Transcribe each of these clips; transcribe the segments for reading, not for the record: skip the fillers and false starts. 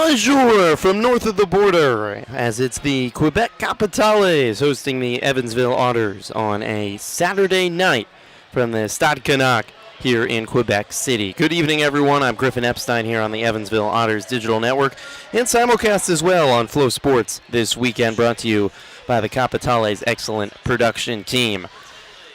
Bonjour from north of the border, as it's the Quebec Capitales hosting the Evansville Otters on a Saturday night from the Stade Canac here in Quebec City. Good evening, everyone. I'm Griffin Epstein here on the Evansville Otters Digital Network and simulcast as well on Flow Sports this weekend, brought to you by the Capitales' excellent production team.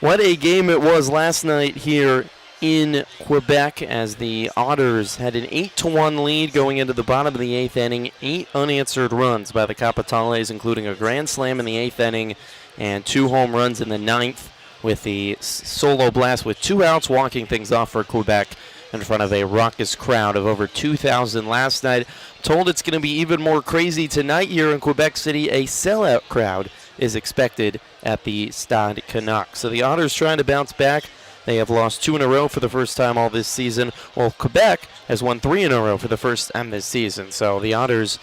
What a game it was last night here in Quebec, as the Otters had an 8-1 lead going into the bottom of the 8th inning. 8 unanswered runs by the Capitales, including a grand slam in the 8th inning and 2 home runs in the 9th, with the solo blast with 2 outs walking things off for Quebec in front of a raucous crowd of over 2,000 last night. Told it's going to be even more crazy tonight here in Quebec City. A sellout crowd is expected at the Stade Canac. So the Otters trying to bounce back. They have lost 2 in a row for the first time all this season, while Quebec has won 3 in a row for the first time this season. So the Otters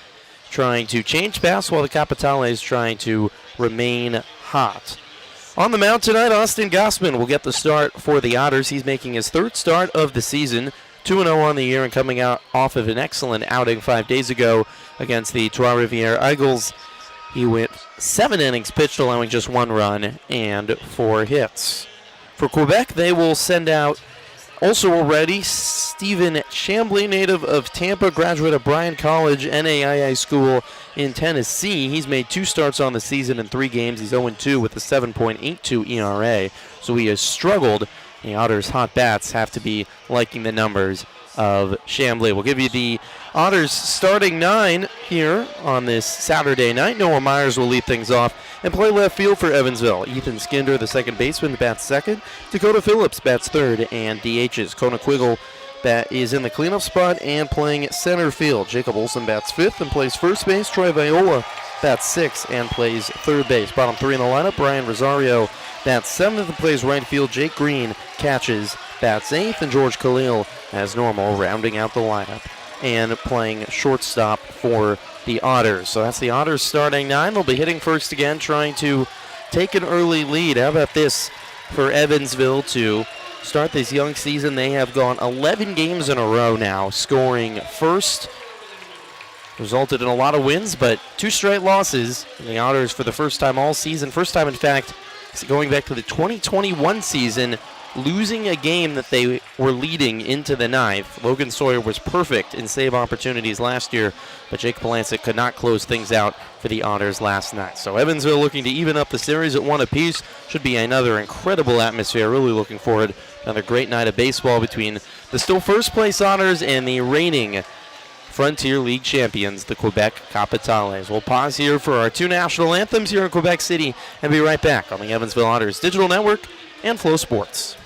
trying to change paths while the Capitales trying to remain hot. On the mound tonight, Austin Gossman will get the start for the Otters. He's making his 3rd start of the season, 2-0 on the year, and coming out off of an excellent outing 5 days ago against the Trois-Rivières Eagles. He went 7 innings pitched, allowing just 1 run and 4 hits. For Quebec, they will send out, also already, Stephen Chambly, native of Tampa, graduate of Bryan College, NAIA school in Tennessee. He's made 2 starts on the season in 3 games. He's 0-2 with a 7.82 ERA, so he has struggled. The Otters' hot bats have to be liking the numbers of Chambly. We'll give you the Otters starting 9 here on this Saturday night. Noah Myers will lead things off and play left field for Evansville. Ethan Skinder, the second baseman, bats second. Dakota Phillips bats third and DHs. Kona Quiggle is in the cleanup spot and playing center field. Jacob Olson bats fifth and plays first base. Troy Viola bats sixth and plays third base. Bottom 3 in the lineup, Brian Rosario bats seventh and plays right field. Jake Green catches, bats eighth, and George Khalil, as normal, rounding out the lineup and playing shortstop for the Otters. So that's the Otters starting 9. They'll be hitting first again, trying to take an early lead. How about this for Evansville to start this young season? They have gone 11 games in a row now, scoring first. Resulted in a lot of wins, but 2 straight losses. And the Otters, for the first time all season, first time in fact, going back to the 2021 season, losing a game that they were leading into the 9th. Logan Sawyer was perfect in save opportunities last year, but Jake Polancic could not close things out for the Otters last night. So Evansville looking to even up the series at 1 apiece. Should be another incredible atmosphere. Really looking forward to another great night of baseball between the still first place Otters and the reigning Frontier League champions, the Quebec Capitales. We'll pause here for our 2 national anthems here in Quebec City and be right back on the Evansville Otters Digital Network and Flow Sports.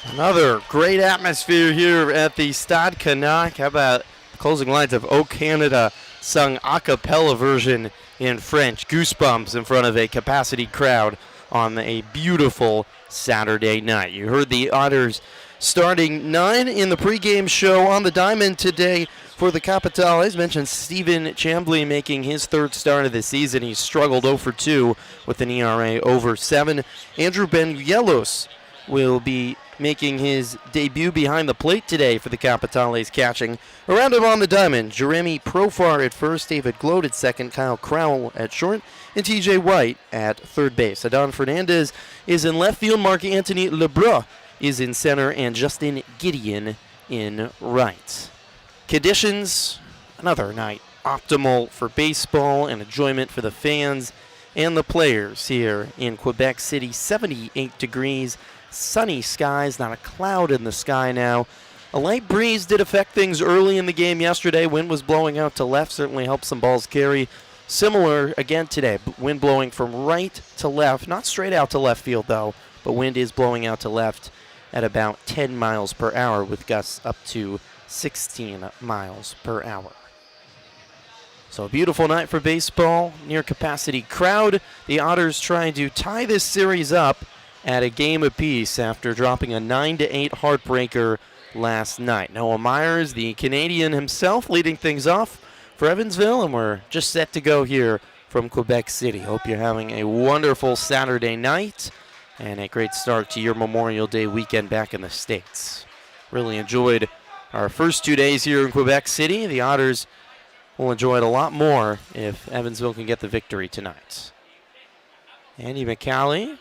Another great atmosphere here at the Stade Canac. How about the closing lines of O Canada sung a cappella version in French? Goosebumps in front of a capacity crowd on a beautiful Saturday night. You heard the Otters starting 9 in the pregame show on the diamond today for the Capitales. Mentioned Stephen Chambly making his third start of the season. He struggled 0 for 2 with an ERA over 7. Andrew Benuelos will be making his debut behind the plate today for the Capitales, catching. Around him on the diamond, Jeremy Profar at first, David Gloat at second, Kyle Crowell at short, and TJ White at third base. Adon Fernandez is in left field, Marc-Anthony Lebrun is in center, and Justin Gideon in right. Conditions, another night optimal for baseball and enjoyment for the fans and the players here in Quebec City. 78 degrees, sunny skies, not a cloud in the sky now. A light breeze did affect things early in the game yesterday. Wind was blowing out to left, certainly helped some balls carry. Similar again today, wind blowing from right to left, not straight out to left field though, but wind is blowing out to left at about 10 miles per hour with gusts up to 16 miles per hour. So a beautiful night for baseball, near capacity crowd. The Otters trying to tie this series up at a game apiece after dropping a 9-8 heartbreaker last night. Noah Myers, the Canadian himself, leading things off for Evansville, and we're just set to go here from Quebec City. Hope you're having a wonderful Saturday night and a great start to your Memorial Day weekend back in the States. Really enjoyed our first 2 days here in Quebec City. The Otters will enjoy it a lot more if Evansville can get the victory tonight. Andy McCallie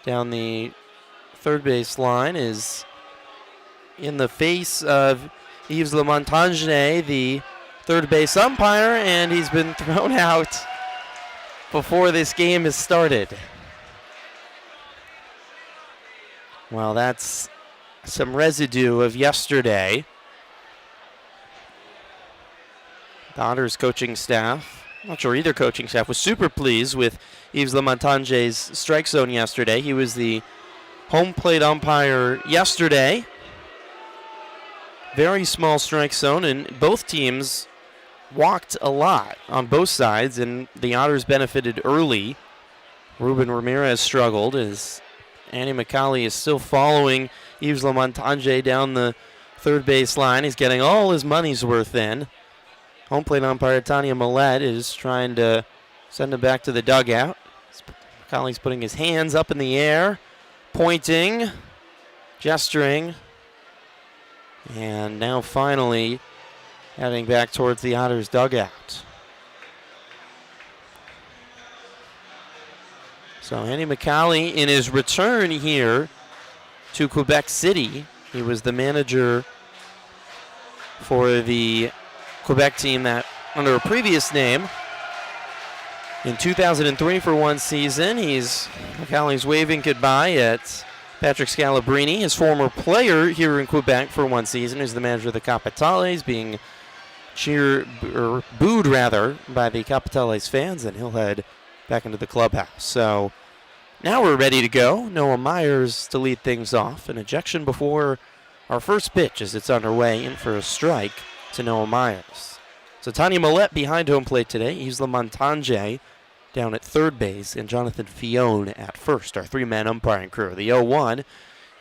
down the third base line is in the face of Yves Lamontagne, the third base umpire, and he's been thrown out before this game has started. Well, that's some residue of yesterday. The Otters coaching staff, not sure either coaching staff, was super pleased with Yves Lamontagne's strike zone yesterday. He was the home plate umpire yesterday. Very small strike zone, and both teams walked a lot on both sides, and the Otters benefited early. Ruben Ramirez struggled as Andy McCallie is still following Yves Lamontagne down the third base line. He's getting all his money's worth in. Home plate umpire Tanya Millette is trying to send him back to the dugout. McCallie's putting his hands up in the air, pointing, gesturing, and now finally heading back towards the Otters dugout. So Andy McCallie, in his return here to Quebec City, he was the manager for the Quebec team that under a previous name in 2003 for one season. McCallie's waving goodbye at Patrick Scalabrini, his former player here in Quebec for one season, who's the manager of the Capitales, being booed rather by the Capitales fans, and he'll head back into the clubhouse. So now we're ready to go. Noah Myers to lead things off. An ejection before our first pitch as it's underway, in for a strike to Noah Myers. So Tanya Millette behind home plate today. Yves Lamontagne down at third base, and Jonathan Fione at first, our three-man umpiring crew. The 0-1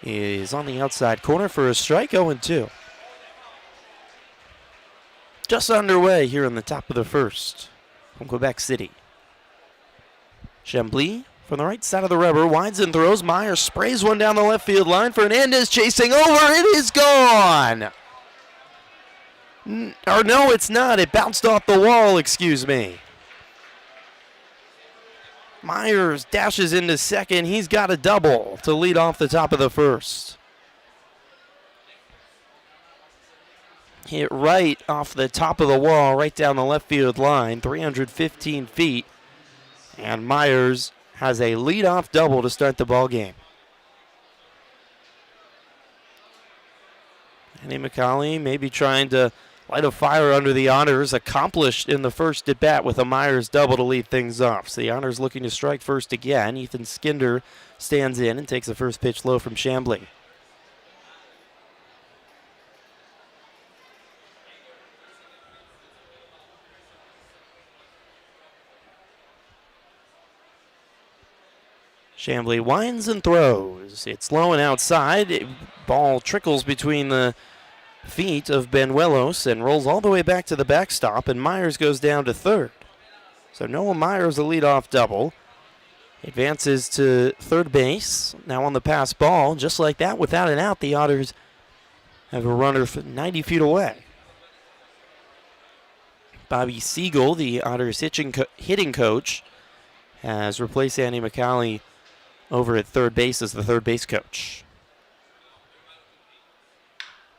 is on the outside corner for a strike, 0-2. Just underway here in the top of the first from Quebec City. Chambly from the right side of the rubber, winds and throws. Myers sprays one down the left field line. Fernandez chasing over. It is gone. Or no, it's not. It bounced off the wall, excuse me. Myers dashes into second. He's got a double to lead off the top of the first. Hit right off the top of the wall, right down the left field line, 315 feet. And Myers has a leadoff double to start the ball game. Andy McCallie maybe trying to light a fire under the Otters, accomplished in the first at bat with a Myers double to lead things off. So the Otters looking to strike first again. Ethan Skinder stands in and takes the first pitch low from Chambly. Chambly winds and throws. It's low and outside. Ball trickles between the feet of Benuelos and rolls all the way back to the backstop, and Myers goes down to third. So Noah Myers, a leadoff double. Advances to third base. Now on the pass ball, just like that, without an out, the Otters have a runner 90 feet away. Bobby Siegel, the Otters hitting coach, has replaced Andy McCauley over at third base as the third base coach.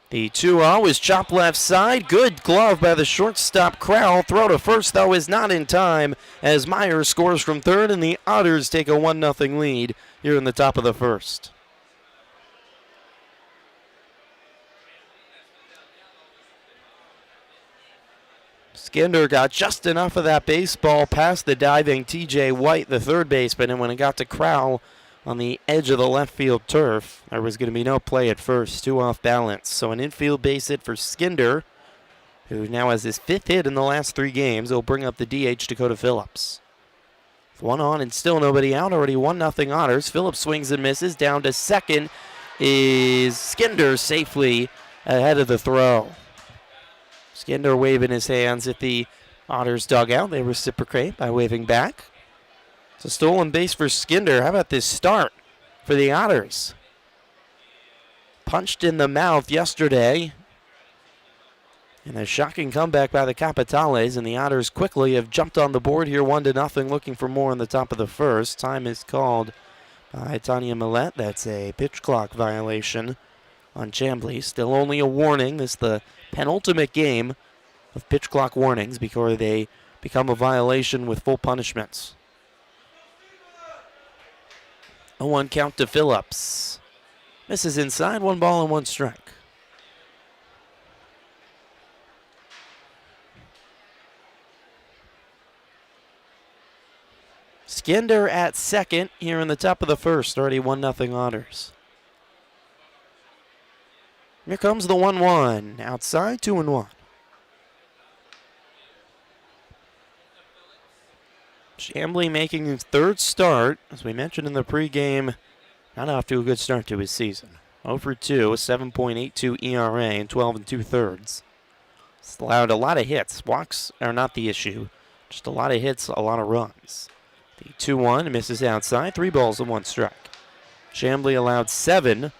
The 2-0 is chopped left side. Good glove by the shortstop Crowell. Throw to first, though, is not in time as Myers scores from third, and the Otters take a 1-0 lead here in the top of the first. Skinder got just enough of that baseball past the diving T.J. White, the third baseman, and when it got to Crowell on the edge of the left field turf, there was going to be no play at first, 2 off balance. So an infield base hit for Skinder, who now has his 5th hit in the last 3 games. He'll bring up the DH Dakota Phillips. With 1 on and still nobody out, already 1-0 Otters. Phillips swings and misses. Down to second is Skinder, safely ahead of the throw. Skinder waving his hands at the Otters dugout. They reciprocate by waving back. It's a stolen base for Skinder. How about this start for the Otters? Punched in the mouth yesterday. And a shocking comeback by the Capitales, and the Otters quickly have jumped on the board here 1-0, looking for more in the top of the first. Time is called by Tanya Millette. That's a pitch clock violation on Chambly. Still only a warning. This is the penultimate game of pitch clock warnings before they become a violation with full punishments. 0-1 count to Phillips. Misses inside, 1 ball and 1 strike. Skinder at second here in the top of the first, already 1-0 Otters. Here comes the 1-1. Outside, 2-1. Chambly making his 3rd start, as we mentioned in the pregame, not off to a good start to his season. 0 for 2, a 7.82 ERA and 12 2/3. It's allowed a lot of hits. Walks are not the issue, just a lot of hits, a lot of runs. The 2-1 misses outside, 3 balls and 1 strike. Chambly allowed 7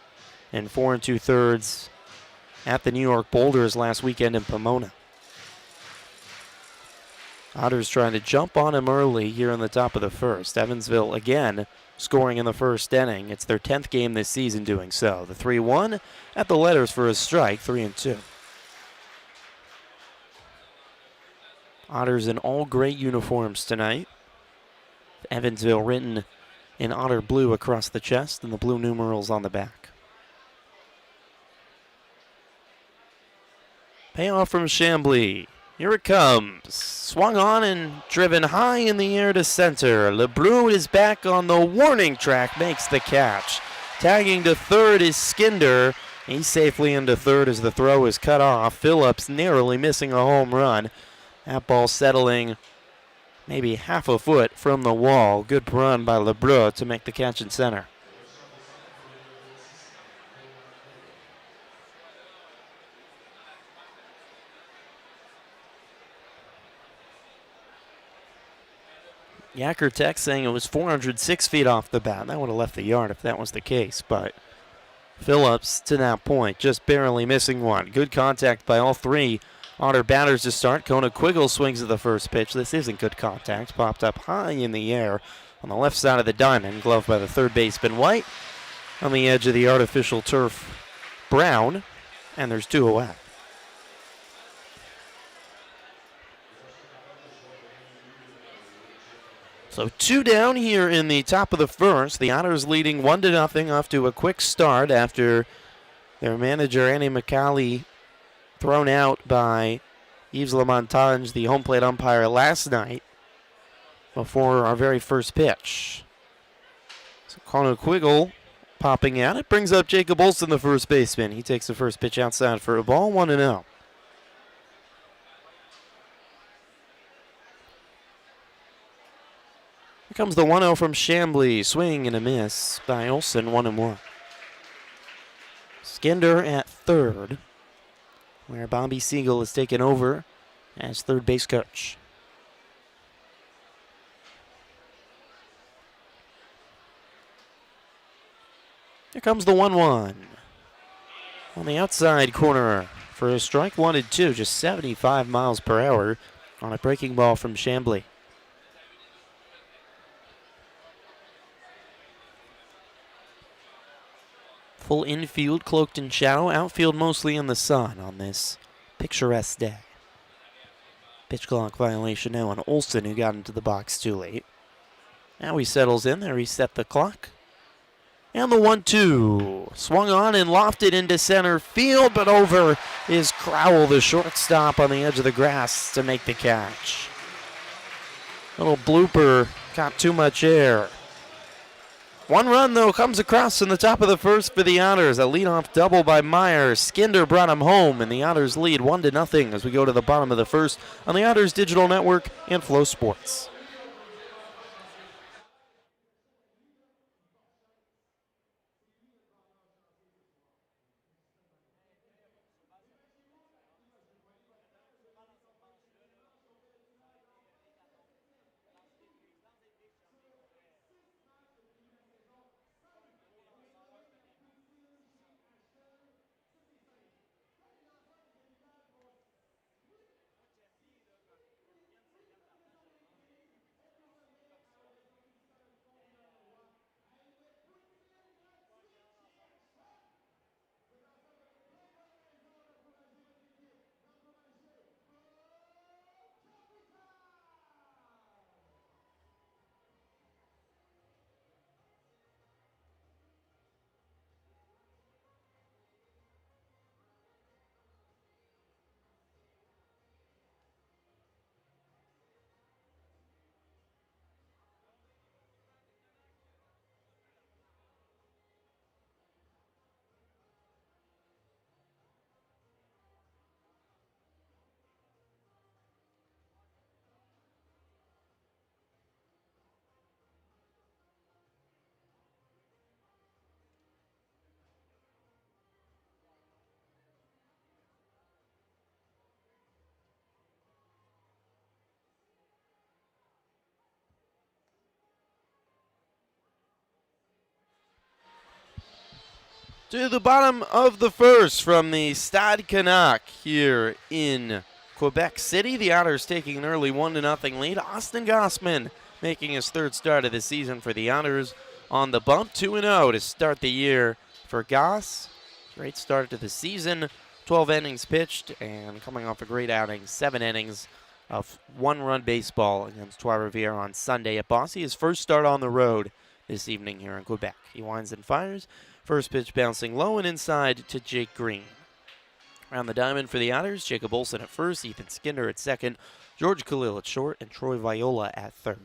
and 4 2/3 at the New York Boulders last weekend in Pomona. Otters trying to jump on him early here in the top of the first. Evansville again scoring in the first inning. It's their 10th game this season doing so. The 3-1 at the letters for a strike, 3-2. Otters in all gray uniforms tonight. Evansville written in otter blue across the chest and the blue numerals on the back. Payoff from Chambly. Here it comes. Swung on and driven high in the air to center. LeBrun is back on the warning track, makes the catch. Tagging to third is Skinder. He's safely into third as the throw is cut off. Phillips narrowly missing a home run. That ball settling maybe half a foot from the wall. Good run by LeBrun to make the catch in center. Yacker Tech saying it was 406 feet off the bat. That would have left the yard if that was the case, but Phillips to that point just barely missing one. Good contact by all 3 Otter batters to start. Kona Quiggle swings at the first pitch. This isn't good contact. Popped up high in the air on the left side of the diamond. Gloved by the third baseman White. On the edge of the artificial turf, Brown. And there's 2 away. So 2 down here in the top of the first. The Otters leading 1-0 off to a quick start after their manager Andy McCauley thrown out by Yves Lamontagne, the home plate umpire, last night before our very first pitch. So Connor Quiggle popping out. It brings up Jacob Olsen, the first baseman. He takes the first pitch outside for a ball, 1-0. Here comes the 1-0 from Chambly. Swing and a miss by Olsen, 1-1. Skinder at third, where Bobby Siegel is taken over as third base coach. Here comes the 1-1. On the outside corner for a strike, 1-2, just 75 miles per hour on a breaking ball from Chambly. Full infield cloaked in shadow, outfield mostly in the sun on this picturesque day. Pitch clock violation now on Olsen, who got into the box too late. Now he settles in, they reset the clock. And the 1-2. Swung on and lofted into center field, but over is Crowell, the shortstop, on the edge of the grass to make the catch. Little blooper, got too much air. One run, though, comes across in the top of the first for the Otters. A leadoff double by Meyer. Skinder brought him home, and the Otters lead 1-0 as we go to the bottom of the first on the Otters Digital Network and Flow Sports. To the bottom of the first from the Stade Canac here in Quebec City. The Otters taking an early 1-0 lead. Austin Gossman making his third start of the season for the Otters on the bump. 2-0 to start the year for Goss. Great start to the season. 12 innings pitched and coming off a great outing. 7 innings of one-run baseball against Trois-Rivières on Sunday at Bossy. His first start on the road this evening here in Quebec. He winds and fires. First pitch bouncing low and inside to Jake Green. Around the diamond for the Otters, Jacob Olsen at first, Ethan Skinder at second, George Khalil at short, and Troy Viola at third.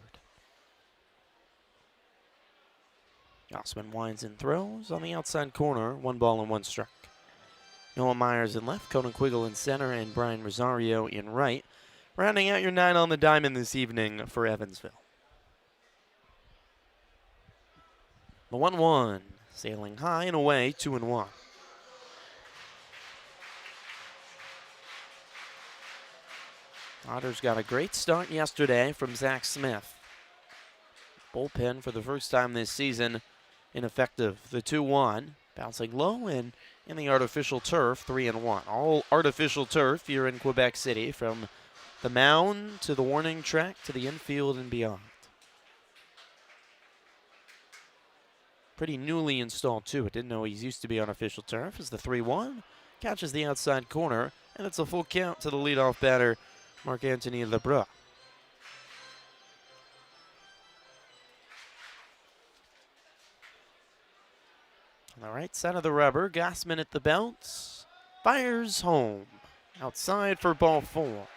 Gossman winds and throws on the outside corner, 1-1 strike. Noah Myers in left, Conan Quiggle in center, and Brian Rosario in right. Rounding out your 9 on the diamond this evening for Evansville. The 1-1. Sailing high and away, 2-1. Otters got a great start yesterday from Zach Smith. Bullpen for the first time this season ineffective. The 2-1, bouncing low and in the artificial turf, 3-1. All artificial turf here in Quebec City, from the mound to the warning track to the infield and beyond. Pretty newly installed, too. I didn't know he's used to be on official turf. As the 3-1 catches the outside corner, and it's a full count to the leadoff batter, Marc-Anthony Lebrun. On the right side of the rubber, Gossman at the bounce, fires home. outside for ball 4.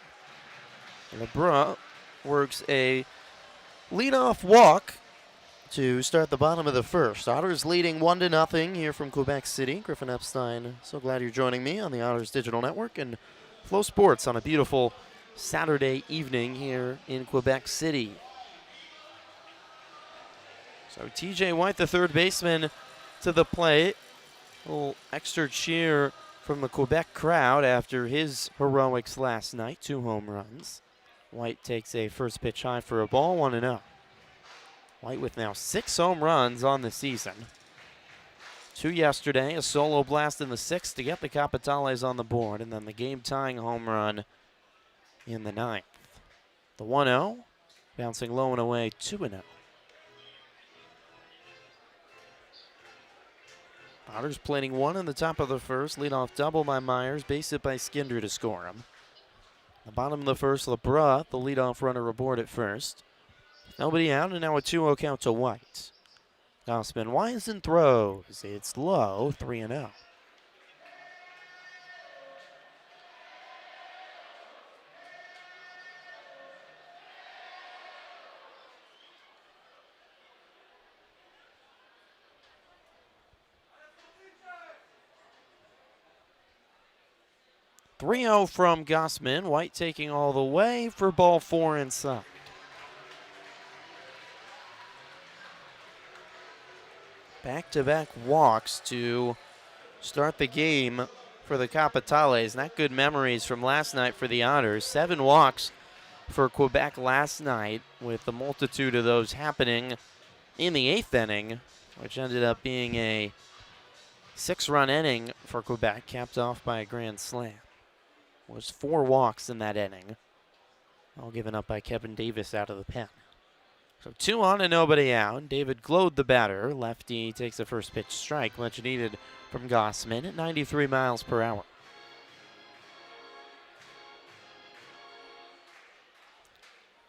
LeBron works a leadoff walk to start the bottom of the first. Otters leading 1-0 here from Quebec City. Griffin, Epstein, so glad you're joining me on the Otters Digital Network and Flow Sports on a beautiful Saturday evening here in Quebec City. So TJ White, the third baseman, to the plate. A little extra cheer from the Quebec crowd after his heroics last night, 2 home runs. White takes a first pitch high for a ball, 1-0. White with now 6 home runs on the season. 2 yesterday, a solo blast in the 6th to get the Capitales on the board, and then the game-tying home run in the 9th. The 1-0, bouncing low and away, 2-0. Otters plating 1 in the top of the first. Leadoff double by Myers. Base hit by Skinder to score him. The bottom of the first, LeBron, the leadoff runner, aboard at first. Nobody out, and now a 2-0 count to White. Gossman winds and throws. It's low, 3-0. .3-0 from Gossman. White taking all the way for ball 4 inside. Back-to-back walks to start the game for the Capitales. Not good memories from last night for the Otters. 7 walks for Quebec last night, with the multitude of those happening in the 8th inning, which ended up being a 6-run inning for Quebec, capped off by a grand slam. It was 4 walks in that inning, all given up by Kevin Davis out of the pen. So 2 on and nobody out. David Glode, the batter. Lefty takes a first pitch strike, much needed from Gossman at 93 miles per hour.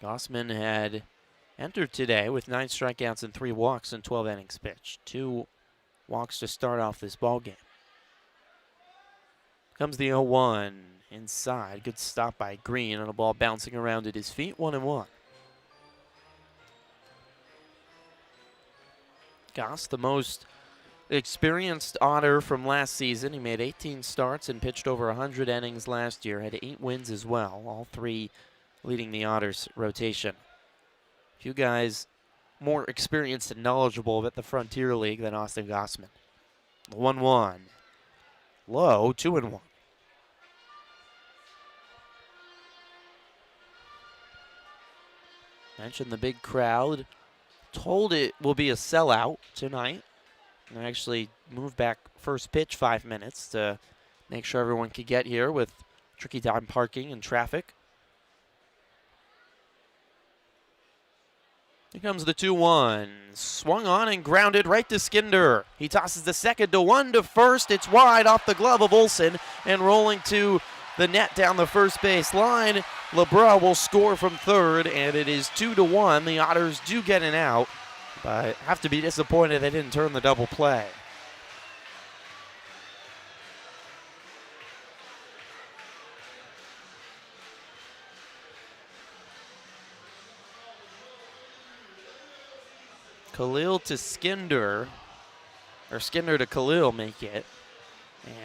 Gossman had entered today with 9 strikeouts and 3 walks in 12 innings pitched. 2 walks to start off this ballgame. Comes the 0-1 inside. Good stop by Green on a ball bouncing around at his feet. 1-1. Goss, the most experienced Otter from last season. He made 18 starts and pitched over 100 innings last year. Had 8 wins as well, all 3 leading the Otters rotation. A few guys more experienced and knowledgeable at the Frontier League than Austin Gossman. 1-1. Low, 2-1. Mentioned the big crowd. Told it will be a sellout tonight. And actually moved back first pitch 5 minutes to make sure everyone could get here with tricky time parking and traffic. Here comes the 2-1. Swung on and grounded right to Skinder. He tosses the second to 1 to first. It's wide off the glove of Olsen and rolling to the net down the first base line. LeBron will score from third, and it is 2-1. The Otters do get an out, but have to be disappointed they didn't turn the double play. Khalil to Skinder, or Skinder to Khalil make it,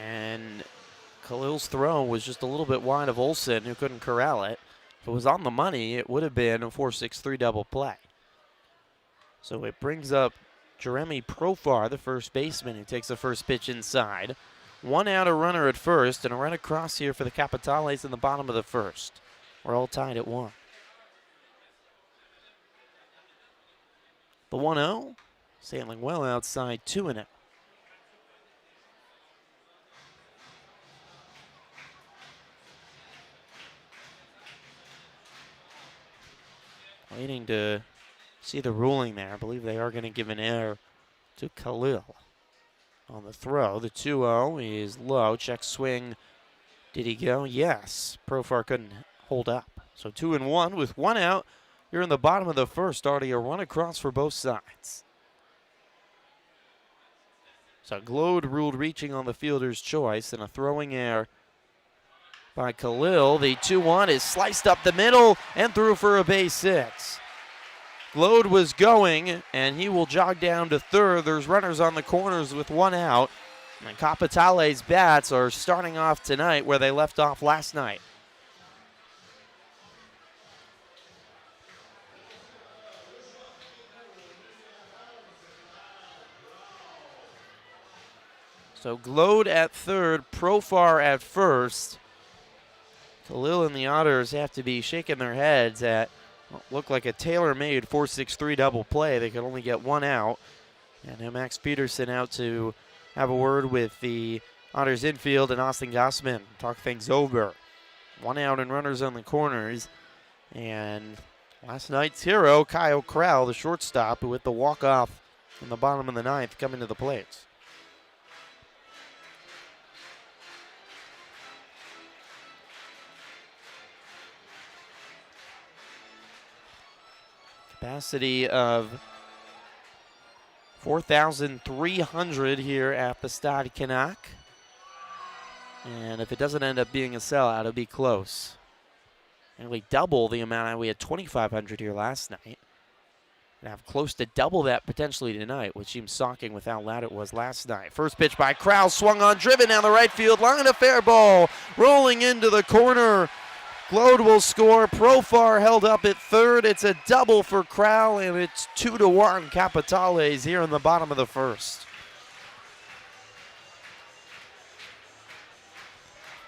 and Khalil's throw was just a little bit wide of Olsen, who couldn't corral it. If it was on the money, it would have been a 4-6-3 double play. So it brings up Jeremy Profar, the first baseman, who takes the first pitch inside. 1 out, a runner at first, and a run across here for the Capitales in the bottom of the first. We're all tied at 1. The 1-0, sailing well outside, 2-0. Waiting to see the ruling there. I believe they are going to give an error to Khalil on the throw. The 2-0 is low. Check swing. Did he go? Yes. Profar couldn't hold up. So 2-1 with 1 out. You're in the bottom of the first. Already a run across for both sides. So Glode ruled reaching on the fielder's choice, and a throwing error by Khalil. The 2-1 is sliced up the middle and through for a base hit. Glode was going, and he will jog down to third. There's runners on the corners with one out. And Capitales' bats are starting off tonight where they left off last night. So Glode at third, Profar at first. Khalil and the Otters have to be shaking their heads at what looked like a tailor-made 4-6-3 double play. They could only get one out. And now Max Peterson out to have a word with the Otters infield and Austin Gossman. Talk things over. One out and runners on the corners. And last night's hero, Kyle Crowell, the shortstop, who hit the walk-off in the bottom of the ninth, coming to the plate. Capacity of 4,300 here at the Stade Canac. And if it doesn't end up being a sellout, it'll be close. Nearly double the amount. We had 2,500 here last night. And have close to double that potentially tonight, which seems shocking with how loud it was last night. First pitch by Crowell, swung on, driven down the right field line, a fair ball, rolling into the corner. Glode will score. Profar held up at third. It's a double for Crowell, and it's 2-1 Capitales here in the bottom of the first.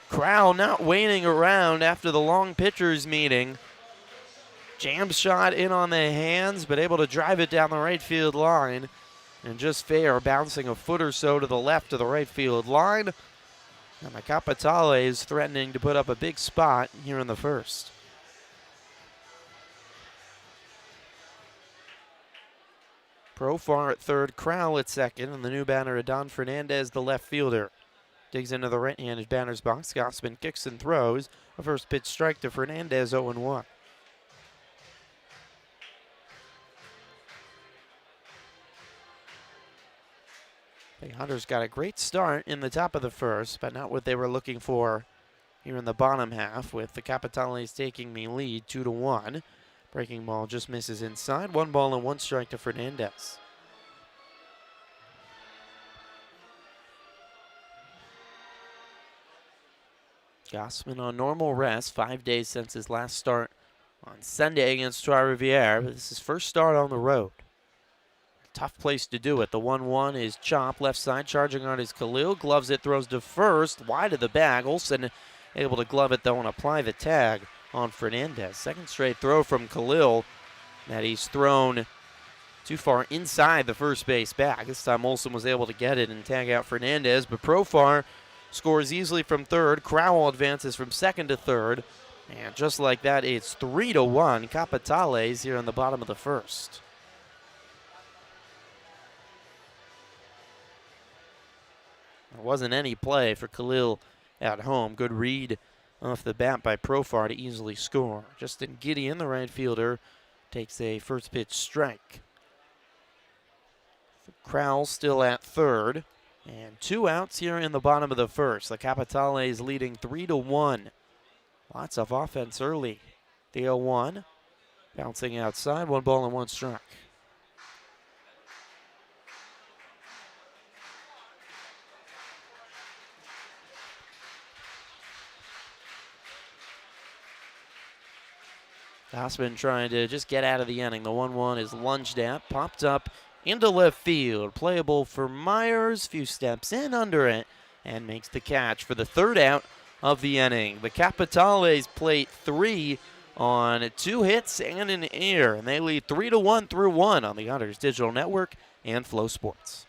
Crowell not waiting around after the long pitchers meeting. Jam shot in on the hands, but able to drive it down the right field line. And just fair, bouncing a foot or so to the left of the right field line. And the Capitales threatening to put up a big spot here in the first. Profar at third, Crowell at second, and the new batter, Adon Fernandez, the left fielder. Digs into the right-handed batter's box. Gossman kicks and throws. A first pitch strike to Fernandez, 0-1. The Hunters got a great start in the top of the first, but not what they were looking for here in the bottom half, with the Capitales taking the lead 2-1. Breaking ball just misses inside. 1 ball and 1 strike to Fernandez. Gossman on normal rest, 5 days since his last start on Sunday against Trois-Rivières, but this is his first start on the road. Tough place to do it. The 1-1 is Chop, left side, charging on his Khalil, gloves it, throws to first, wide of the bag. Olsen able to glove it though and apply the tag on Fernandez. Second straight throw from Khalil that he's thrown too far inside the first base bag. This time Olsen was able to get it and tag out Fernandez, but Profar scores easily from third. Crowell advances from second to third. And just like that, it's 3-1 Capitales here in the bottom of the first. There wasn't any play for Khalil at home. Good read off the bat by Profar to easily score. Justin Gideon, the right fielder, takes a first pitch strike. Crowell still at third. And 2 outs here in the bottom of the first. The Capitales leading 3-1. Lots of offense early. The 0-1. Bouncing outside. 1 ball and 1 strike. Gossman trying to just get out of the inning. The 1-1 is lunged at, popped up into left field. Playable for Myers. Few steps in under it and makes the catch for the 3rd out of the inning. The Capitales plate 3 on 2 hits and an error, and they lead 3-1 through 1 on the Otters Digital Network and Flow Sports.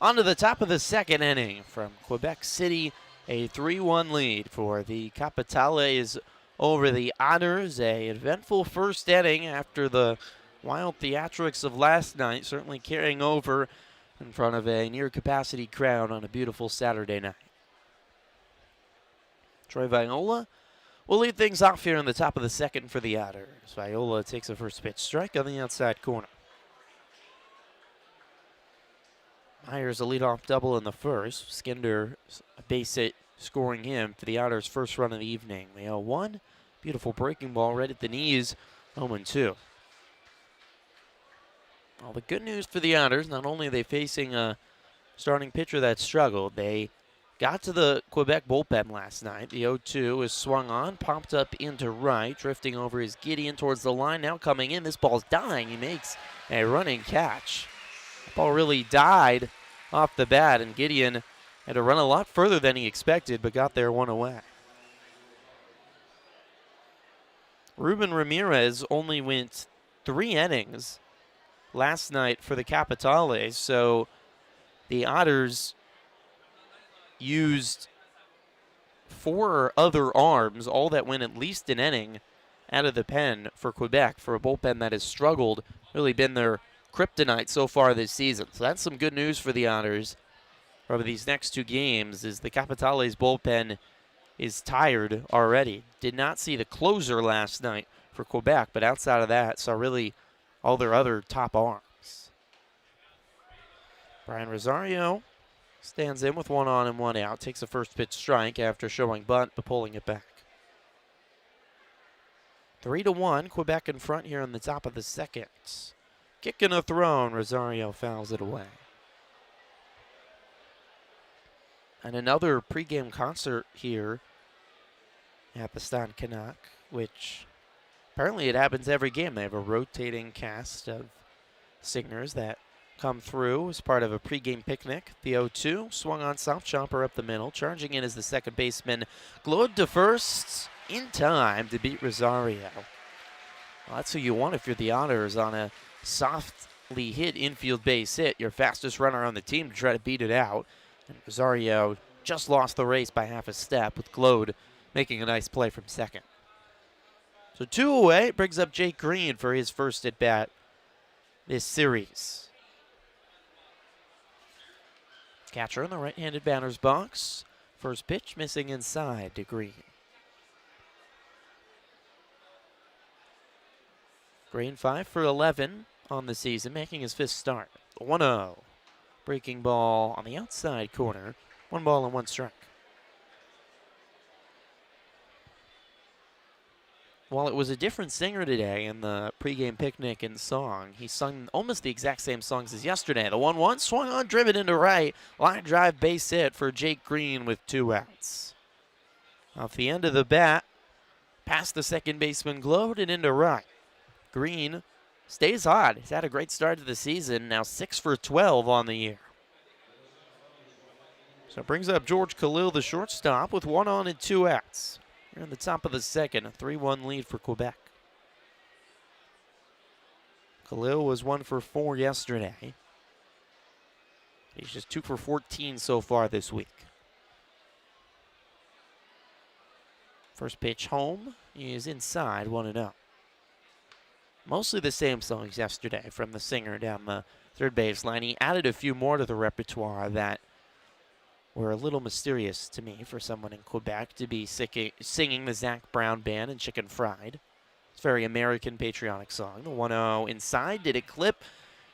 On to the top of the second inning from Quebec City, a 3-1 lead for the Capitales over the Otters. A eventful first inning after the wild theatrics of last night, certainly carrying over in front of a near-capacity crowd on a beautiful Saturday night. Troy Viola will lead things off here in the top of the second for the Otters. Viola takes a first pitch strike on the outside corner. Myers a leadoff double in the first. Skinder a base hit scoring him for the Otters' first run of the evening. The 0-1. Beautiful breaking ball right at the knees. 0-2. Well, the good news for the Otters, not only are they facing a starting pitcher that struggled, they got to the Quebec bullpen last night. The 0-2 is swung on, popped up into right, drifting over is Gideon towards the line. Now coming in, this ball's dying. He makes a running catch. The ball really died off the bat, and Gideon had to run a lot further than he expected, but got there one away. Ruben Ramirez only went 3 innings last night for the Capitales, so the Otters used 4 other arms, all that went at least an inning out of the pen for Quebec, for a bullpen that has struggled, really been their kryptonite so far this season. So that's some good news for the Otters over these next 2 games, is the Capitales bullpen is tired already. Did not see the closer last night for Quebec, but outside of that, saw really all their other top arms. Brian Rosario stands in with 1 on and 1 out, takes a first pitch strike after showing bunt, but pulling it back. 3-1, Quebec in front here in the top of the second. Kick and a throw, and Rosario fouls it away. And another pregame concert here at the Stade Canac, which apparently it happens every game. They have a rotating cast of singers that come through as part of a pregame picnic. The 0-2 swung on, soft chopper up the middle. Charging in is the second baseman, Claude to first, in time to beat Rosario. Well, that's who you want if you're the Otters, on a softly hit infield base hit, your fastest runner on the team to try to beat it out. And Rosario just lost the race by half a step, with Claude making a nice play from second. So 2 away, brings up Jake Green for his first at bat this series. Catcher in the right-handed batter's box. First pitch missing inside to Green. Green 5 for 11 on the season, making his 5th start. 1-0. Breaking ball on the outside corner. 1 ball and 1 strike. While it was a different singer today in the pregame picnic and song, he sung almost the exact same songs as yesterday. The 1-1 swung on, driven into right. Line drive base hit for Jake Green with 2 outs. Off the end of the bat, past the second baseman, Claude, and into right. Green stays hot. He's had a great start to the season, now 6 for 12 on the year. So it brings up George Khalil, the shortstop, with 1 on and 2 outs. Here in the top of the second, a 3-1 lead for Quebec. Khalil was 1 for 4 yesterday. He's just 2 for 14 so far this week. First pitch home, he is inside, 1-0. Mostly the same songs yesterday from the singer down the third baseline. He added a few more to the repertoire that were a little mysterious to me for someone in Quebec to be singing the Zac Brown Band and Chicken Fried. It's a very American patriotic song. The 1-0 inside. Did it clip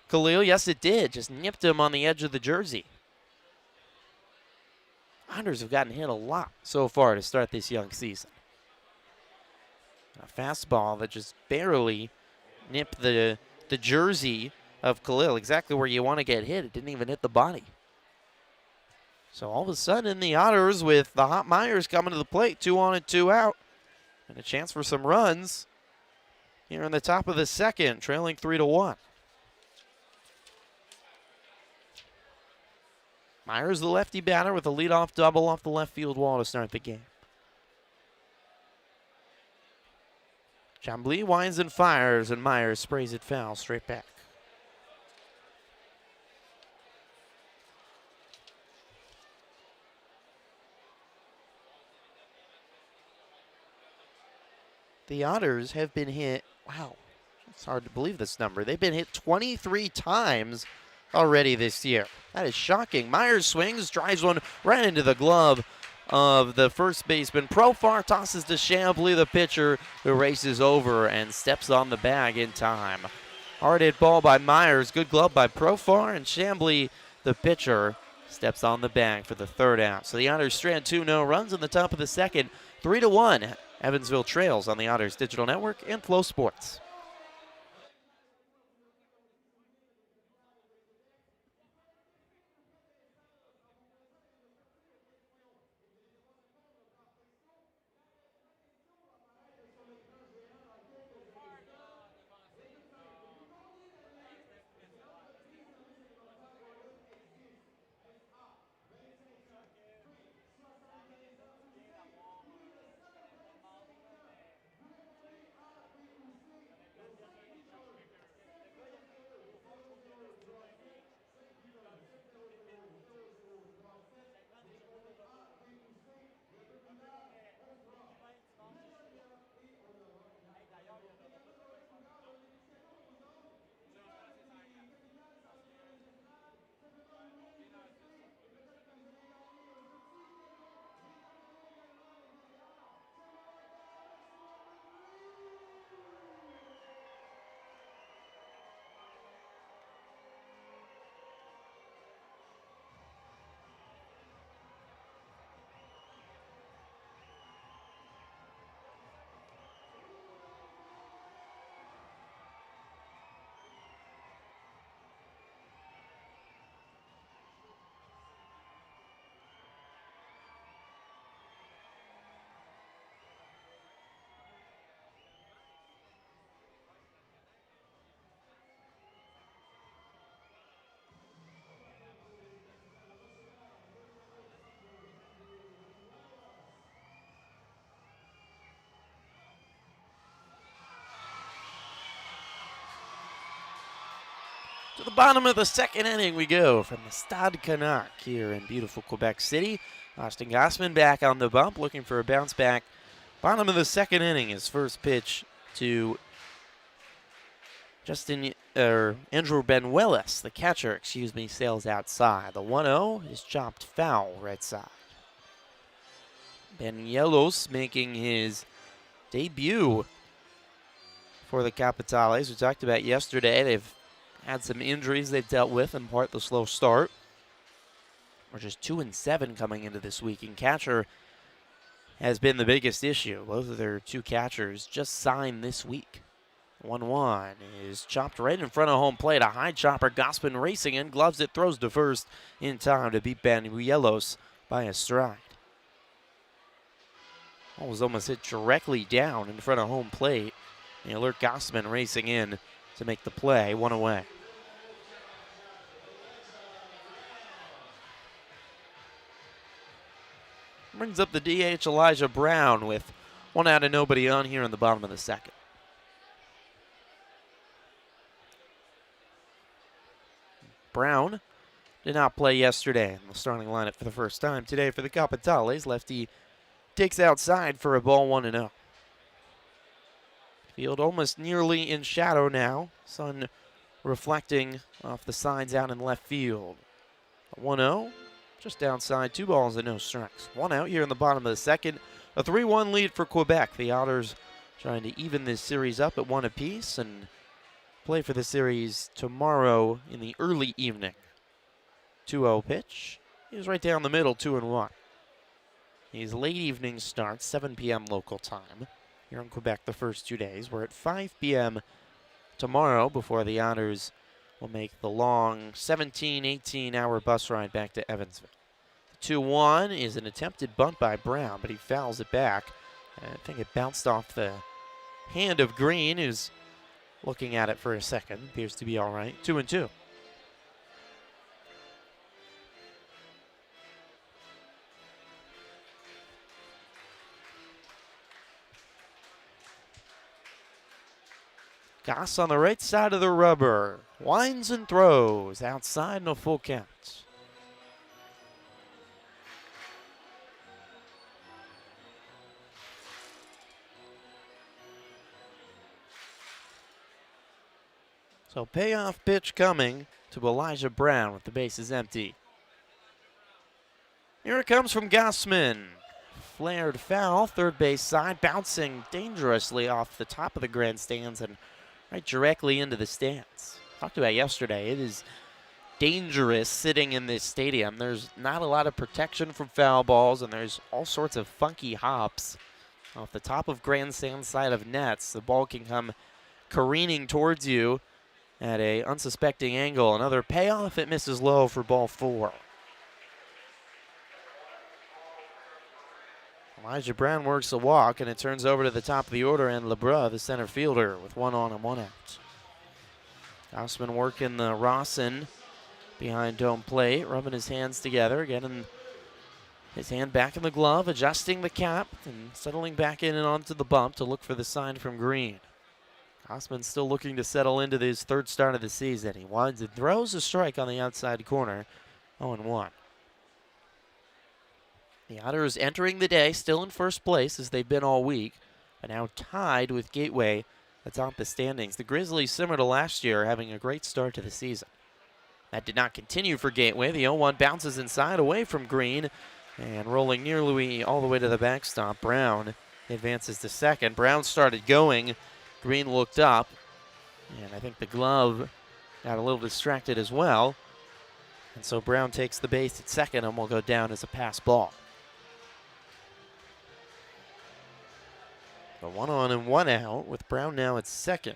Khalil? Yes, it did. Just nipped him on the edge of the jersey. Otters have gotten hit a lot so far to start this young season. A fastball that just barely nipped the jersey of Khalil, exactly where you want to get hit. It didn't even hit the body. So all of a sudden, the Otters, with the hot Myers coming to the plate, 2 on and 2 out, and a chance for some runs here in the top of the second, trailing 3-1. Myers, the lefty batter, with a leadoff double off the left field wall to start the game. Chambly winds and fires, and Myers sprays it foul straight back. the Otters have been hit, wow, it's hard to believe this number. They've been hit 23 times already this year. That is shocking. Myers swings, drives one right into the glove of the first baseman. Profar tosses to Chambly, the pitcher, who races over and steps on the bag in time. Hard hit ball by Myers, good glove by Profar, and Chambly, the pitcher, steps on the bag for the third out. So the Otters strand 2-0 runs in the top of the second, 3-1. Evansville trails on the Otters Digital Network and Flow Sports. To the bottom of the second inning we go from the Stade Canac here in beautiful Quebec City. Austin Gossman back on the bump, looking for a bounce back. Bottom of the second inning, his first pitch to Andrew Benuelos, the catcher, sails outside. The 1-0 is chopped foul right side. Benuelos making his debut for the Capitales. We talked about yesterday, they've had some injuries they've dealt with, in part the slow start. We're just 2-7 coming into this week, and catcher has been the biggest issue. Both of their two catchers just signed this week. 1-1 is chopped right in front of home plate. A high chopper, Gossman racing in, gloves it, throws to first in time to beat Benuelos by a stride. Ball was almost hit directly down in front of home plate. The alert Gossman racing in to make the play, one away. Brings up the DH Elijah Brown with one out and nobody on here in the bottom of the second. Brown did not play yesterday in the starting lineup for the first time today for the Capitales. Lefty takes outside for a ball 1-0. Field almost nearly in shadow now. Sun reflecting off the sides out in left field. 1-0, just outside, 2 balls and no strikes. 1 out here in the bottom of the second. A 3-1 lead for Quebec. The Otters trying to even this series up at 1 apiece and play for the series tomorrow in the early evening. 2-0 pitch. He's right down the middle, 2-1. These late evening starts, 7 p.m. local time. Here in Quebec the first 2 days. We're at 5 p.m. tomorrow before the Otters will make the long 17, 18-hour bus ride back to Evansville. The 2-1 is an attempted bunt by Brown, but he fouls it back. I think it bounced off the hand of Green, who's looking at it for a second. Appears to be all right. 2-2. Goss on the right side of the rubber. Winds and throws. Outside, no full count. So payoff pitch coming to Elijah Brown with the bases empty. Here it comes from Gossman. Flared foul, third base side, bouncing dangerously off the top of the grandstands and right directly into the stands. Talked about yesterday, it is dangerous sitting in this stadium. There's not a lot of protection from foul balls, and there's all sorts of funky hops off the top of grandstand side of nets. The ball can come careening towards you at a unsuspecting angle. Another payoff, it misses low for ball 4. Elijah Brown works a walk, and it turns over to the top of the order, and LeBrun, the center fielder, with 1 on and 1 out. Gossman working the Rawson behind home plate, rubbing his hands together, getting his hand back in the glove, adjusting the cap, and settling back in and onto the bump to look for the sign from Green. Gossman still looking to settle into his third start of the season. He winds and throws a strike on the outside corner, 0-1. The Otters entering the day still in first place as they've been all week, but now tied with Gateway atop the standings. The Grizzlies, similar to last year, having a great start to the season. That did not continue for Gateway. The 0-1 bounces inside away from Green, and rolling nearly all the way to the backstop. Brown advances to second. Brown started going. Green looked up, and I think the glove got a little distracted as well. And so Brown takes the base at second and will go down as a pass ball. A 1 on and 1 out with Brown now at second.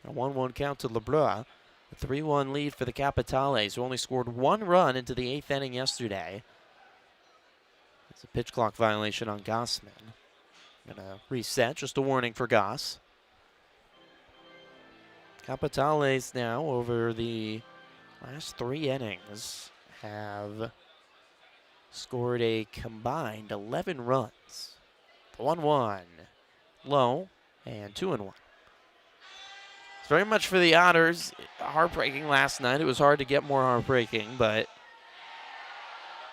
A 1-1 count to LeBrun. A 3-1 lead for the Capitales, who only scored 1 run into the 8th inning yesterday. It's a pitch clock violation on Gossman. Gonna reset, just a warning for Goss. Capitales now, over the last 3 innings, have scored a combined 11 runs. 1-1. Low, and 2-1. It's very much for the Otters. Heartbreaking last night. It was hard to get more heartbreaking, but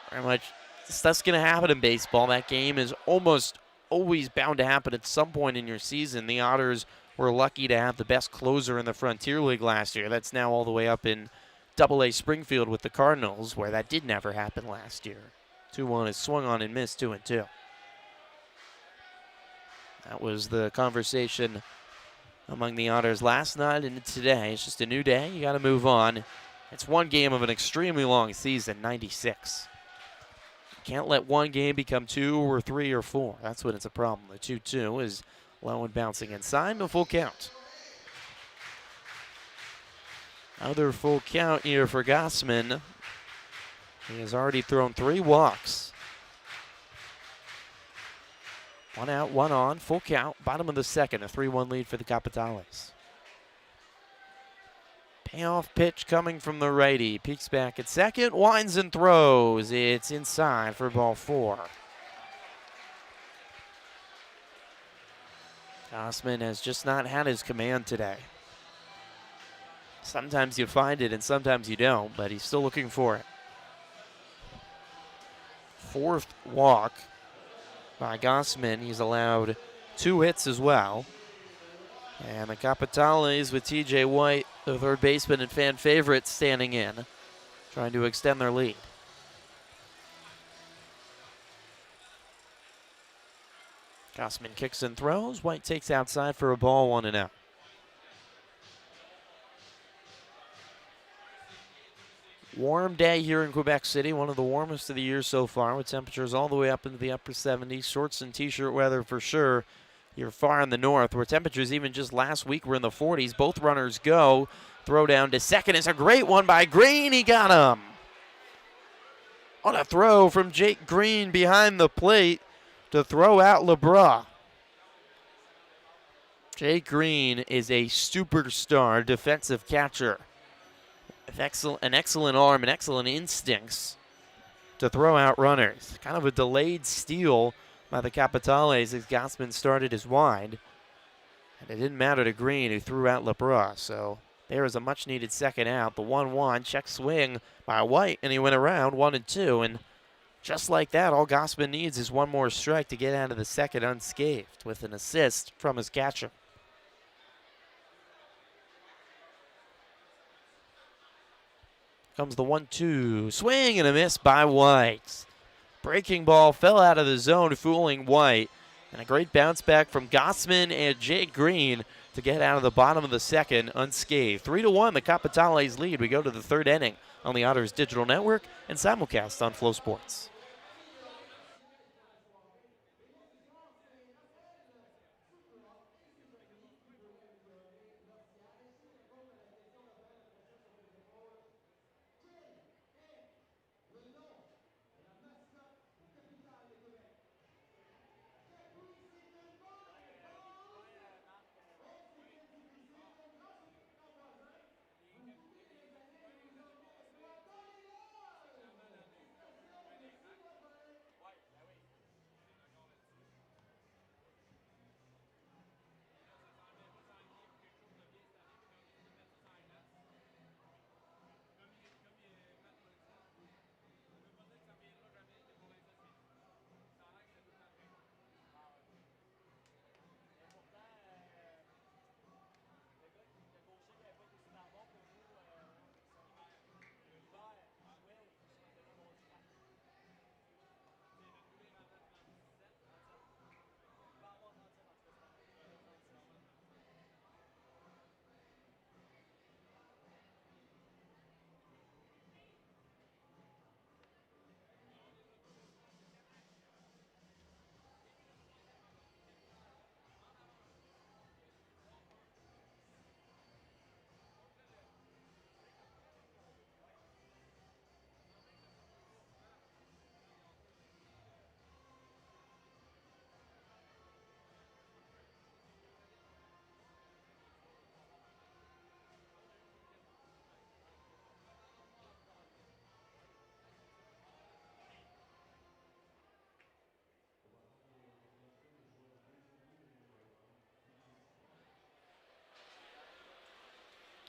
very much stuff's going to happen in baseball. That game is almost always bound to happen at some point in your season. The Otters were lucky to have the best closer in the Frontier League last year. That's now all the way up in Double-A Springfield with the Cardinals, where that did never happen last year. 2-1 is swung on and missed, 2-2. That was the conversation among the Otters last night and today. It's just a new day. You got to move on. It's one game of an extremely long season, 96. You can't let one game become 2 or 3 or 4. That's when it's a problem. The 2-2 is low and bouncing inside. No full count. Another full count here for Gossman. He has already thrown 3 walks. 1 out, 1 on, full count, bottom of the second, a 3-1 lead for the Capitales. Payoff pitch coming from the righty, peeks back at second, winds and throws. It's inside for ball 4. Gossman has just not had his command today. Sometimes you find it and sometimes you don't, but he's still looking for it. 4th walk by Gossman. He's allowed 2 hits as well. And the Capitales with TJ White, the third baseman and fan favorite, standing in, trying to extend their lead. Gossman kicks and throws. White takes outside for a ball, 1 out. Warm day here in Quebec City, one of the warmest of the year so far, with temperatures all the way up into the upper 70s. Shorts and t-shirt weather for sure. You're far in the north, where temperatures even just last week were in the 40s. Both runners go. Throw down to second is a great one by Green. He got him. On a throw from Jake Green behind the plate to throw out LeBrun. Jake Green is a superstar defensive catcher. An excellent arm and excellent instincts to throw out runners. Kind of a delayed steal by the Capitales as Gossman started his wide. And it didn't matter to Green, who threw out LeBrun. So there is a much-needed second out. The 1-1 check swing by White, and he went around 1-2. And just like that, all Gossman needs is one more strike to get out of the second unscathed with an assist from his catcher. Comes the 1-2. Swing and a miss by White. Breaking ball fell out of the zone, fooling White. And a great bounce back from Gossman and Jake Green to get out of the bottom of the second unscathed. 3-1, the Capitales lead. We go to the third inning on the Otters Digital Network and simulcast on Flow Sports.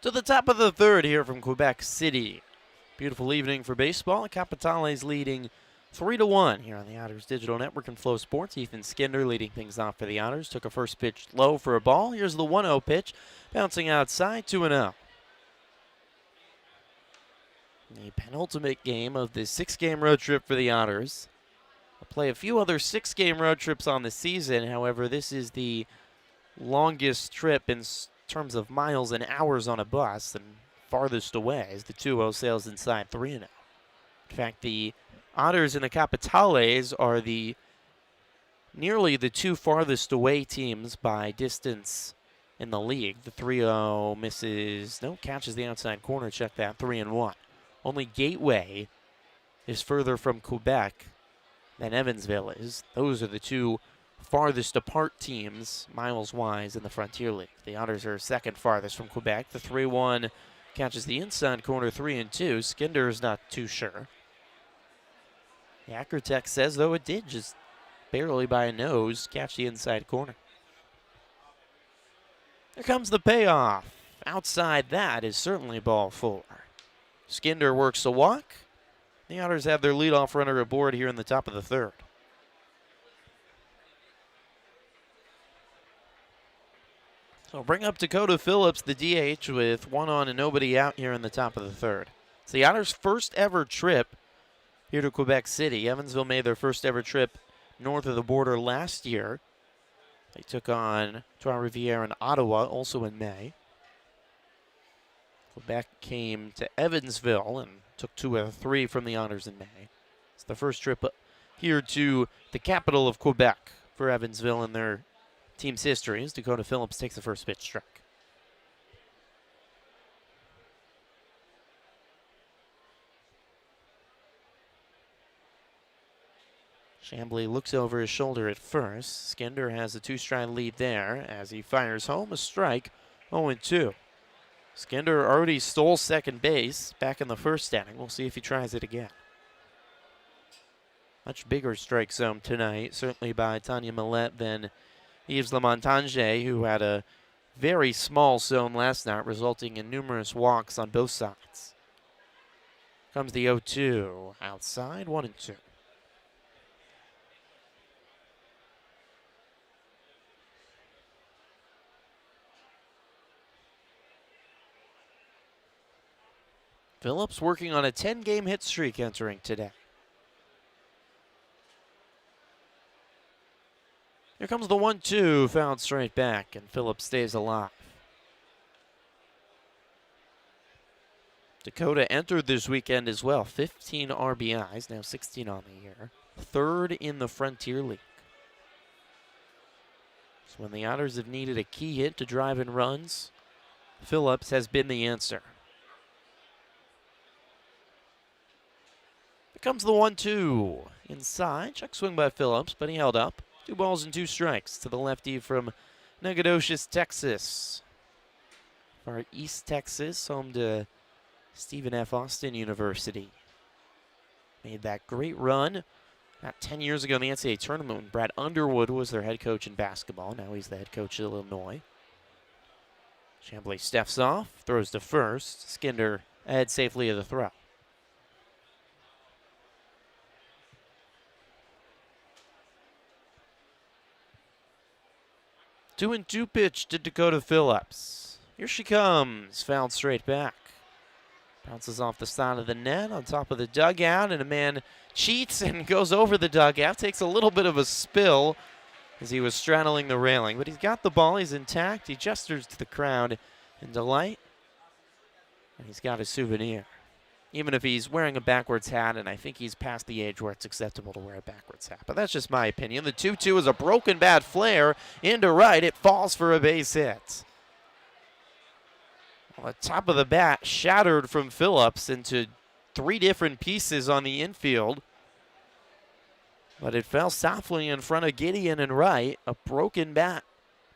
To the top of the third here from Quebec City. Beautiful evening for baseball. Capitales leading 3-1 here on the Otters Digital Network and Flow Sports. Ethan Skinder leading things off for the Otters. Took a first pitch low for a ball. Here's the 1-0 pitch. Bouncing outside, 2-0. The penultimate game of the 6-game road trip for the Otters. We'll play a few other 6-game road trips on the season. However, this is the longest trip in terms of miles and hours on a bus, and farthest away as the 2-0 sails inside 3-0. In fact, the Otters and the Capitales are nearly the two farthest away teams by distance in the league. The 3-0 misses, catches the outside corner, check that, 3-1. Only Gateway is further from Quebec than Evansville is. Those are the two farthest apart teams, miles-wise, in the Frontier League. The Otters are second farthest from Quebec. The 3-1 catches the inside corner, 3-2. Skinder is not too sure. The Acrotech says, though, it did just barely by a nose catch the inside corner. Here comes the payoff. Outside that is certainly ball 4. Skinder works a walk. The Otters have their leadoff runner aboard here in the top of the third. So bring up Dakota Phillips, the DH, with 1 on and nobody out here in the top of the third. It's the Otters' first ever trip here to Quebec City. Evansville made their first ever trip north of the border last year. They took on Trois-Rivières and Ottawa, also in May. Quebec came to Evansville and took 2 out of 3 from the Otters in May. It's the first trip here to the capital of Quebec for Evansville in their team's history as Dakota Phillips takes the first pitch strike. Chambly looks over his shoulder at first. Skinder has a 2-stride lead there as he fires home a strike, 0-2. Skinder already stole second base back in the first inning. We'll see if he tries it again. Much bigger strike zone tonight, certainly by Tanya Millette than Yves Lamontagne, who had a very small zone last night, resulting in numerous walks on both sides. Comes the 0-2. Outside, 1-2. Phillips working on a 10-game hit streak entering today. Here comes the 1-2, fouled straight back, and Phillips stays alive. Dakota entered this weekend as well. 15 RBIs, now 16 on the year. Third in the Frontier League. So when the Otters have needed a key hit to drive in runs, Phillips has been the answer. Here comes the 1-2. Inside, check swing by Phillips, but he held up. 2 balls and 2 strikes to the lefty from Nacogdoches, Texas. Far East Texas, home to Stephen F. Austin University. Made that great run about 10 years ago in the NCAA tournament when Brad Underwood was their head coach in basketball. Now he's the head coach of Illinois. Chambly steps off, throws to first. Skinder ahead safely of the throw. 2-2 pitch to Dakota Phillips. Here she comes, fouled straight back. Bounces off the side of the net on top of the dugout, and a man cheats and goes over the dugout. Takes a little bit of a spill as he was straddling the railing, but he's got the ball, he's intact. He gestures to the crowd in delight, and he's got a souvenir. Even if he's wearing a backwards hat, and I think he's past the age where it's acceptable to wear a backwards hat. But that's just my opinion. The 2-2 is a broken bat flare into right. It falls for a base hit. Well, the top of the bat shattered from Phillips into 3 different pieces on the infield. But it fell softly in front of Gideon and right. A broken bat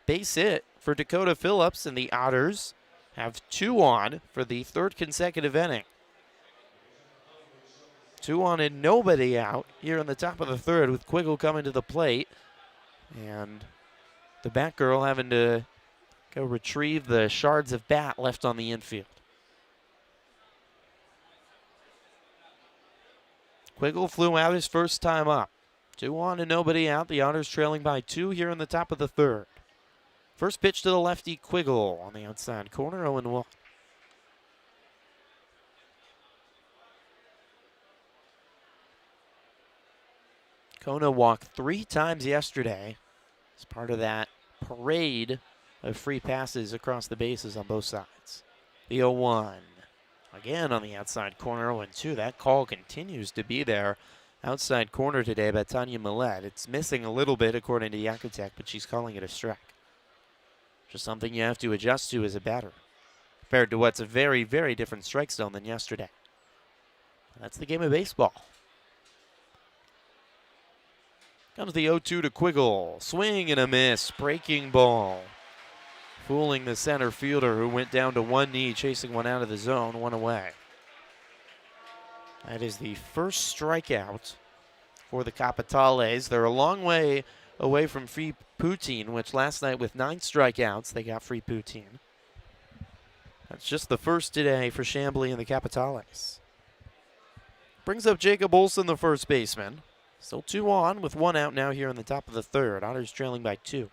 base hit for Dakota Phillips, and the Otters have 2 on for the 3rd consecutive inning. 2 on and nobody out here in the top of the 3rd with Quiggle coming to the plate. And the Batgirl having to go retrieve the shards of bat left on the infield. Quiggle flew out his first time up. 2 on and nobody out. The Otters trailing by 2 here in the top of the 3rd. First pitch to the lefty, Quiggle on the outside corner, 0-1. Kona walked 3 times yesterday as part of that parade of free passes across the bases on both sides. The 0-1. Again on the outside corner, 0-2. That call continues to be there. Outside corner today by Tanya Millette. It's missing a little bit according to Yakutek, but she's calling it a strike. Just something you have to adjust to as a batter, compared to what's a very, very different strike zone than yesterday. That's the game of baseball. Comes the 0-2 to Quiggle. Swing and a miss. Breaking ball. Fooling the center fielder who went down to one knee, chasing one out of the zone, 1 away. That is the first strikeout for the Capitales. They're a long way away from free poutine, which last night with 9 strikeouts, they got free poutine. That's just the first today for Chambly and the Capitales. Brings up Jacob Olsen, the first baseman. Still 2 on with 1 out now here in the top of the 3rd. Otters trailing by 2.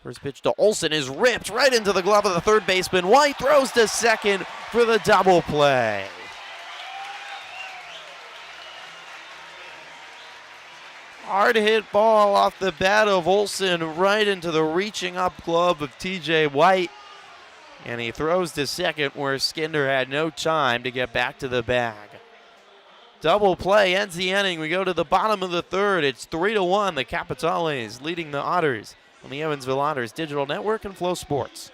First pitch to Olsen is ripped right into the glove of the 3rd baseman. White throws to second for the double play. Hard hit ball off the bat of Olsen right into the reaching up glove of TJ White. And he throws to second where Skinder had no time to get back to the bag. Double play ends the inning. We go to the bottom of the 3rd. It's 3-1. The Capitales leading the Otters on the Evansville Otters Digital Network and Flow Sports.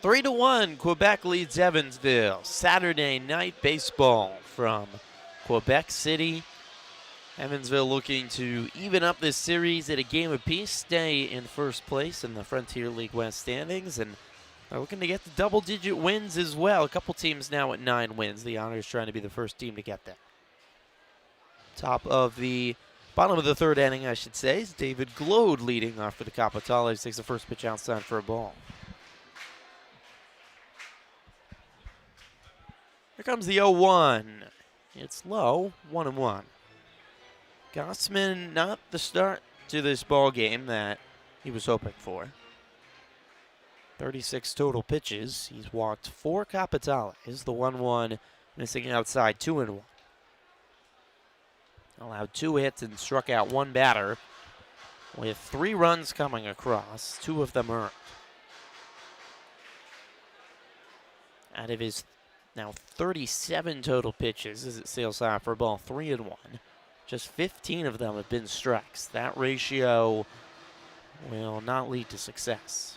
3-1, Quebec leads Evansville. Saturday night baseball from Quebec City. Evansville looking to even up this series at a game apiece, stay in first place in the Frontier League West standings, and they're looking to get the double-digit wins as well. A couple teams now at 9 wins. The Otters trying to be the first team to get there. Bottom of the third inning, I should say, is David Glode leading off for the Capitales. Takes the first pitch outside for a ball. Here comes the 0-1. It's low, 1-1. Gossman, not the start to this ball game that he was hoping for. 36 total pitches. He's walked 4 Capitales. The 1-1 missing outside, 2-1. Allowed 2 hits and struck out 1 batter with 3 runs coming across, 2 of them earned. Out of his now 37 total pitches as it sails high for a ball, 3-1. Just 15 of them have been strikes. That ratio will not lead to success.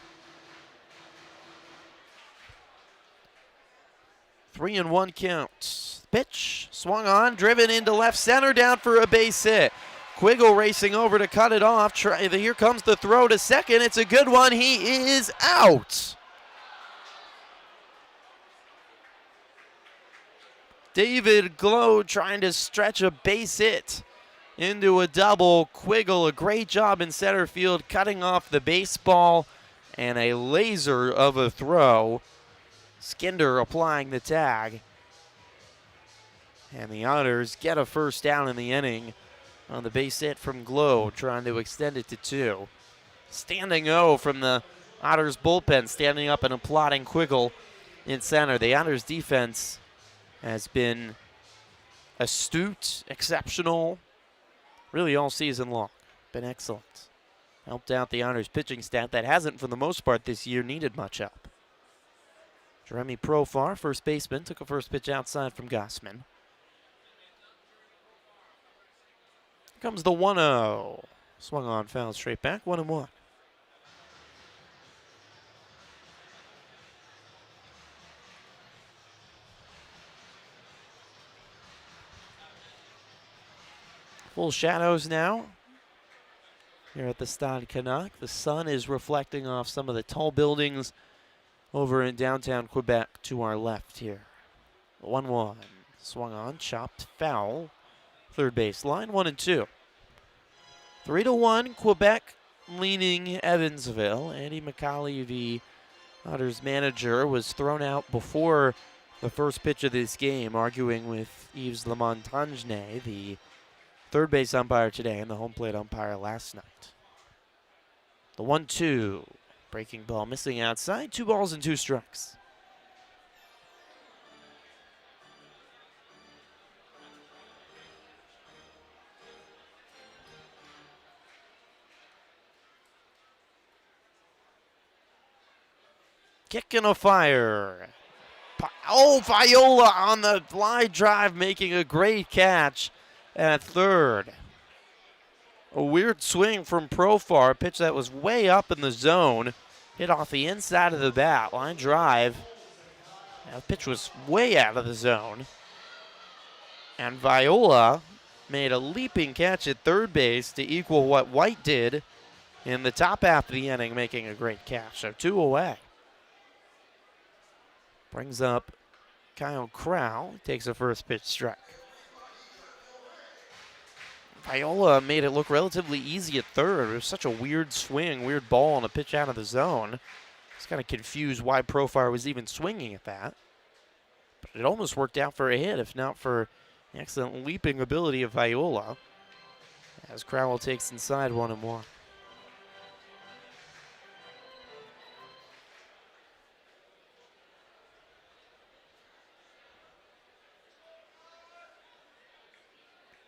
3-1 count. Pitch swung on, driven into left center, down for a base hit. Quiggle racing over to cut it off. Here comes the throw to second. It's a good one. He is out. David Glode trying to stretch a base hit into a double. Quiggle, a great job in center field, cutting off the baseball, and a laser of a throw. Skinder applying the tag. And the Otters get a first down in the inning on the base hit from Glode, trying to extend it to 2. Standing O from the Otters bullpen, standing up and applauding Quiggle in center. The Otters defense has been astute, exceptional, really all season long. Been excellent. Helped out the Otters pitching staff that hasn't, for the most part this year, needed much help. Jeremy Profar, first baseman, took a first pitch outside from Gossman. Here comes the 1-0. Swung on, foul straight back, 1-1. Full shadows now here at the Stade Canac. The sun is reflecting off some of the tall buildings over in downtown Quebec to our left here. 1-1. Swung on, chopped, foul. Third base line, 1-2. 3-1, Quebec leaning Evansville. Andy McCauley, the Otters manager, was thrown out before the first pitch of this game, arguing with Yves Lamontagne, the third base umpire today and the home plate umpire last night. The 1-2. Breaking ball missing outside. 2 balls and 2 strikes. Kick and a fire. Viola on the line drive, making a great catch at third. A weird swing from Profar, a pitch that was way up in the zone. Hit off the inside of the bat, line drive. The pitch was way out of the zone. And Viola made a leaping catch at third base to equal what White did in the top half of the inning, making a great catch. So 2 away. Brings up Kyle Crow, takes a first pitch strike. Viola made it look relatively easy at third. It was such a weird swing, weird ball on a pitch out of the zone. It's kind of confused why Profar was even swinging at that. But it almost worked out for a hit, if not for the excellent leaping ability of Viola. As Crowell takes inside 1-1.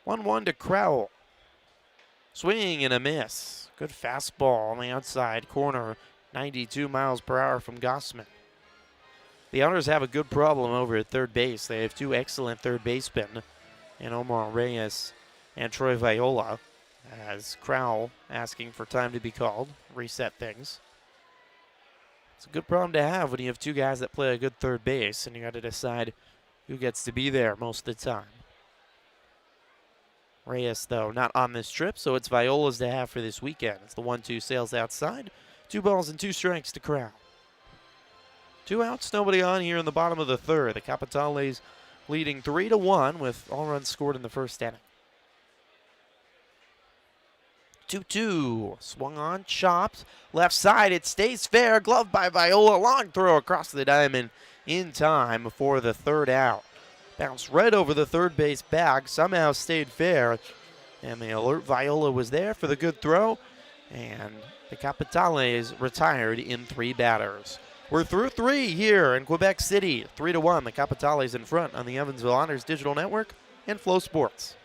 One to Crowell. Swing and a miss. Good fastball on the outside corner. 92 miles per hour from Gossman. The Otters have a good problem over at third base. They have 2 excellent third basemen in Omar Reyes and Troy Viola. As Crowell asking for time to be called. Reset things. It's a good problem to have when you have two guys that play a good third base, and you got to decide who gets to be there most of the time. Reyes, though, not on this trip, so it's Viola's to have for this weekend. As the 1-2 sails outside. 2 balls and 2 strikes to Corral. 2 outs, nobody on here in the bottom of the third. The Capitales leading 3-1 with all runs scored in the first inning. 2-2, swung on, chopped, left side, it stays fair, gloved by Viola, long throw across the diamond in time for the third out. Bounced right over the third base bag, somehow stayed fair, and the alert Viola was there for the good throw, and the Capitales retired in 3 batters. We're through 3 here in Quebec City, 3-1, the Capitales in front on the Evansville Otters Digital Network and Flow Sports.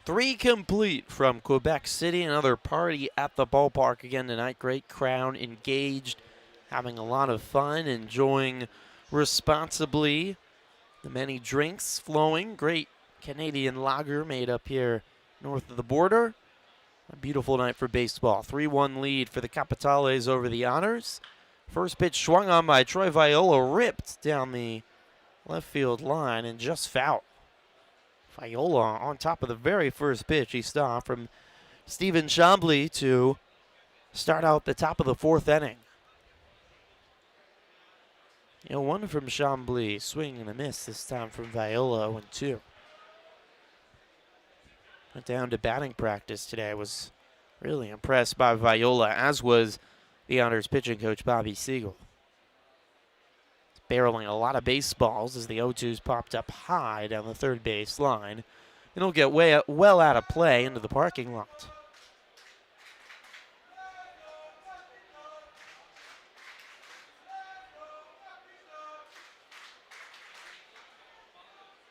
Three complete from Quebec City. Another party at the ballpark again tonight. Great crowd engaged, having a lot of fun, enjoying responsibly. The many drinks flowing. Great Canadian lager made up here north of the border. A beautiful night for baseball. 3-1 lead for the Capitales over the Otters. First pitch swung on by Troy Viola, ripped down the left field line and just fouled. Viola on top of the very first pitch he saw from Stephen Chambly to start out the top of the 4th inning. One from Chambly, swing and a miss this time from Viola, 0-2. Went down to batting practice today. I was really impressed by Viola, as was the Otters pitching coach Bobby Siegel. Barreling a lot of baseballs as the 0-2s popped up high down the third base line. It'll get well out of play into the parking lot.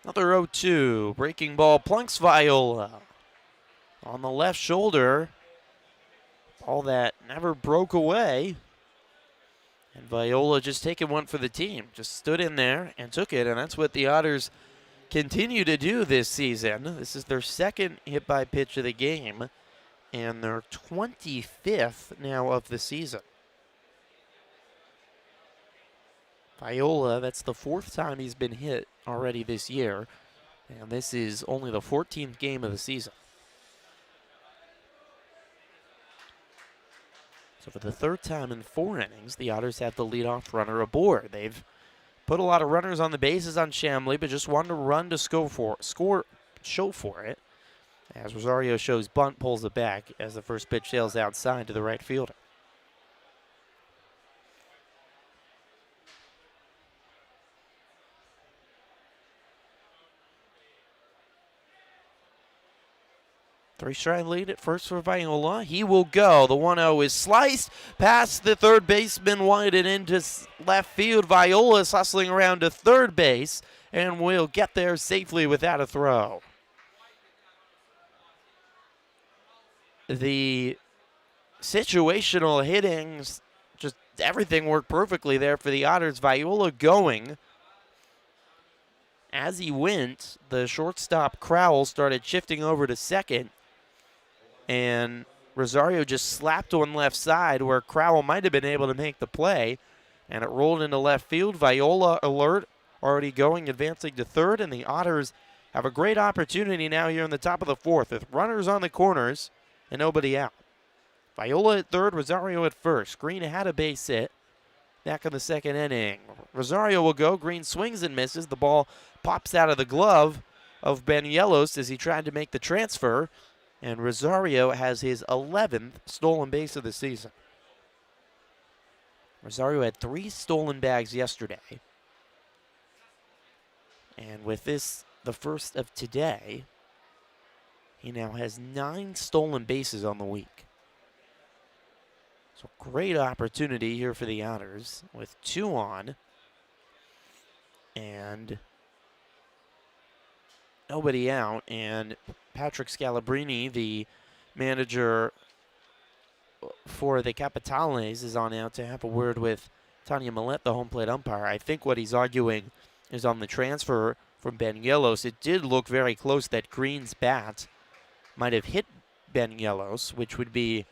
Another 0-2, breaking ball, plunks Viola on the left shoulder. Ball that never broke away. And Viola just taking one for the team. Just stood in there and took it, and that's what the Otters continue to do this season. This is their second hit by pitch of the game, and their 25th now of the season. Viola, that's the 4th time he's been hit already this year, and this is only the 14th game of the season. So for the 3rd time in 4 innings, the Otters have the leadoff runner aboard. They've put a lot of runners on the bases on Chambly, but just wanted to run to show for it. As Rosario shows bunt, pulls it back as the first pitch sails outside to the right fielder. Three-strike lead at first for Viola. He will go. The 1-0 is sliced past the third baseman White and into left field. Viola is hustling around to third base and will get there safely without a throw. The situational hitting, just everything worked perfectly there for the Otters. Viola going. As he went, the shortstop Crowell started shifting over to second. and Rosario just slapped on left side where Crowell might have been able to make the play, and it rolled into left field. Viola alert, already going, advancing to third, and the Otters have a great opportunity now here in the top of the fourth with runners on the corners and nobody out. Viola at third, Rosario at first. Green had a base hit back in the second inning. Rosario will go. Green swings and misses. The ball pops out of the glove of Banuelos as he tried to make the transfer, and Rosario has his 11th stolen base of the season. Rosario had 3 stolen bags yesterday, and with this, the first of today, he now has 9 stolen bases on the week. So great opportunity here for the Otters with 2 on and nobody out. And Patrick Scalabrini, the manager for the Capitales, is on out to have a word with Tanya Millette, the home plate umpire. I think what he's arguing is on the transfer from Banuelos. It did look very close that Green's bat might have hit Banuelos, which would be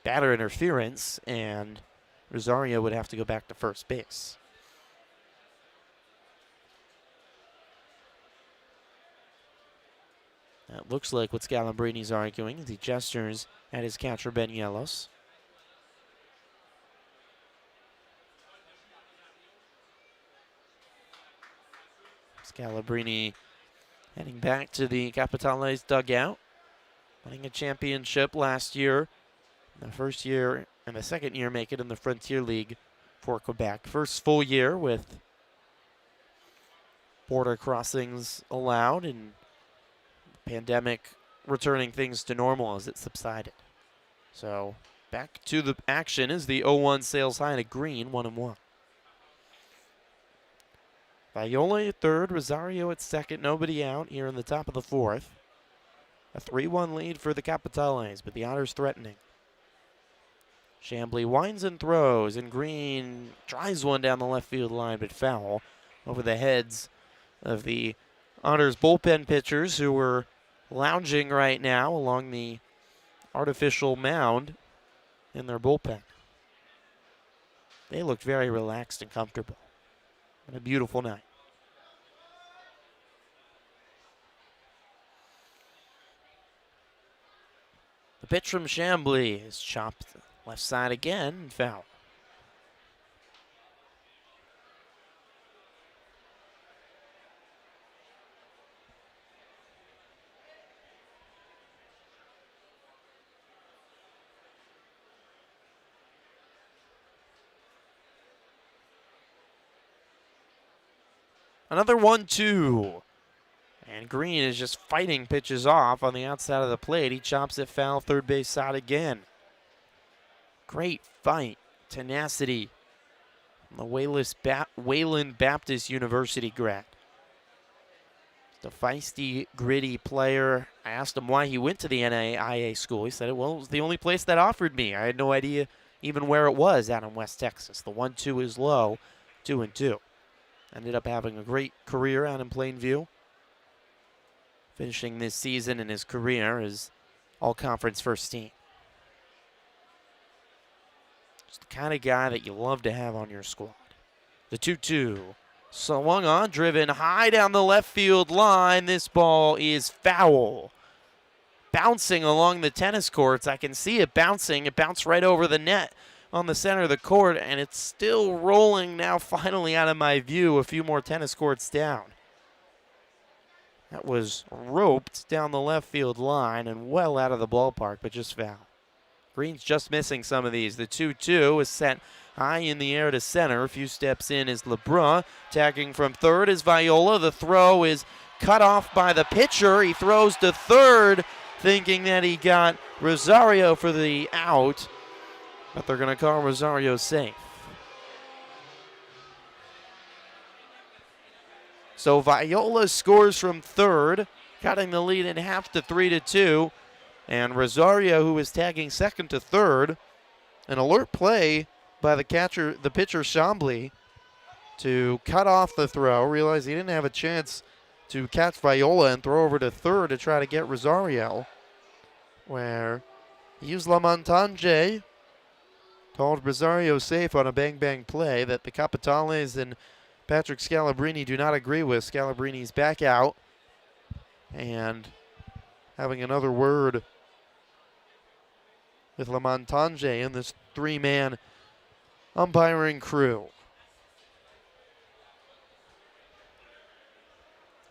batter interference, and Rosario would have to go back to first base. That looks like what Scalabrini's arguing as he gestures at his catcher, Banuelos. Scalabrini heading back to the Capitales dugout, winning a championship last year. The first year and the second year make it in the Frontier League for Quebec. First full year with border crossings allowed and pandemic returning things to normal as it subsided. So back to the action as the 0-1 sails high to Green, 1-1. Viola at third, Rosario at second, nobody out here in the top of the fourth. A 3-1 lead for the Capitales, but the Otters threatening. Chambly winds and throws, and Green drives one down the left field line, but foul over the heads of the Otters bullpen pitchers who were lounging right now along the artificial mound in their bullpen. They looked very relaxed and comfortable. And a beautiful night. The pitch from Chambly is chopped left side again and foul. Another 1-2. And Green is just fighting pitches off on the outside of the plate. He chops it foul, third base side again. Great fight, tenacity. The Wayland Baptist University grad. The feisty, gritty player. I asked him why he went to the NAIA school. He said, well, it was the only place that offered me. I had no idea even where it was out in West Texas. The 1-2 is low, 2-2. Ended up having a great career out in Plainview. Finishing this season in his career as all-conference first team. Just the kind of guy that you love to have on your squad. The 2-2. Swung on, driven high down the left field line. This ball is foul. Bouncing along the tennis courts. I can see it bouncing. It bounced right over the net on the center of the court, and it's still rolling now finally out of my view a few more tennis courts down. That was roped down the left field line and well out of the ballpark, but just foul. Green's just missing some of these. The 2-2 is sent high in the air to center. A few steps in is LeBrun. Tagging from third is Viola. The throw is cut off by the pitcher. He throws to third, thinking that he got Rosario for the out, but they're going to call Rosario safe. So Viola scores from third, cutting the lead in half to 3-2. And Rosario, who is tagging second to third, an alert play by the pitcher Chambly, to cut off the throw. Realized he didn't have a chance to catch Viola and throw over to third to try to get Rosario, where Hughes Lamontagne told Rosario safe on a bang-bang play that the Capitales and Patrick Scalabrini do not agree with. Scalabrini's back out and having another word with Lamontagne in this three-man umpiring crew.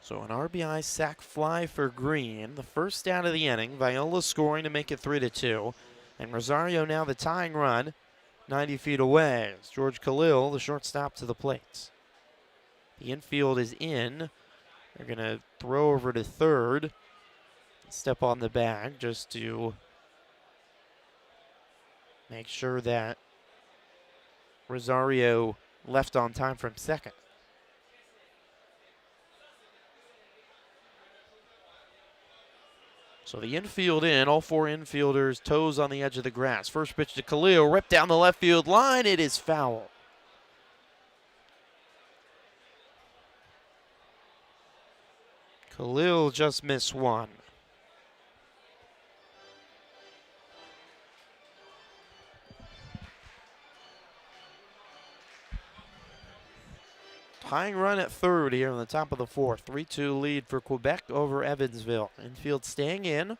So an RBI sac fly for Green, the first out of the inning. Viola scoring to make it 3-2. And Rosario now the tying run, 90 feet away. It's George Khalil, the shortstop, to the plate. The infield is in. They're going to throw over to third. Step on the bag just to make sure that Rosario left on time from second. So the infield in, all four infielders, toes on the edge of the grass. First pitch to Khalil, ripped down the left field line. It is foul. Khalil just missed one. Tying run at third here on the top of the fourth. 3-2 lead for Quebec over Evansville. Infield staying in. Here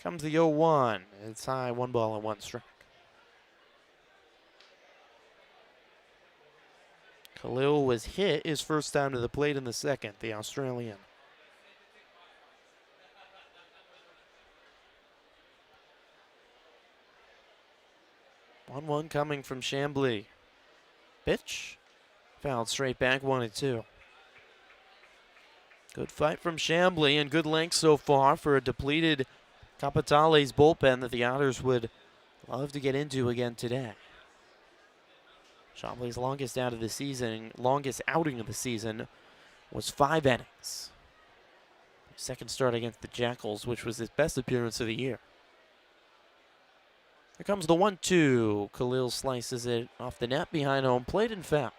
comes the 0-1. It's high, 1 ball and 1 strike. Khalil was hit his first time to the plate in the second, the Australian. 1-1 coming from Chambly. Pitch. Fouled straight back, 1-2. Good fight from Chambly and good length so far for a depleted Capitales bullpen that the Otters would love to get into again today. Chambly's longest outing of the season was 5 innings. Second start against the Jackals, which was his best appearance of the year. Here comes the 1-2. Khalil slices it off the net behind home plate and foul.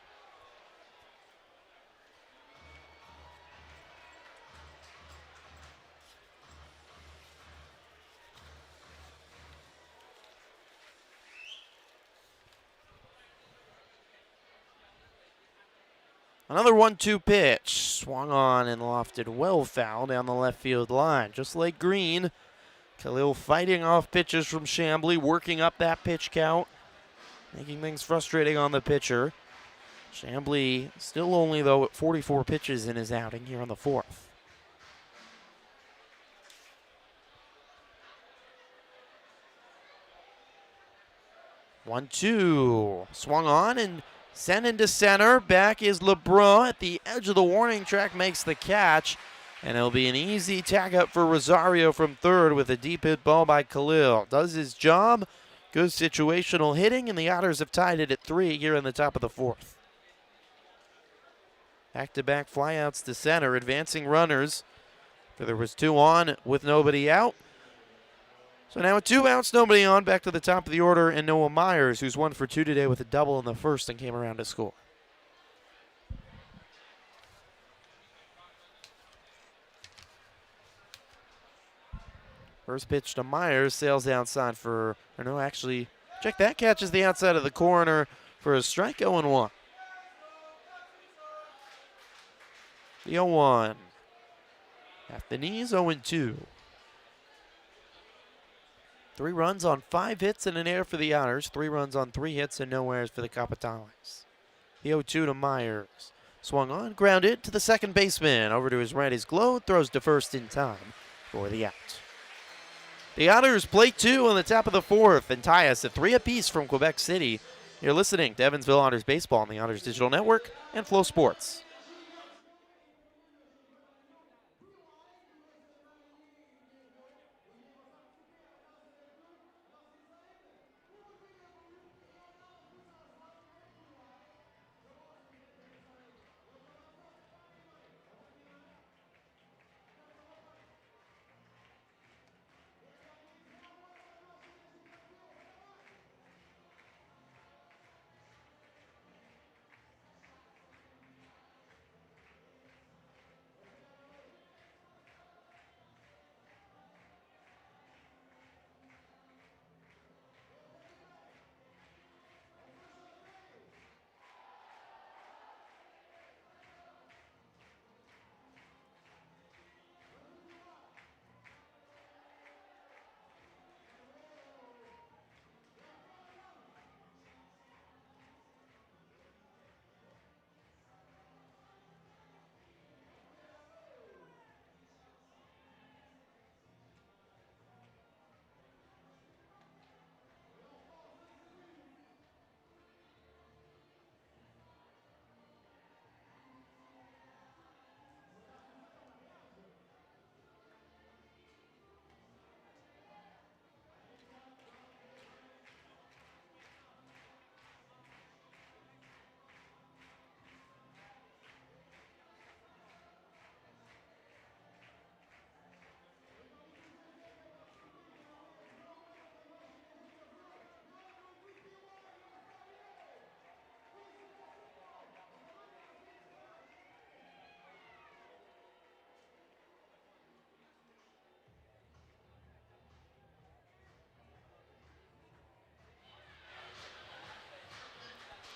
Another 1-2 pitch. Swung on and lofted well foul down the left field line. Just like Green, Khalil fighting off pitches from Chambly, working up that pitch count, making things frustrating on the pitcher. Chambly still only, though, at 44 pitches in his outing here on the fourth. One-two. Swung on and sent into center. Back is LeBron at the edge of the warning track, makes the catch. And it'll be an easy tag up for Rosario from third with a deep hit ball by Khalil. Does his job. Good situational hitting, and the Otters have tied it at 3 here in the top of the fourth. Back-to-back flyouts to center, advancing runners. There was 2 on with nobody out. So now with 2 outs, nobody on, back to the top of the order, and Noah Myers, who's 1 for 2 today with a double in the first and came around to score. First pitch to Myers, sails outside for, or no, actually, check that, catches the outside of the corner for a strike, 0-1. The 0-1. At the knees, 0-2. 3 runs on 5 hits and an error for the Otters. 3 runs on 3 hits and no errors for the Capitales. The 0-2 to Myers. Swung on, grounded to the second baseman. Over to his right is Glow, throws to first in time for the out. The Otters play 2 on the top of the fourth and tie us at 3 apiece from Quebec City. You're listening to Evansville Otters Baseball on the Otters Digital Network and Flow Sports.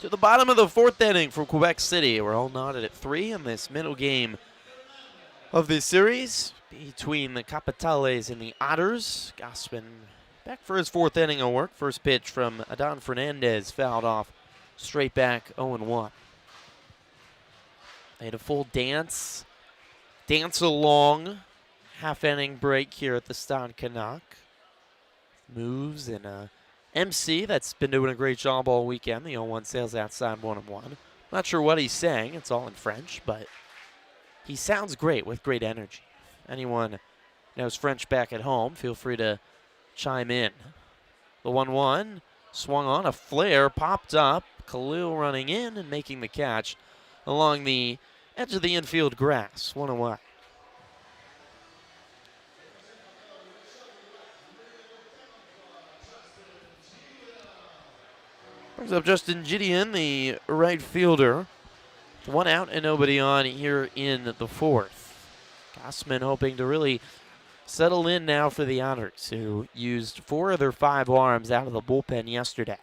to the bottom of the fourth inning from Quebec City. We're all knotted at 3 in this middle game of this series between the Capitales and the Otters. Gaspin back for his fourth inning of work. First pitch from Adon Fernandez fouled off straight back 0-1. They had a full dance along half inning break here at the Stade Canac. Moves and MC that's been doing a great job all weekend. The 0-1 sails outside 1-1. Not sure what he's saying. It's all in French, but he sounds great with great energy. If anyone knows French back at home, feel free to chime in. The 1-1 swung on, a flare popped up. Khalil running in and making the catch along the edge of the infield grass. 1-1. Brings up Justin Gideon, the right fielder. 1 out and nobody on here in the fourth. Gossman hoping to really settle in now for the Otters, who used 4 of their 5 arms out of the bullpen yesterday.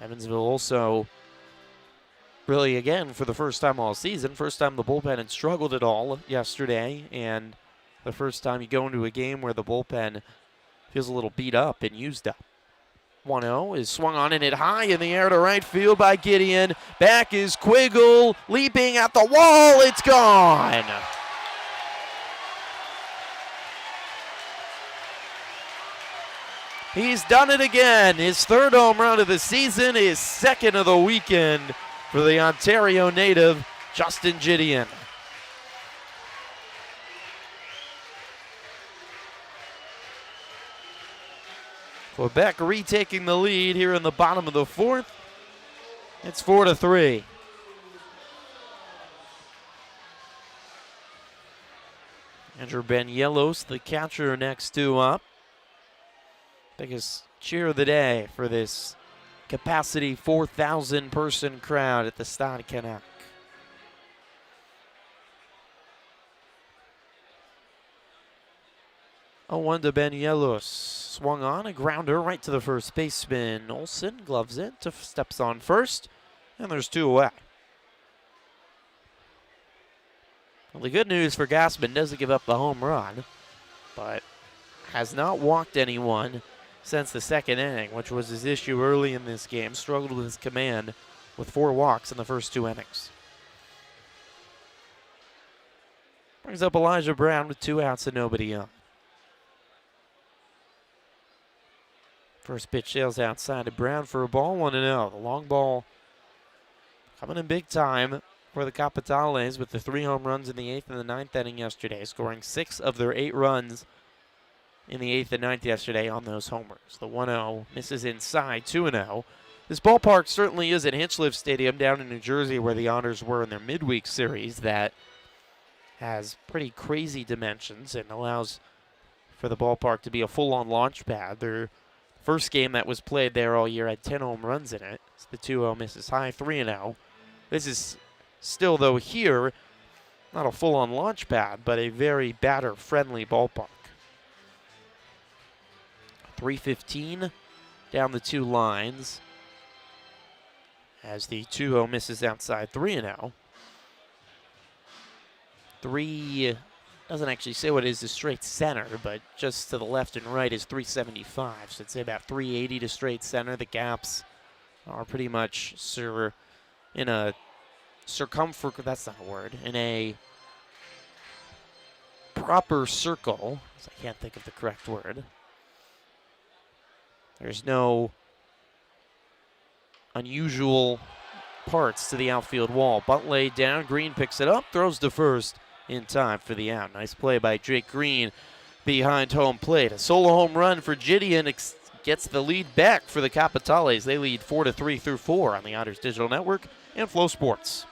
Evansville also really, again, for the first time all season, first time the bullpen had struggled at all yesterday, and the first time you go into a game where the bullpen feels a little beat up and used up. 1-0 is swung on and hit high in the air to right field by Gideon. Back is Quiggle, leaping at the wall. It's gone. He's done it again. His 3rd home run of the season, his 2nd of the weekend for the Ontario native, Justin Gideon. Quebec retaking the lead here in the bottom of the fourth. It's 4-3. Andrew Banielos, the catcher, next 2 up. Biggest cheer of the day for this capacity 4,000 person crowd at the Stade Canac. A 1 to Banielos. Swung on, a grounder right to the first baseman. Olsen gloves it, steps on first, and there's 2 away. Well, the good news for Gassman, doesn't give up the home run, but has not walked anyone since the 2nd inning, which was his issue early in this game. Struggled with his command with 4 walks in the first 2 innings. Brings up Elijah Brown with 2 outs and nobody on. First pitch sails outside to Brown for a ball, 1-0. The long ball coming in big time for the Capitales with the 3 home runs in the 8th and the 9th inning yesterday, scoring 6 of their 8 runs in the 8th and 9th yesterday on those homers. The 1-0 misses inside, 2-0. This ballpark certainly is at Hinchliff Stadium down in New Jersey, where the Otters were in their midweek series, that has pretty crazy dimensions and allows for the ballpark to be a full-on launch pad. Their first game that was played there all year had 10 home runs in it. It's the 2-0 misses high, 3-0. This is still, though, here, not a full-on launch pad, but a very batter-friendly ballpark. 3:15 down the 2 lines as the 2-0 misses outside, 3-0. 3 doesn't actually say what it is to straight center, but just to the left and right is 375. So I'd say about 380 to straight center. The gaps are pretty much in a circumference, that's not a word, in a proper circle. I can't think of the correct word. There's no unusual parts to the outfield wall. Bunt laid down, Green picks it up, throws to first in time for the out. Nice play by Jake Green behind home plate. A solo home run for Gideon gets the lead back for the Capitales. They lead 4-3 through 4 on the Otters Digital Network and Flow Sports.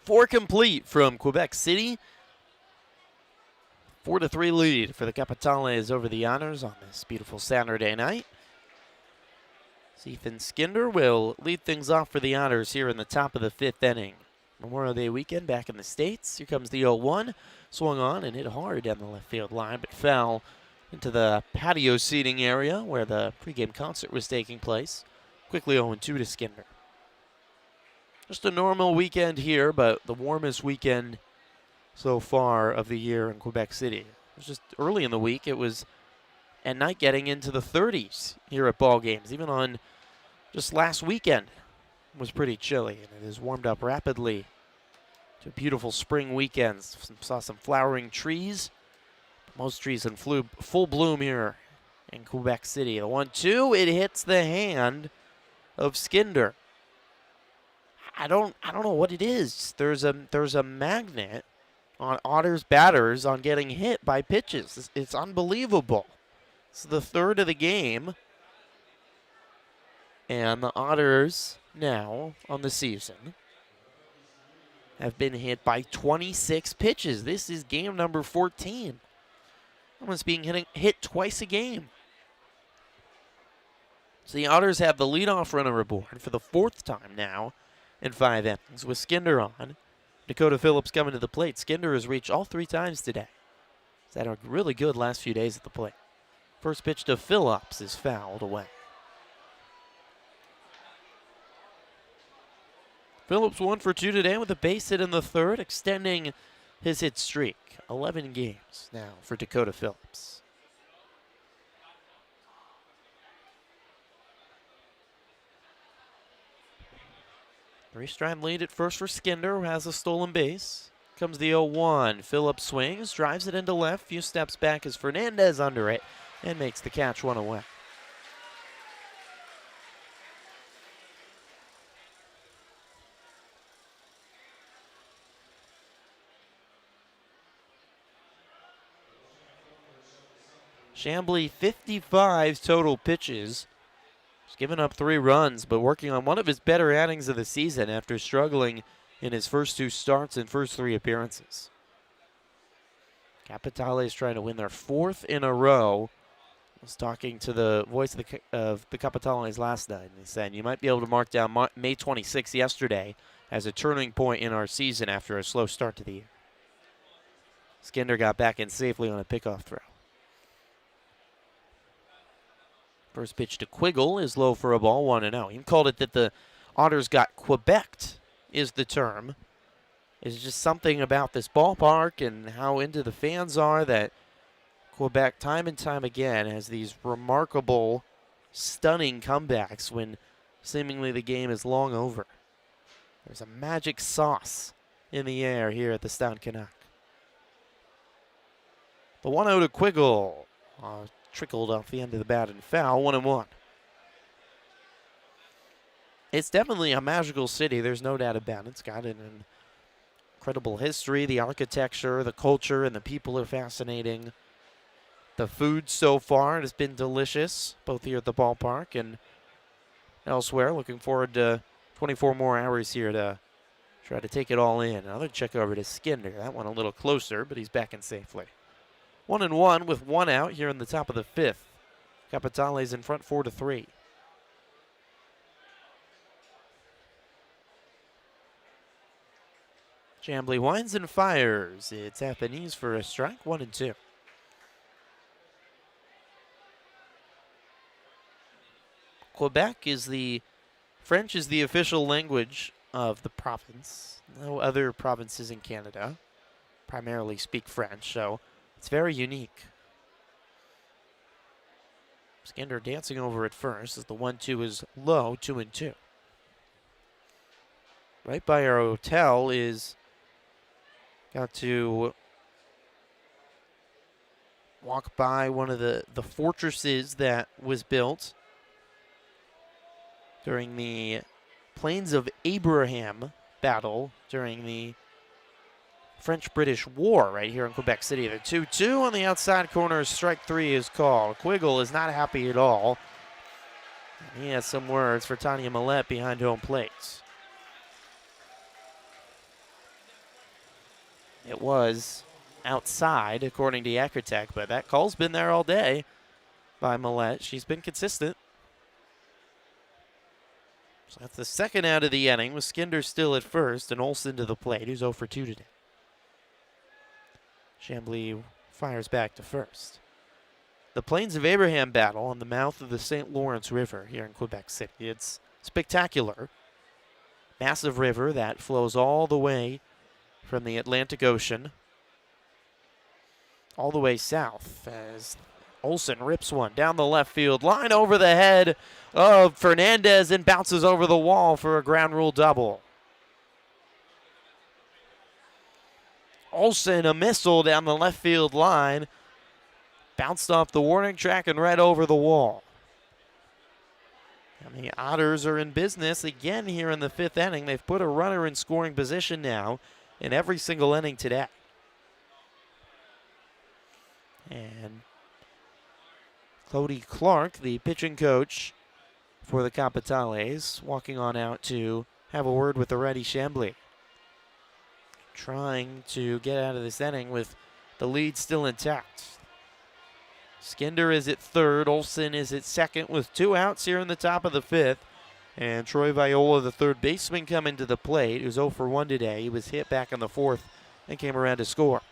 4 complete from Quebec City. 4-3 lead for the Capitales over the Otters on this beautiful Saturday night. Ethan Skinder will lead things off for the Otters here in the top of the 5th inning. Memorial Day weekend back in the States. Here comes the 0-1. Swung on and hit hard down the left field line, but fell into the patio seating area where the pregame concert was taking place. Quickly 0-2 to Skinder. Just a normal weekend here, but the warmest weekend so far of the year in Quebec City. It was just early in the week. It was at night getting into the 30s here at ball games. Even on just last weekend it was pretty chilly, and it has warmed up rapidly to beautiful spring weekends. Saw some flowering trees. Most trees in full bloom here in Quebec City. The 1-2, it hits the hand of Skinder. I don't know what it is. There's a magnet on Otters batters on getting hit by pitches. It's unbelievable. It's the 3rd of the game. And the Otters now on the season have been hit by 26 pitches. This is game number 14. Someone's being hit twice a game. So the Otters have the leadoff runner aboard for the 4th time now in 5 innings with Skinder on. Dakota Phillips coming to the plate. Skinder has reached all 3 times today. He's had a really good last few days at the plate. First pitch to Phillips is fouled away. Phillips 1 for 2 today with a base hit in the 3rd, extending his hit streak. 11 games now for Dakota Phillips. Three-stride lead at first for Skinder, who has a stolen base. Comes the 0-1. Phillips swings, drives it into left. Few steps back as Fernandez under it and makes the catch 1 away. Chambly 55 total pitches. He's given up 3 runs, but working on one of his better outings of the season after struggling in his first 2 starts and first 3 appearances. Capitales trying to win their 4th in a row. I was talking to the voice of the Capitales last night, and he said, you might be able to mark down May 26th yesterday as a turning point in our season after a slow start to the year. Skinder got back in safely on a pickoff throw. First pitch to Quiggle is low for a ball, 1-0. He called it that the Otters got Quebec'd is the term. It's just something about this ballpark and how into the fans are that Quebec time and time again has these remarkable, stunning comebacks when seemingly the game is long over. There's a magic sauce in the air here at the Stade Canac. The 1-0 to Quiggle. Trickled off the end of the bat and foul, 1-1. It's definitely a magical city, there's no doubt about it. It's got an incredible history, the architecture, the culture, and the people are fascinating. The food so far has been delicious, both here at the ballpark and elsewhere. Looking forward to 24 more hours here to try to take it all in. Another check over to Skinder. That one a little closer, but he's back in safely. 1-1 with 1 out here in the top of the 5th. Capitales in front 4-3. Chambly winds and fires. It's at the knees for a strike, 1-2. Quebec French is the official language of the province. No other provinces in Canada primarily speak French, so it's very unique. Skinder dancing over at first as the 1-2 is low, 2-2. Right by our hotel is got to walk by one of the fortresses that was built during the Plains of Abraham battle during the French-British War right here in Quebec City. The 2-2 on the outside corner. Strike 3 is called. Quiggle is not happy at all. And he has some words for Tanya Millette behind home plate. It was outside, according to Yakutech, but that call's been there all day by Millette. She's been consistent. So that's the second out of the inning, with Skinder still at first and Olsen to the plate, who's 0 for 2 today. Chambly fires back to first. The Plains of Abraham battle on the mouth of the St. Lawrence River here in Quebec City. It's spectacular. Massive river that flows all the way from the Atlantic Ocean all the way south as Olsen rips one down the left field line over the head of Fernandez and bounces over the wall for a ground rule double. Olsen, a missile down the left field line, bounced off the warning track and right over the wall. And the Otters are in business again here in the fifth inning. They've put a runner in scoring position now in every single inning today. And Cody Clark, the pitching coach for the Capitales, walking on out to have a word with the righty Chambly. Trying to get out of this inning with the lead still intact. Skinder is at third. Olsen is at second with 2 outs here in the top of the fifth. And Troy Viola, the third baseman, coming to the plate, who's 0 for 1 today. He was hit back in the fourth and came around to score.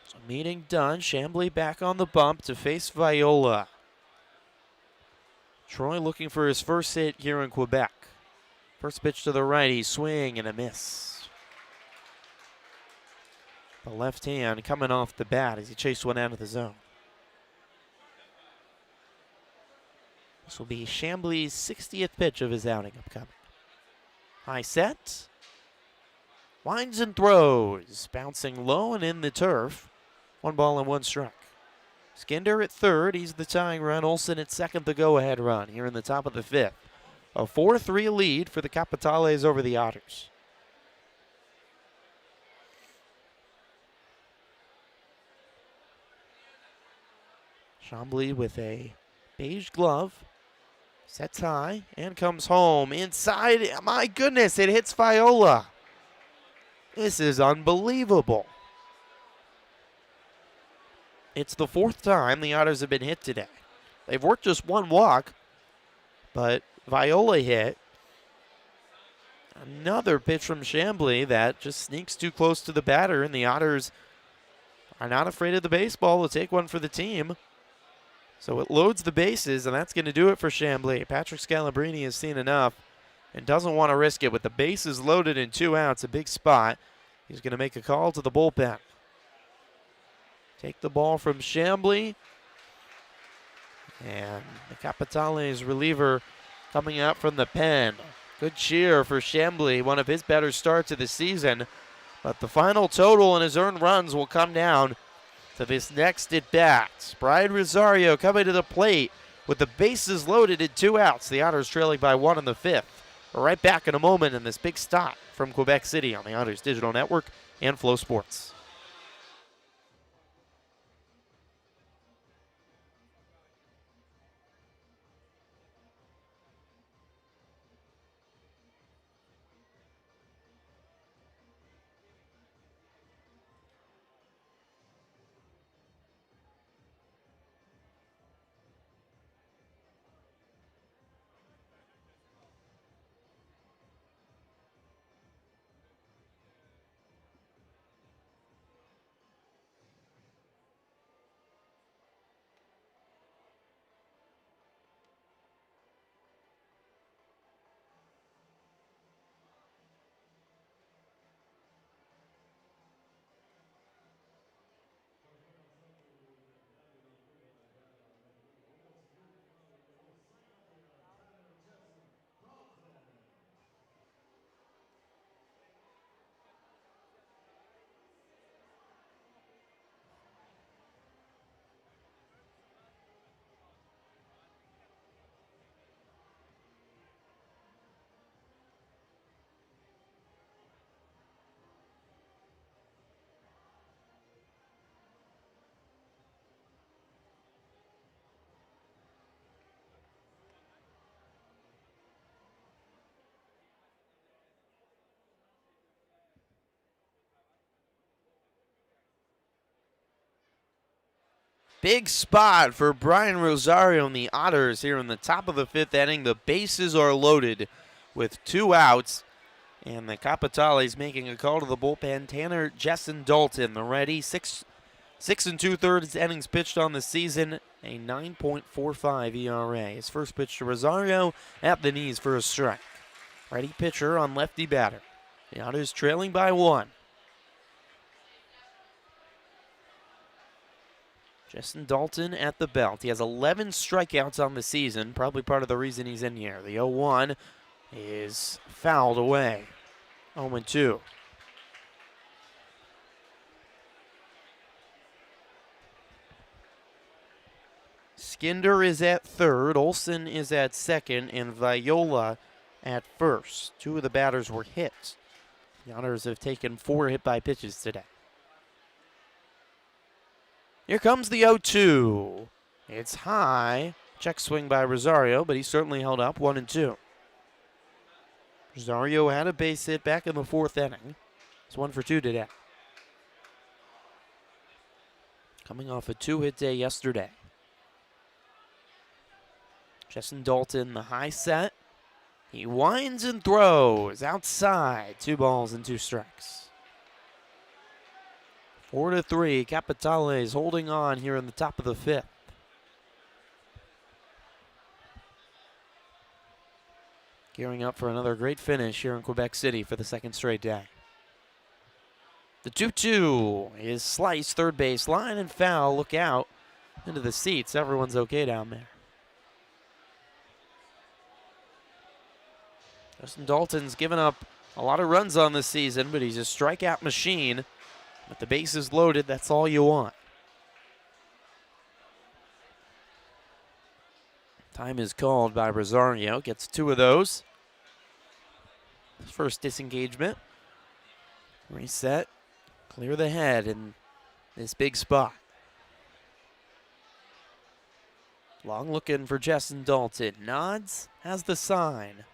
So meeting done. Chambly back on the bump to face Viola. Troy looking for his first hit here in Quebec. First pitch to the righty, swing and a miss. The left hand coming off the bat as he chased one out of the zone. This will be Chambly's 60th pitch of his outing upcoming. High set. Winds and throws. Bouncing low and in the turf. 1 ball and 1 strike. Skinder at third. He's the tying run. Olsen at second, the go-ahead run here in the top of the fifth. A 4-3 lead for the Capitales over the Otters. Chambly with a beige glove. Sets high and comes home. Inside, my goodness, it hits Viola. This is unbelievable. It's the 4th time the Otters have been hit today. They've worked just 1 walk, but Viola hit. Another pitch from Chambly that just sneaks too close to the batter, and the Otters are not afraid of the baseball. They'll take one for the team. So it loads the bases, and that's going to do it for Chambly. Patrick Scalabrini has seen enough and doesn't want to risk it. With the bases loaded and 2 outs, a big spot, he's going to make a call to the bullpen. Take the ball from Chambly. And the Capitales reliever coming out from the pen. Good cheer for Chambly, one of his better starts of the season. But the final total in his earned runs will come down to this next at bat. Brian Rosario coming to the plate with the bases loaded and 2 outs. The Otters trailing by 1 in the 5th. We're right back in a moment in this big stop from Quebec City on the Otters Digital Network and Flow Sports. Big spot for Brian Rosario and the Otters here in the top of the 5th inning. The bases are loaded with 2 outs. And the Capitales making a call to the bullpen. Tanner Jessen Dalton, the righty, 6 2/3 innings pitched on the season, a 9.45 ERA. His first pitch to Rosario at the knees for a strike. Righty pitcher on lefty batter. The Otters trailing by 1. Jessen Dalton at the belt. He has 11 strikeouts on the season, probably part of the reason he's in here. The 0-1 is fouled away. 0-2. Skinder is at third, Olson is at second, and Viola at first. 2 of the batters were hit. The Otters have taken 4 hit-by pitches today. Here comes the 0-2. It's high. Check swing by Rosario, but he certainly held up. 1-2. Rosario had a base hit back in the 4th inning. It's 1 for 2 today. Coming off a 2-hit day yesterday. Jessen Dalton, the high set. He winds and throws outside. 2 balls and 2 strikes. 4-3, Capitales holding on here in the top of the 5th. Gearing up for another great finish here in Quebec City for the 2nd straight day. The 2-2 is sliced, third base line and foul. Look out into the seats. Everyone's okay down there. Jessen Dalton's given up a lot of runs on this season, but he's a strikeout machine. With the bases loaded, that's all you want. Time is called by Rosario. Gets 2 of those. His first disengagement. Reset. Clear the head in this big spot. Long looking for Jessen Dalton. Nods, has the sign.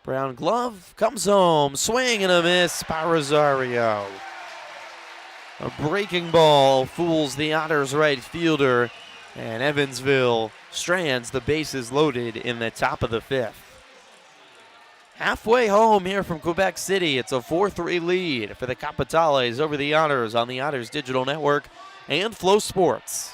Brown glove, comes home. Swing and a miss by Rosario. A breaking ball fools the Otters right fielder, and Evansville strands the bases loaded in the top of the 5th. Halfway home here from Quebec City, it's a 4-3 lead for the Capitales over the Otters on the Otters Digital Network and Flow Sports.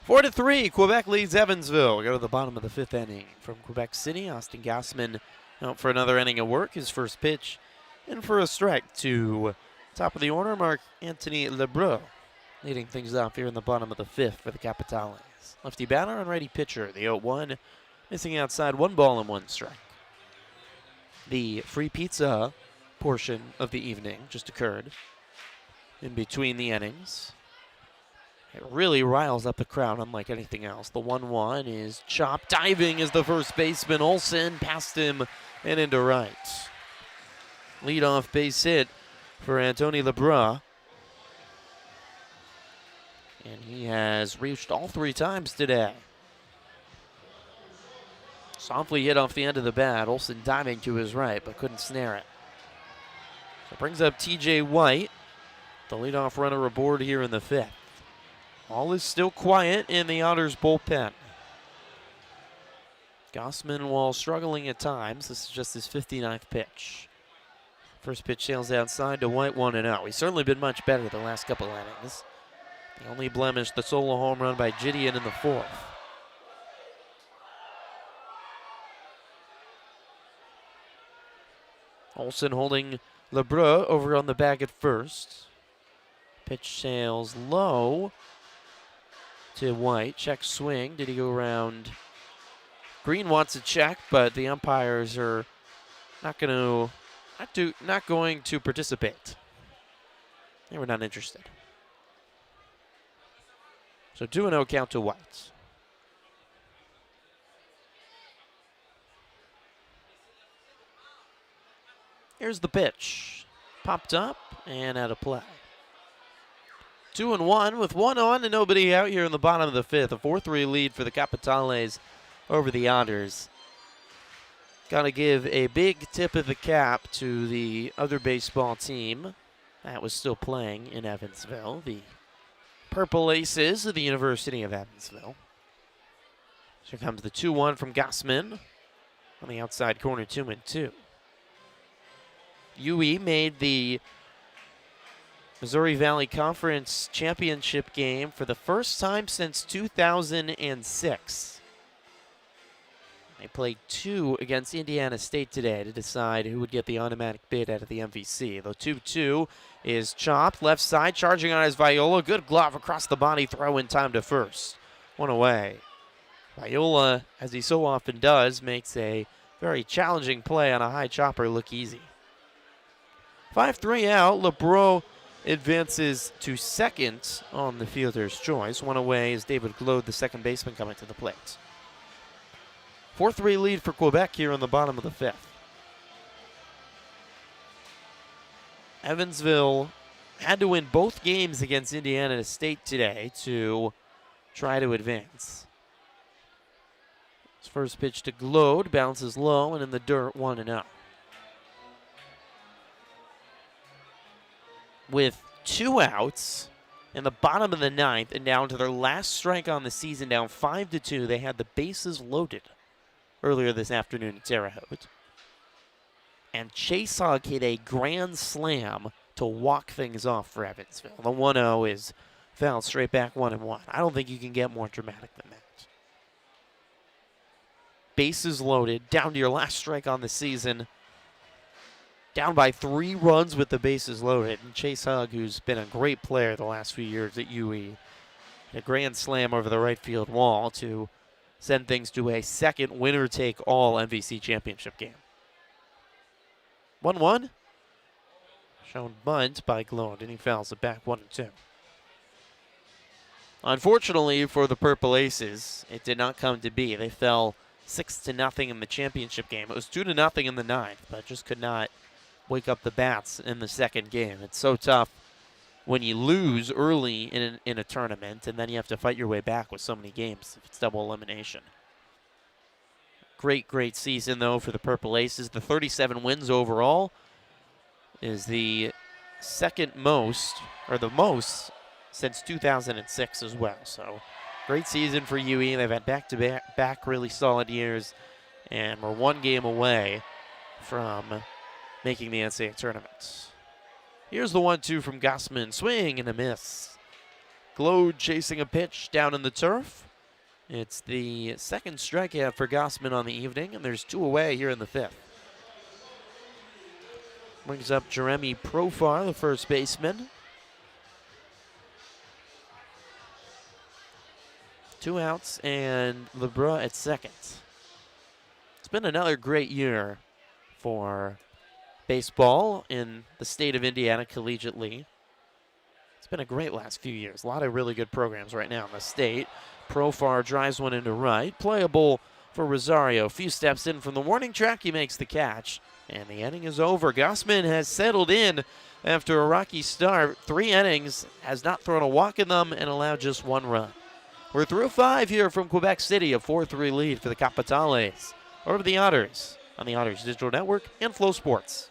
Four to three, Quebec leads Evansville. We go to the bottom of the 5th inning. From Quebec City, Austin Gassman out for another inning of work. His first pitch in for a strike to top of the order, Marc-Anthony Lebreu, leading things off here in the bottom of the 5th for the Capitales. Lefty batter and righty pitcher. The 0-1 Missing outside, 1 ball and 1 strike. The free pizza portion of the evening just occurred in between the innings. It really riles up the crowd unlike anything else. The 1-1 is chopped. Diving is the first baseman. Olsen past him and into right. Leadoff base hit for Anthony Lebras. And he has reached all 3 times today. Softly hit off the end of the bat. Olsen diving to his right, but couldn't snare it. So it brings up TJ White, the leadoff runner aboard here in the 5th. All is still quiet in the Otters bullpen. Gausman, while struggling at times, this is just his 59th pitch. First pitch sails outside to White, 1-0. He's certainly been much better the last couple innings. The only blemish, the solo home run by Gideon in the 4th. Olsen holding Lebras over on the bag at first. Pitch sails low to White. Check swing. Did he go around? Green wants a check, but the umpires are not going to participate. They were not interested. So 2-0 count to White. Here's the pitch. Popped up and out of play. 2-1 with 1 on and nobody out here in the bottom of the 5th. A 4-3 lead for the Capitales over the Otters. Got to give a big tip of the cap to the other baseball team that was still playing in Evansville, the Purple Aces of the University of Evansville. Here comes the 2-1 from Gausman on the outside corner, 2-2. UE made the Missouri Valley Conference Championship game for the first time since 2006. They played 2 against Indiana State today to decide who would get the automatic bid out of the MVC. The 2-2 is chopped, left side, charging on his Viola. Good glove across the body, throw in time to first. 1 away. Viola, as he so often does, makes a very challenging play on a high chopper look easy. 5-3 out, Lebras advances to second on the fielder's choice. 1 away is David Glode, the second baseman, coming to the plate. 4-3 lead for Quebec here on the bottom of the 5th. Evansville had to win both games against Indiana State today to try to advance. His first pitch to Glode, bounces low and in the dirt, 1-0. With 2 outs in the bottom of the 9th and down to their last strike on the season, down 5-2, they had the bases loaded earlier this afternoon at Terre Haute. And Chase Hogg hit a grand slam to walk things off for Evansville. The 1-0 is fouled straight back, 1-1. I don't think you can get more dramatic than that. Bases loaded, down to your last strike on the season. Down by 3 runs with the bases loaded. And Chase Hogg, who's been a great player the last few years at UE, a grand slam over the right field wall to send things to a second winner-take-all MVC championship game. 1-1. Shown bunt by Glode, and he fouls it back 1-2. Unfortunately for the Purple Aces, it did not come to be. They fell 6-0 in the championship game. It was 2-0 in the 9th, but just could not wake up the bats in the second game. It's so tough when you lose early in a tournament, and then you have to fight your way back with so many games if it's double elimination. Great season, though, for the Purple Aces. The 37 wins overall is the second most, or the most, since 2006 as well. So, great season for UE. They've had back-to-back really solid years, and we're 1 game away from making the NCAA tournament. Here's the 1-2 from Gausman. Swing and a miss. Glode chasing a pitch down in the turf. It's the second strikeout for Gausman on the evening, and there's 2 away here in the 5th. Brings up Jeremy Profar, the first baseman. 2 outs and Lebras at second. It's been another great year for baseball in the state of Indiana collegiately. It's been a great last few years. A lot of really good programs right now in the state. Profar drives one into right. Playable for Rosario. Few steps in from the warning track. He makes the catch. And the inning is over. Gossman has settled in after a rocky start. 3 innings, has not thrown a walk in them, and allowed just 1 run. We're through 5 here from Quebec City. A 4-3 lead for the Capitales over the Otters on the Otters Digital Network and Flow Sports.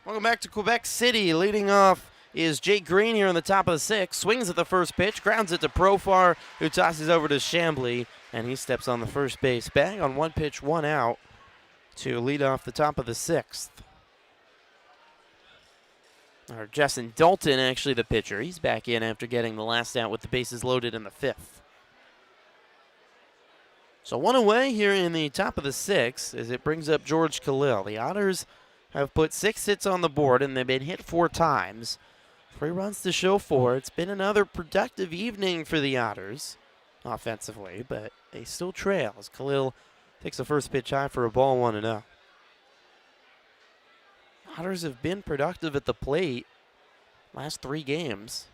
Welcome back to Quebec City. Leading off is Jake Green here on the top of the 6th. Swings at the first pitch, grounds it to Profar, who tosses over to Chambly, and he steps on the first base bag on 1 pitch, 1 out to lead off the top of the 6th. Or Justin Dalton, actually the pitcher. He's back in after getting the last out with the bases loaded in the 5th. So 1 away here in the top of the 6th as it brings up George Khalil. The Otters have put 6 hits on the board, and they've been hit 4 times. 3 runs to show for. It's been another productive evening for the Otters offensively, but they still trail as Khalil takes the first pitch high for a ball, 1-0. Otters have been productive at the plate last 3 games.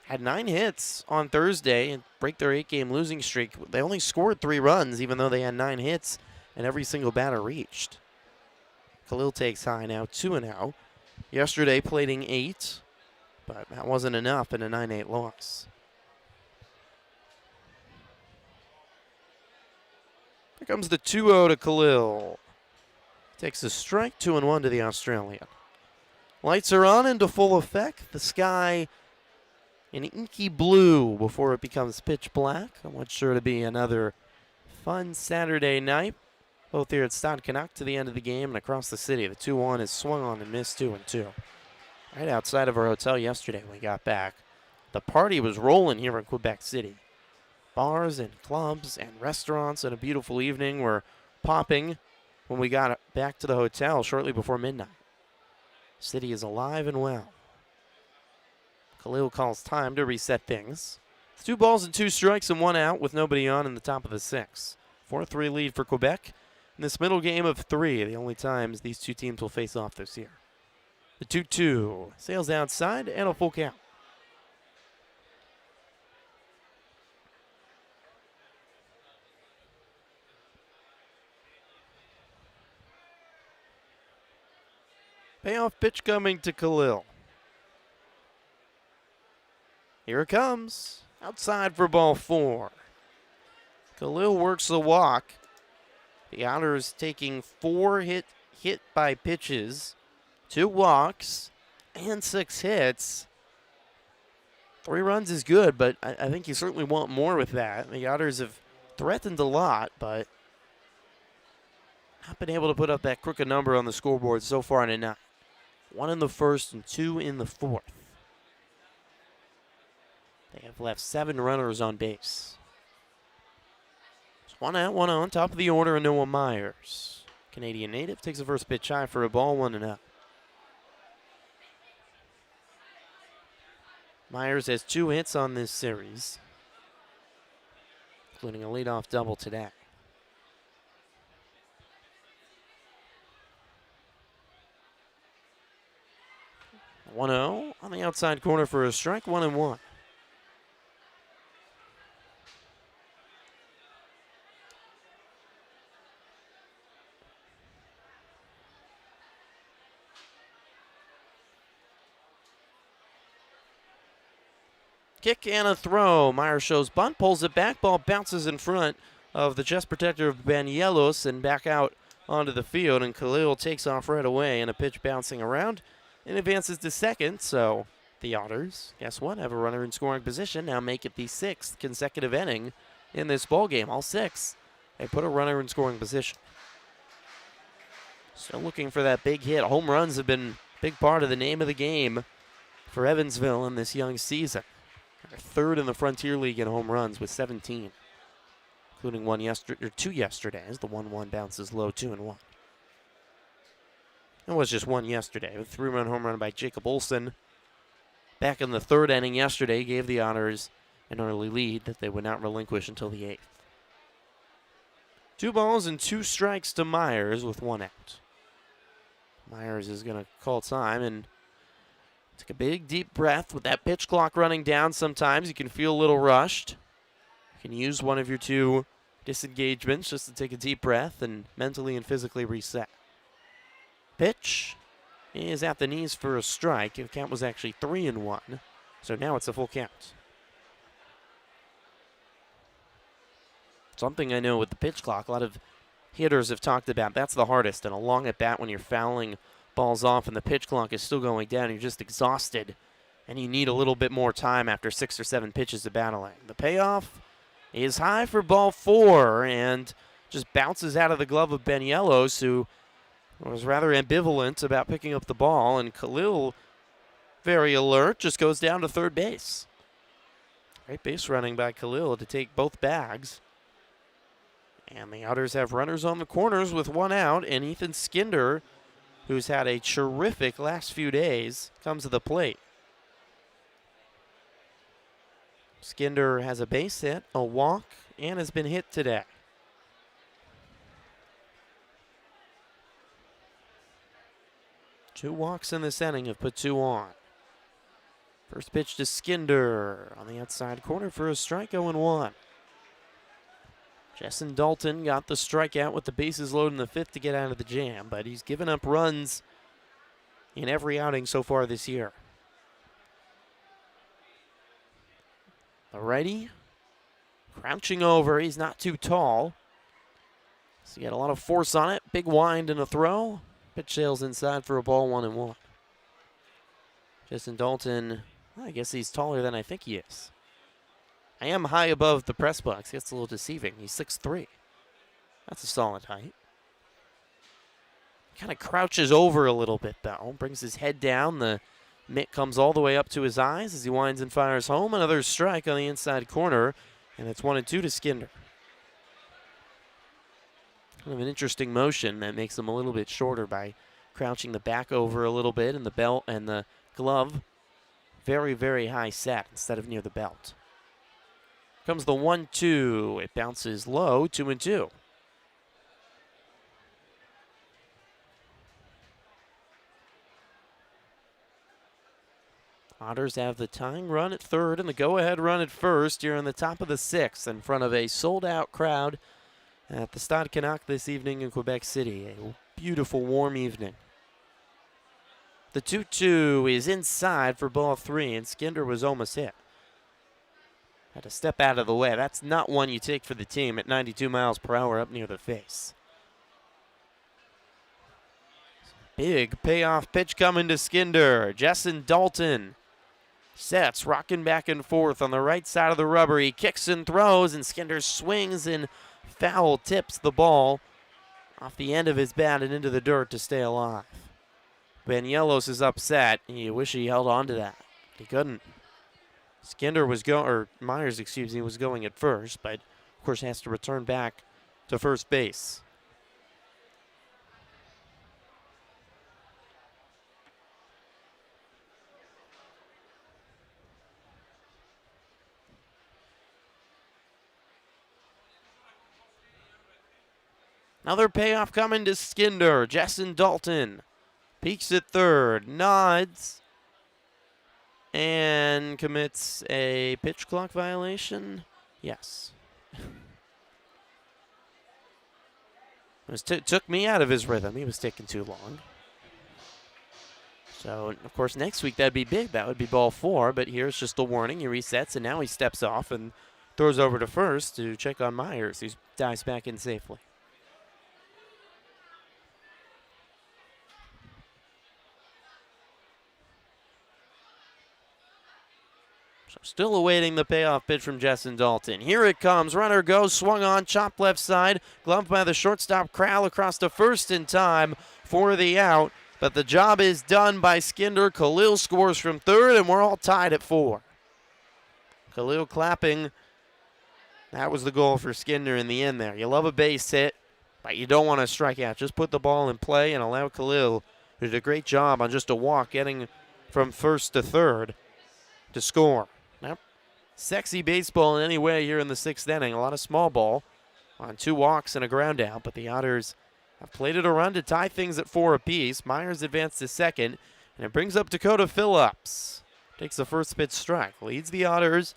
Had 9 hits on Thursday and break their 8-game losing streak. They only scored 3 runs, even though they had 9 hits, and every single batter reached. Khalil takes high now, 2-0. Yesterday played in 8, but that wasn't enough in a 9-8 loss. Here comes the 2-0 to Khalil. Takes a strike, 2-1 to the Australian. Lights are on into full effect. The sky in inky blue before it becomes pitch black. I want sure to be another fun Saturday night. Both here at Stade Canac to the end of the game and across the city. The 2-1 is swung on and missed 2-2. Right outside of our hotel yesterday when we got back. The party was rolling here in Quebec City. Bars and clubs and restaurants and a beautiful evening were popping when we got back to the hotel shortly before midnight. City is alive and well. Khalil calls time to reset things. 2 balls and 2 strikes and 1 out with nobody on in the top of the 6th. 4-3 lead for Quebec. In this middle game of 3, the only times these 2 teams will face off this year. The 2-2 sails outside and a full count. Payoff pitch coming to Khalil. Here it comes. outside for ball 4. Khalil works the walk. The Otters taking 4 hit by pitches, 2 walks, and 6 hits. 3 runs is good, but I think you certainly want more with that. The Otters have threatened a lot, but not been able to put up that crooked number on the scoreboard so far in a night. 1 in the first and 2 in the fourth. They have left 7 runners on base. It's 1 out, 1 on, top of the order, and Noah Myers. Canadian native takes the first pitch high for a ball, 1-0. Myers has 2 hits on this series, including a leadoff double today. 1-0 on the outside corner for a strike, 1-1. Kick and a throw. Myers shows bunt, pulls it back. Ball bounces in front of the chest protector of Banielos and back out onto the field. And Khalil takes off right away, and a pitch bouncing around and advances to second. So the Otters, guess what, have a runner in scoring position. Now make it the 6th consecutive inning in this ball game. All 6, they put a runner in scoring position. Still looking for that big hit. Home runs have been a big part of the name of the game for Evansville in this young season. They're 3rd in the Frontier League in home runs with 17, including 2 yesterday as the 1-1 bounces low, 2-1. It was just 1 yesterday. A 3-run home run by Jacob Olson back in the 3rd inning yesterday gave the Otters an early lead that they would not relinquish until the 8th. 2 balls and 2 strikes to Myers with 1 out. Myers is going to call time and take a big, deep breath with that pitch clock running down. Sometimes you can feel a little rushed. You can use one of your 2 disengagements just to take a deep breath and mentally and physically reset. Pitch is at the knees for a strike. The count was actually 3-1, so now it's a full count. Something I know with the pitch clock, a lot of hitters have talked about, that's the hardest. And a long at bat when you're fouling balls off and the pitch clock is still going down, you're just exhausted, and you need a little bit more time after 6 or 7 pitches of battling. The payoff is high for ball 4 and just bounces out of the glove of Banielos, who was rather ambivalent about picking up the ball, and Khalil, very alert, just goes down to 3rd base. Great base running by Khalil to take both bags. And the Otters have runners on the corners with 1 out, and Ethan Skinder, who's had a terrific last few days, comes to the plate. Skinder has a base hit, a walk, and has been hit today. Two walks in this inning have put 2 on. First pitch to Skinder on the outside corner for a strike, 0-1. Justin Dalton got the strikeout with the bases loaded in the 5th to get out of the jam, but he's given up runs in every outing so far this year. The righty crouching over. He's not too tall, so he had a lot of force on it. Big wind and a throw. Pitch sails inside for a ball, 1-1. Justin Dalton, well, I guess he's taller than I think he is. I am high above the press box. That's a little deceiving. He's 6'3". That's a solid height. Kind of crouches over a little bit, though. Brings his head down. The mitt comes all the way up to his eyes as he winds and fires home. Another strike on the inside corner, and it's 1-2 to Skinder. Kind of an interesting motion that makes him a little bit shorter by crouching the back over a little bit, and the belt and the glove very, very high set instead of near the belt. Comes the 1-2. It bounces low, 2-2. Otters have the tying run at 3rd and the go-ahead run at 1st here in the top of the 6th in front of a sold-out crowd at the Stade Canac this evening in Quebec City. A beautiful, warm evening. The 2-2 is inside for ball 3, and Skinder was almost hit. Had to step out of the way. That's not one you take for the team at 92 miles per hour up near the face. Big payoff pitch coming to Skinder. Jessen Dalton sets, rocking back and forth on the right side of the rubber. He kicks and throws, and Skinder swings and foul tips the ball off the end of his bat and into the dirt to stay alive. Banielos is upset. He wish he held on to that. He couldn't. Skinder was Myers, was going at first, but of course has to return back to first base. Another payoff coming to Skinder. Jessen Dalton peeks at third, nods, and commits a pitch clock violation. Yes. It took me out of his rhythm. He was taking too long. So, of course, next week that'd be big. That would be ball 4, but here's just a warning. He resets, and now he steps off and throws over to first to check on Myers, who dives back in safely. So still awaiting the payoff pitch from Jessen Dalton. Here it comes. Runner goes, swung on, chopped left side, gloved by the shortstop Crowell across to first in time for the out. But the job is done by Skinder. Khalil scores from third, and we're all tied at 4. Khalil clapping. That was the goal for Skinder in the end there. You love a base hit, but you don't want to strike out. Just put the ball in play and allow Khalil, who did a great job on just a walk, getting from first to third, to score. Now, sexy baseball in any way here in the 6th inning. A lot of small ball on 2 walks and a ground out, but the Otters have played it a run to tie things at 4 apiece. Myers advanced to second, and it brings up Dakota Phillips. Takes the first pitch strike, leads the Otters,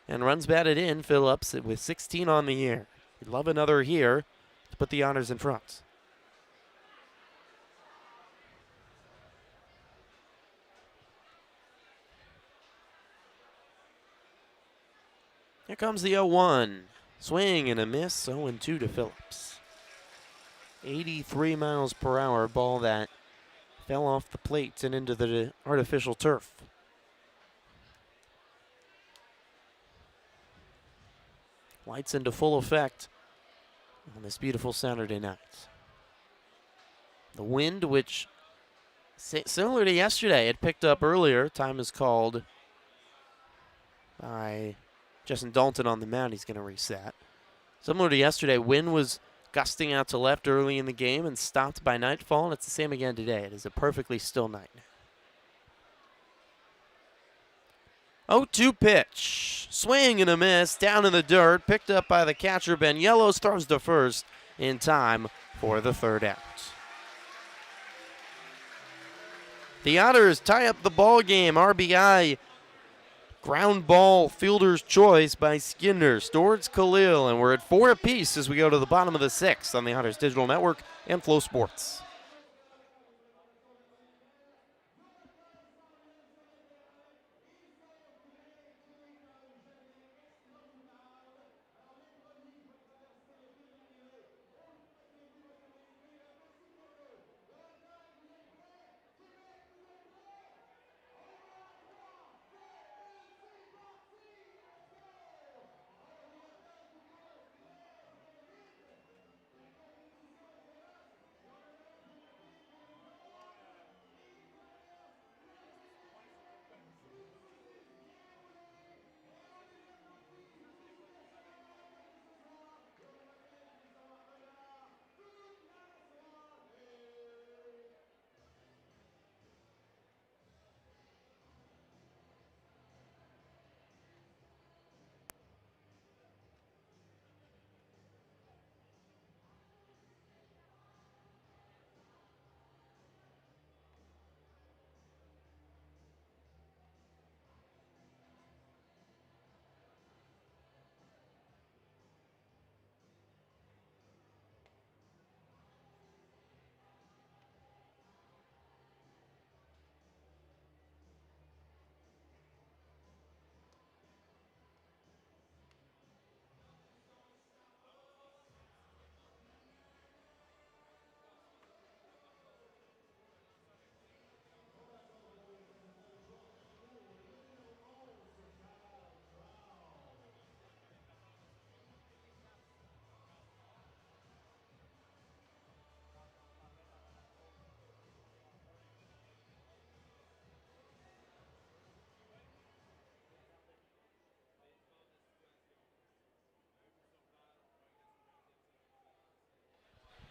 and runs batted in. Phillips with 16 on the year. We'd love another here to put the Otters in front. Here comes the 0-1. Swing and a miss, 0-2 to Phillips. 83 miles per hour ball that fell off the plate and into the artificial turf. Lights into full effect on this beautiful Saturday night. The wind, which similar to yesterday, it picked up earlier. Time is called by Jessen Dalton on the mound. He's going to reset. Similar to yesterday, wind was gusting out to left early in the game and stopped by nightfall, and it's the same again today. It is a perfectly still night now. 0-2 pitch. Swing and a miss, down in the dirt, picked up by the catcher. Banielos throws to first in time for the third out. The Otters tie up the ball game. RBI. Ground ball, fielder's choice by Skinder, towards Khalil, and we're at 4 apiece as we go to the bottom of the 6th on the Otters Digital Network and Flow Sports.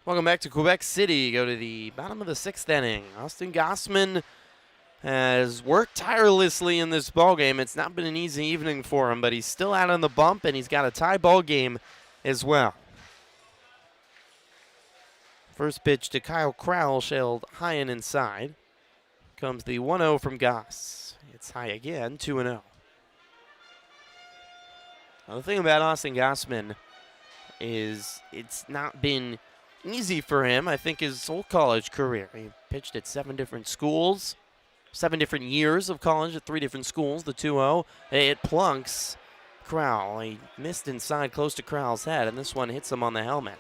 Welcome back to Quebec City. Go to the bottom of the 6th inning. Austin Gossman has worked tirelessly in this ballgame. It's not been an easy evening for him, but he's still out on the bump, and he's got a tie ball game as well. First pitch to Kyle Crowell, shelled high and inside. Comes the 1-0 from Goss. It's high again, 2-0. Now, the thing about Austin Gossman is it's not been easy for him, I think, his whole college career. He pitched at 7 different schools, 7 different years of college at 3 different schools. The 2-0, it plunks Crowell. He missed inside close to Crowell's head, and this one hits him on the helmet.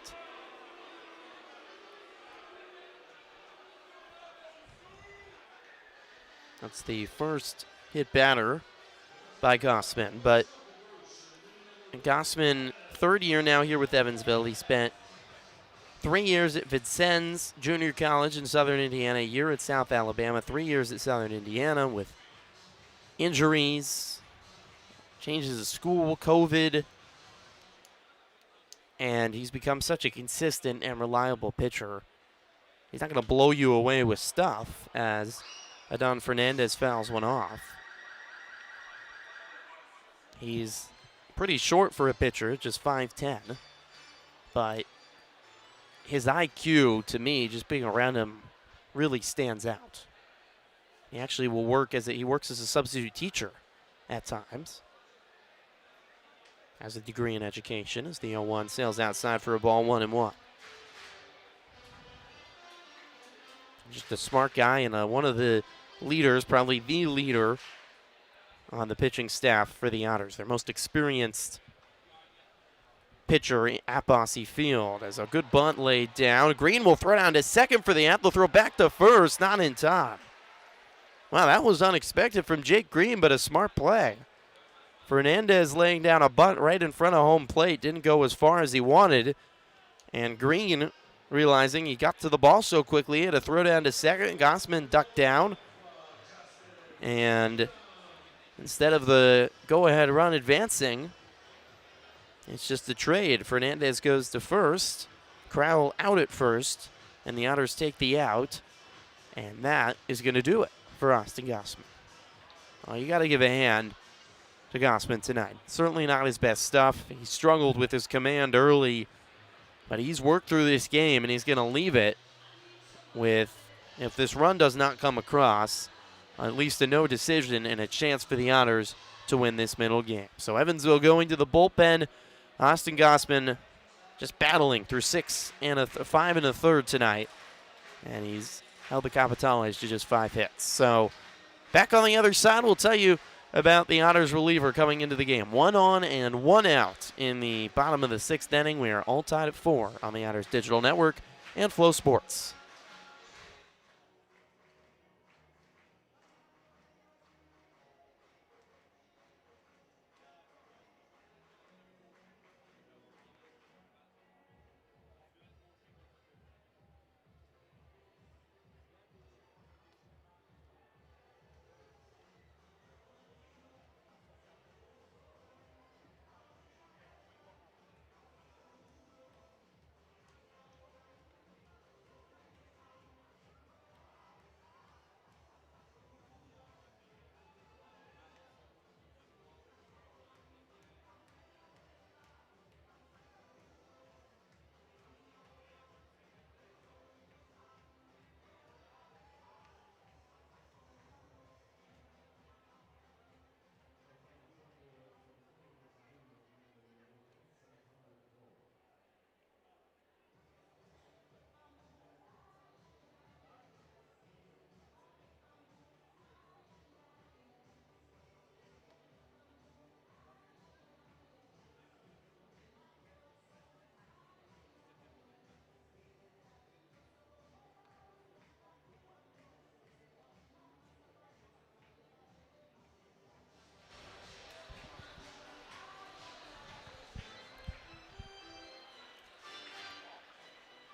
That's the first hit batter by Gossman, but Gossman, 3rd year now here with Evansville. He spent 3 years at Vincennes Junior College in Southern Indiana, a year at South Alabama, 3 years at Southern Indiana with injuries, changes of school, COVID, and he's become such a consistent and reliable pitcher. He's not going to blow you away with stuff as Adon Fernandez fouls one off. He's pretty short for a pitcher, just 5'10", but his IQ, to me, just being around him, really stands out. He actually will work he works as a substitute teacher at times. Has a degree in education as the 0-1 sails outside for a ball, 1-1. Just a smart guy and one of the leaders, probably the leader on the pitching staff for the Otters. Their most experienced pitcher at Bosse Field. As a good bunt laid down. Green will throw down to second for the out. They'll throw back to first, not in time. Wow, that was unexpected from Jake Green, but a smart play. Fernandez laying down a bunt right in front of home plate. Didn't go as far as he wanted. And Green, realizing he got to the ball so quickly, had to throw down to second. Gossman ducked down. And instead of the go-ahead run advancing, it's just a trade. Fernandez goes to first. Crowell out at first. And the Otters take the out. And that is going to do it for Austin Gossman. You got to give a hand to Gossman tonight. Certainly not his best stuff. He struggled with his command early. But he's worked through this game, and he's going to leave it with, if this run does not come across, at least a no decision and a chance for the Otters to win this middle game. So Evansville going to the bullpen. Austin Gossman just battling through 5 1/3 tonight. And he's held the Capitales to just 5 hits. So back on the other side, we'll tell you about the Otters reliever coming into the game. 1 on and 1 out in the bottom of the 6th inning. We are all tied at 4 on the Otters Digital Network and Flow Sports.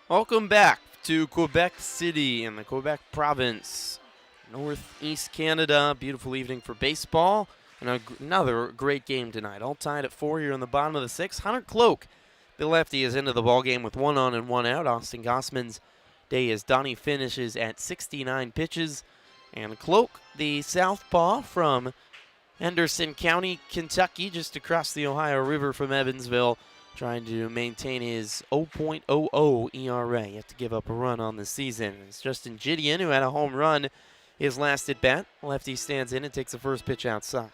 Welcome back to Quebec City in the Quebec province, northeast Canada. Beautiful evening for baseball and another great game tonight. All tied at 4 here in the bottom of the 6th. Hunter Cloak The lefty is into the ballgame with 1 on and 1 out. Austin Gossman's day as Donnie finishes at 69 pitches. And Cloak, the southpaw from Henderson County, Kentucky, just across the Ohio River from Evansville, trying to maintain his 0.00 ERA. Yet to give up a run on the season. It's Justin Gideon, who had a home run his last at bat. Lefty stands in and takes the first pitch outside.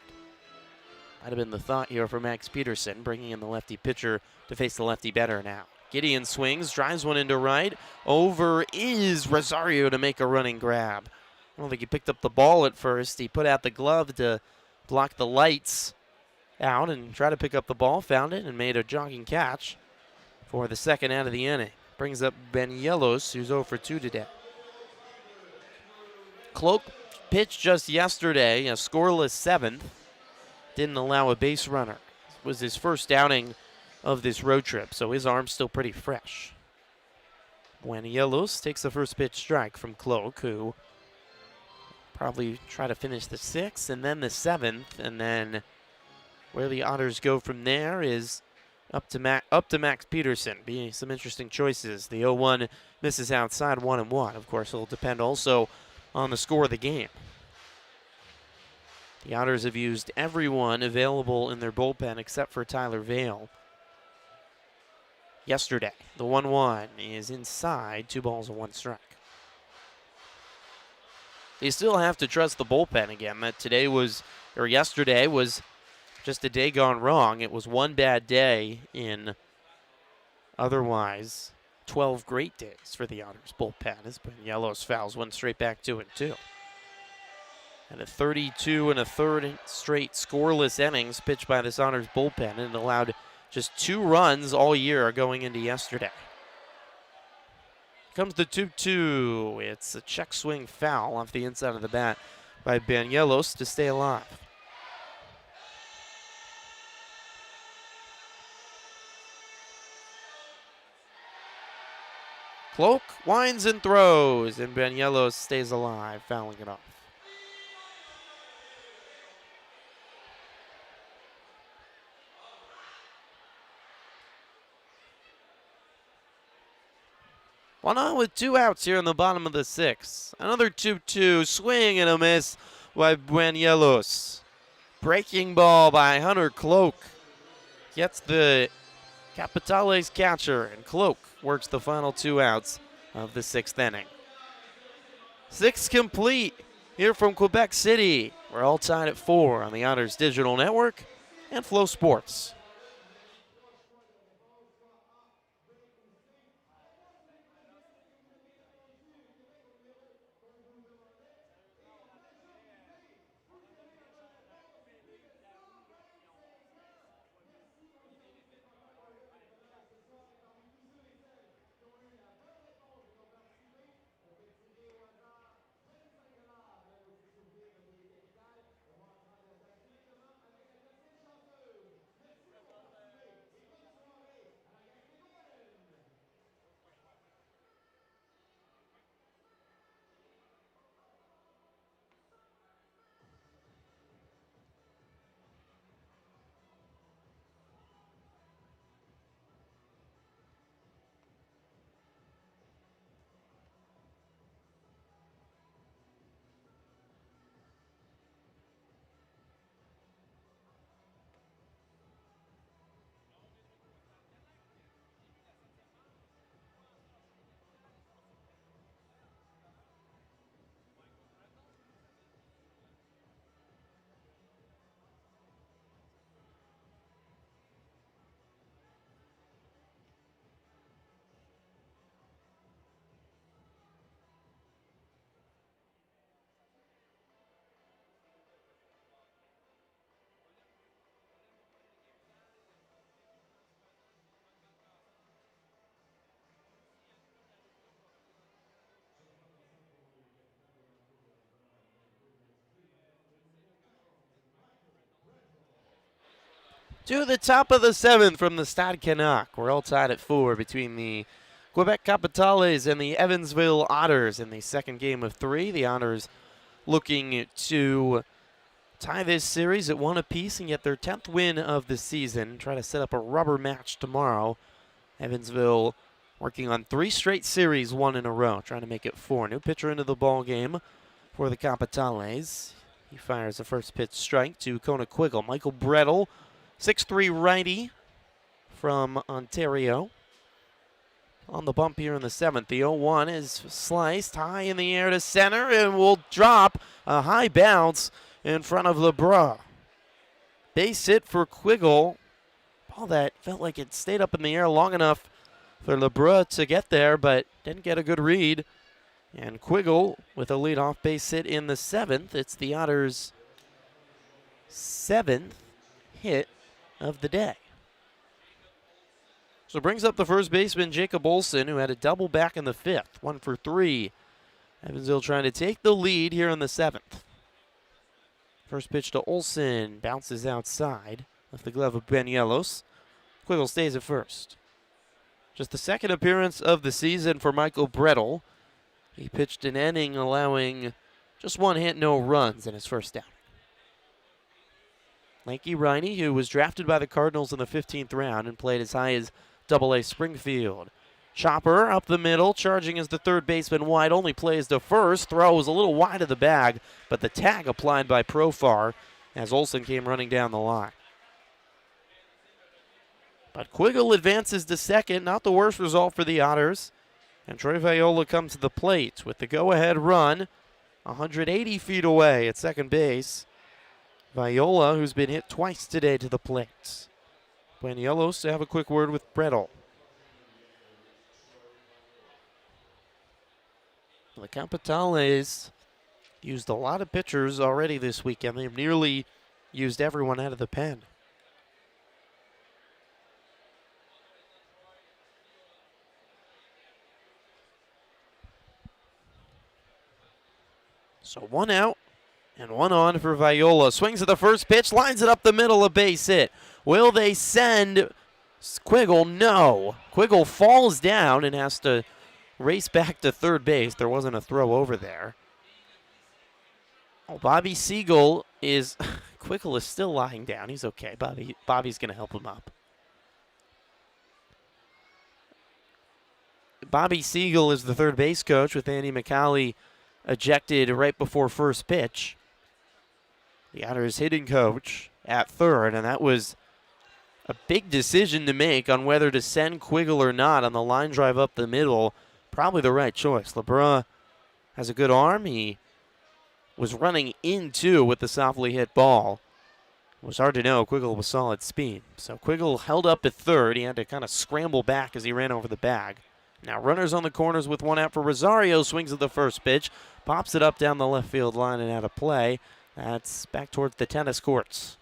Might have been the thought here for Max Peterson, bringing in the lefty pitcher to face the lefty batter now. Gideon swings, drives one into right. Over is Rosario to make a running grab. I don't think he picked up the ball at first. He put out the glove to block the lights out and try to pick up the ball. Found it and made a jogging catch for the second out of the inning. Brings up Ben Yellows, who's 0 for 2 today. Cloak pitched just yesterday, a scoreless 7th. Didn't allow a base runner. It was his first outing of this road trip, so his arm's still pretty fresh. Buenillos takes the first pitch strike from Cloak, who probably try to finish the 6th and then the 7th, and then where the Otters go from there is up to Max Peterson. Be some interesting choices. The 0-1 misses outside 1-1. Of course, it'll depend also on the score of the game. The Otters have used everyone available in their bullpen except for Tyler Vale. Yesterday, the 1-1 is inside, 2 balls and 1 strike. They still have to trust the bullpen again. That yesterday was just a day gone wrong. It was one bad day in otherwise 12 great days for the Otters bullpen. As Yellows fouls one straight back 2-2. And a 32 1/3 straight scoreless innings pitched by this Otters bullpen, and it allowed just 2 runs all year going into yesterday. Comes the 2-2. It's a check swing foul off the inside of the bat by Banielos to stay alive. Cloak winds and throws, and Banielos stays alive, fouling it off. One on with 2 outs here in the bottom of the 6th. Another 2-2, swing and a miss by Buenillos. Breaking ball by Hunter Cloak. Gets the Capitales catcher, and Cloak works the final 2 outs of the 6th inning. 6th complete here from Quebec City. We're all tied at 4 on the Otters Digital Network and Flow Sports. To the top of the 7th from the Stade Canac. We're all tied at 4 between the Quebec Capitales and the Evansville Otters in the second game of 3. The Otters looking to tie this series at 1 apiece and get their 10th win of the season. Try to set up a rubber match tomorrow Evansville working on 3 straight series, 1 in a row, trying to make it 4. New pitcher into the ball game for the Capitales. He fires the first pitch strike to Quiggle. Michael Brettel, 6'3" righty from Ontario. On the bump here in the 7th. The 0-1 is sliced high in the air to center and will drop a high bounce in front of LeBrun. Base hit for Quiggle. Ball that felt like it stayed up in the air long enough for LeBrun to get there, but didn't get a good read. And Quiggle with a leadoff base hit in the 7th. It's the Otters' 7th hit of the day. So brings up the first baseman, Jacob Olson, who had a double back in the 5th, 1 for 3. Evansville trying to take the lead here in the 7th. First pitch to Olson, bounces outside, left the glove of Banielos. Quiggle stays at first. Just the second appearance of the season for Michael Brettel. He pitched an inning allowing just 1 hit, no runs in his first outing. Lanky Riney, who was drafted by the Cardinals in the 15th round and played as high as Double-A Springfield. Chopper up the middle, charging as the third baseman wide, only plays to first. Throw was a little wide of the bag, but the tag applied by Profar as Olson came running down the line. But Quiggle advances to second, not the worst result for the Otters. And Troy Viola comes to the plate with the go-ahead run, 180 feet away at second base. Viola, who's been hit twice today, to the plate. Banielos to have a quick word with Brettel. The Capitales used a lot of pitchers already this weekend. They've nearly used everyone out of the pen. So 1 out and 1 on for Viola. Swings at the first pitch, lines it up the middle, a base hit. Will they send Quiggle? No. Quiggle falls down and has to race back to third base. There wasn't a throw over there. Oh, Bobby Siegel is... Quiggle is still lying down. He's okay. Bobby's going to help him up. Bobby Siegel is the third base coach with Andy McCauley ejected right before first pitch. The Otters hitting coach at third, and that was a big decision to make on whether to send Quiggle or not on the line drive up the middle. Probably the right choice. LeBrun has a good arm. He was running into with the softly hit ball. It was hard to know. Quiggle was solid speed. So Quiggle held up at third. He had to kind of scramble back as he ran over the bag. Now runners on the corners with 1 out for Rosario. Swings at the first pitch. Pops it up down the left field line and out of play. That's back towards the tennis courts.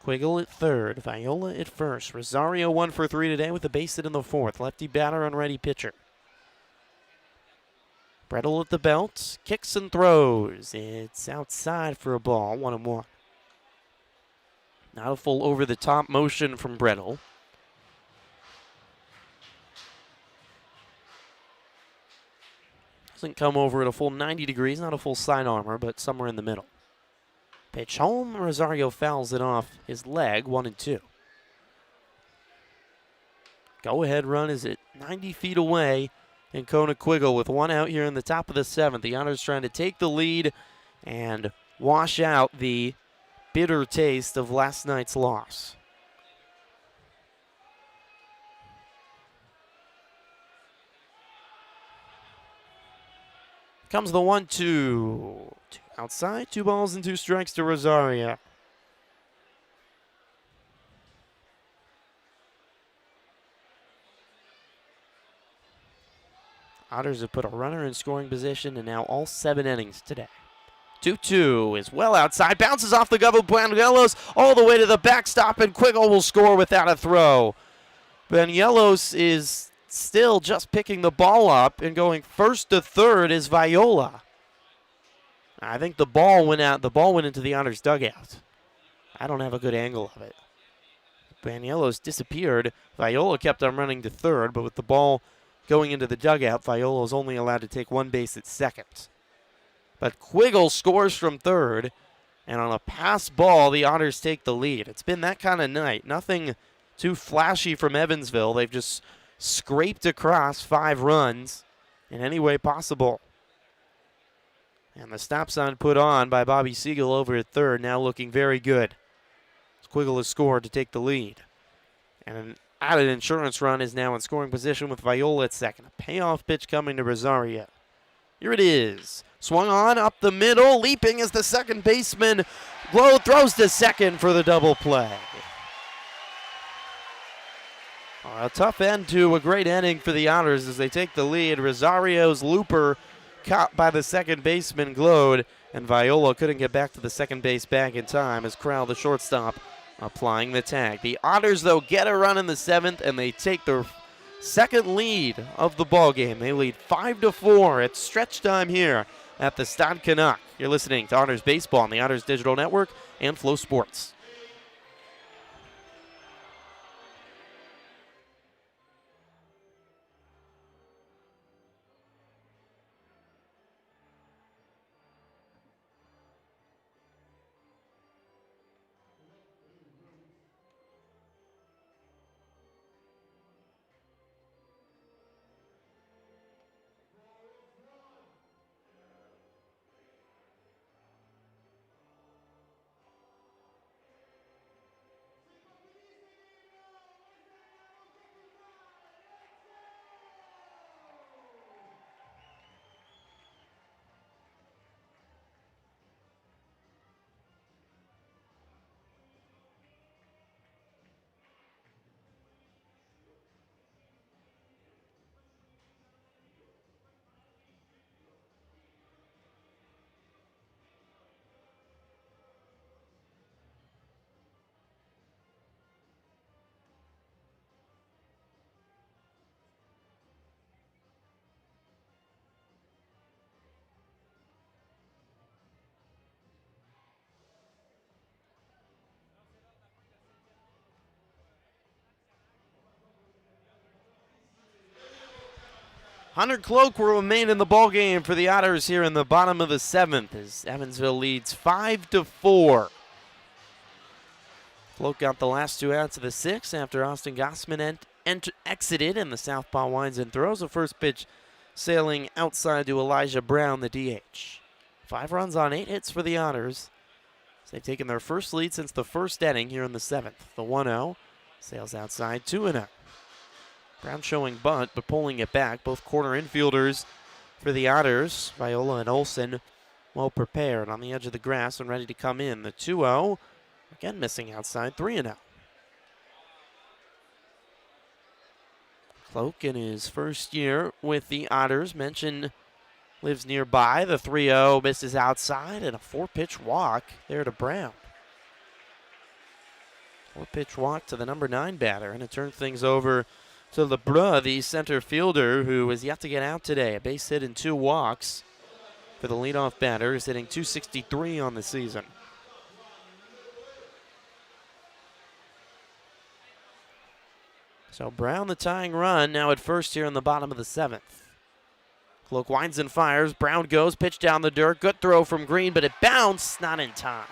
Quiggle at third, Viola at first. Rosario 1 for 3 today with a base hit in the 4th. Lefty batter on righty pitcher. Brettel at the belt, kicks and throws. It's outside for a ball, 1-1. Not a full over-the-top motion from Brettel. Doesn't come over at a full 90 degrees, not a full side armor, but somewhere in the middle. Pitch home, Rosario fouls it off his leg, 1-2. Go-ahead run is at 90 feet away, and Quiggle with 1 out here in the top of the 7th. The Otters trying to take the lead and wash out the bitter taste of last night's loss. Comes the 1-2. Outside, 2 balls and 2 strikes to Rosario. Otters have put a runner in scoring position and now all 7 innings today. 2-2 is well outside, bounces off the glove of Banielos all the way to the backstop, and Quiggle will score without a throw. Banielos is still just picking the ball up, and going first to third is Viola. I think the ball went out. The ball went into the Otters dugout. I don't have a good angle of it. Banielos disappeared. Viola kept on running to third, but with the ball going into the dugout, Viola is only allowed to take 1 base at second. But Quiggle scores from third, And on a pass ball, the Otters take the lead. It's been that kind of night. Nothing too flashy from Evansville. They've just scraped across 5 runs in any way possible. And the stop sign put on by Bobby Siegel over at third, now looking very good. Squiggle has scored to take the lead. And an added insurance run is now in scoring position with Viola at second. A payoff pitch coming to Rosario. Here it is. Swung on up the middle, leaping as the second baseman. Glow throws to second for the double play. A tough end to a great inning for the Otters as they take the lead. Rosario's looper caught by the second baseman Glowed, and Viola couldn't get back to the second base bag in time as Crowell, the shortstop, applying the tag. The Otters, though, get a run in the 7th, and they take their second lead of the ballgame. They lead 5-4 at stretch time here at the Stade Canac. You're listening to Otters Baseball on the Otters Digital Network and Flow Sports. Hunter Cloak will remain in the ballgame for the Otters here in the bottom of the 7th as Evansville leads 5-4. Cloak got the last 2 outs of the 6th after Austin Gossman exited, and the southpaw winds and throws. The first pitch sailing outside to Elijah Brown, the DH. 5 runs on 8 hits for the Otters. They've taken their first lead since the first inning here in the 7th. The 1-0 sails outside, 2-0. Brown showing bunt, but pulling it back. Both corner infielders for the Otters, Viola and Olsen, well prepared on the edge of the grass and ready to come in. The 2-0, again missing outside, 3-0. Cloak in his first year with the Otters, mentioned lives nearby. The 3-0 misses outside, and a 4-pitch walk there to Brown. 4-pitch walk to the number 9 batter, and it turns things over to LeBrun, the center fielder, who is yet to get out today. A base hit and 2 walks for the leadoff batter. He's hitting .263 on the season. So Brown, the tying run, now at first here in the bottom of the 7th. Cloak winds and fires. Brown goes, pitch down the dirt. Good throw from Green, but it bounced, not in time.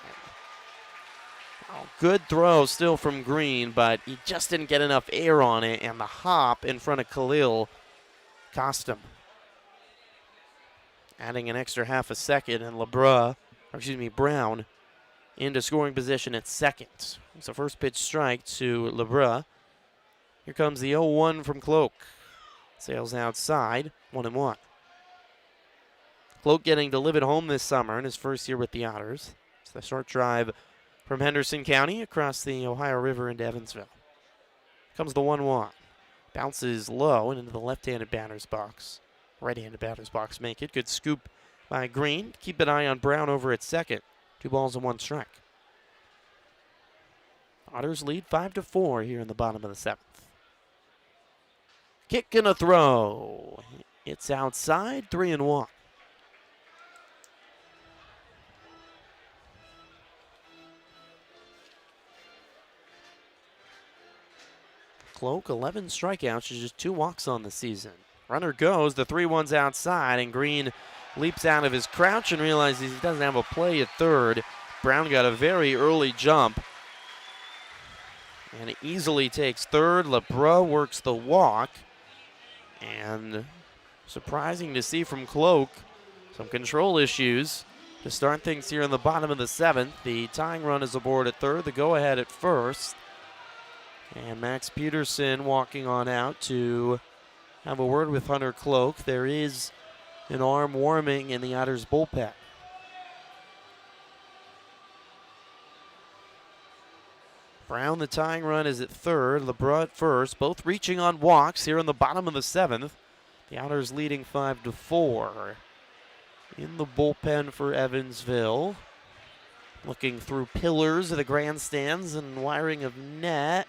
Oh, good throw still from Green, but he just didn't get enough air on it, and the hop in front of Khalil cost him. Adding an extra half a second, and Brown into scoring position at second. It's a first pitch strike to LeBrun. Here comes the 0-1 from Cloak. Sails outside, 1-1. Cloak getting to live at home this summer in his first year with the Otters. It's the short drive from Henderson County across the Ohio River into Evansville. Comes the 1-1. Bounces low and into the left-handed batter's box. Right-handed batter's box make it. Good scoop by Green. Keep an eye on Brown over at second. 2 balls and 1 strike. Otters lead 5-4 here in the bottom of the 7th. Kick and a throw. It's outside, 3-1. Cloak, 11 strikeouts, just 2 walks on the season. Runner goes, the 3-1's outside, and Green leaps out of his crouch and realizes he doesn't have a play at third. Brown got a very early jump and easily takes third. LeBrun works the walk. And surprising to see from Cloak, some control issues to start things here in the bottom of the 7th. The tying run is aboard at third, the go-ahead at first. And Max Peterson walking on out to have a word with Hunter Cloak. There is an arm warming in the Otters bullpen. Brown, the tying run, is at third. LeBrun at first. Both reaching on walks here in the bottom of the 7th. The Otters leading 5-4. In the bullpen for Evansville. Looking through pillars of the grandstands and wiring of net.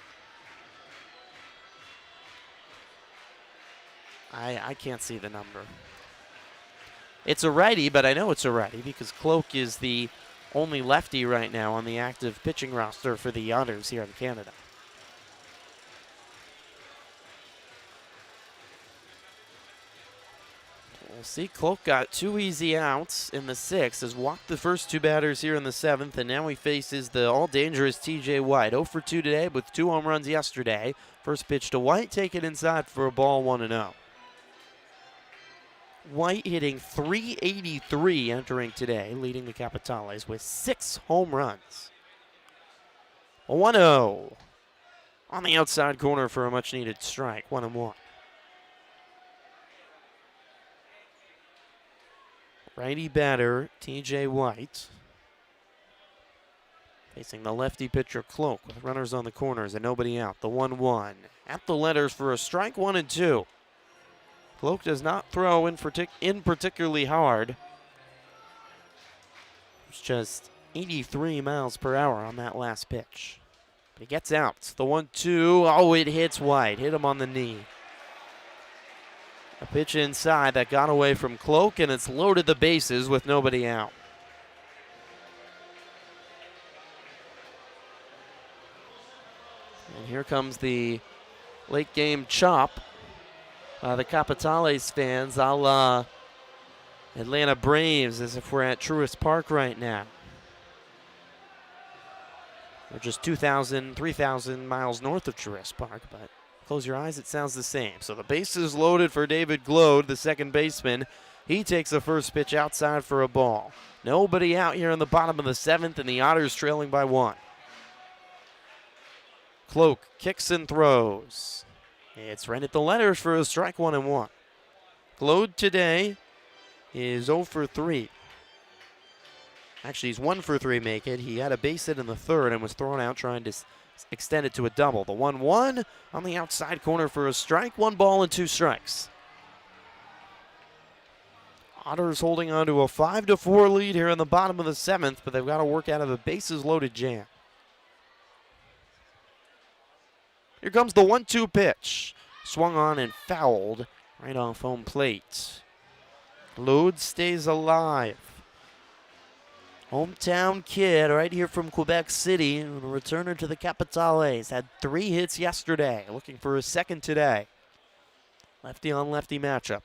I can't see the number. It's a righty, but I know it's a righty because Cloak is the only lefty right now on the active pitching roster for the Otters here in Canada. We'll see. Cloak got 2 easy outs in the 6th, has walked the first 2 batters here in the 7th, and now he faces the all-dangerous TJ White. 0 for 2 today with 2 home runs yesterday. First pitch to White, taken inside for a ball, 1-0. White hitting .383 entering today, leading the Capitales with 6 home runs. A 1-0 on the outside corner for a much-needed strike, 1-1. Righty batter, TJ White, facing the lefty pitcher Cloak with runners on the corners and nobody out. The 1-1 at the letters for a strike, 1-2. Cloak does not throw in particularly hard. It's just 83 miles per hour on that last pitch. But he gets out. The 1-2. Oh, it hits White. Hit him on the knee. A pitch inside that got away from Cloak, and it's loaded the bases with nobody out. And here comes the late game chop. The Capitales fans, a la Atlanta Braves, as if we're at Truist Park right now. We're just 2,000, 3,000 miles north of Truist Park, but close your eyes, it sounds the same. So the bases loaded for David Glode, the second baseman. He takes the first pitch outside for a ball. Nobody out here in the bottom of the 7th, and the Otters trailing by 1. Cloak kicks and throws. It's right at the letters for a strike, 1-1. Glode today is 0 for 3. Actually, he's 1 for 3 make it. He had a base hit in the 3rd and was thrown out trying to extend it to a double. The 1-1 on the outside corner for a strike, 1 ball and 2 strikes. Otters holding on to a 5-4 lead here in the bottom of the 7th, but they've got to work out of a bases loaded jam. Here comes the 1-2 pitch. Swung on and fouled right off home plate. Glode stays alive. Hometown kid right here from Quebec City, and a returner to the Capitales. Had 3 hits yesterday, looking for his 2nd today. Lefty on lefty matchup.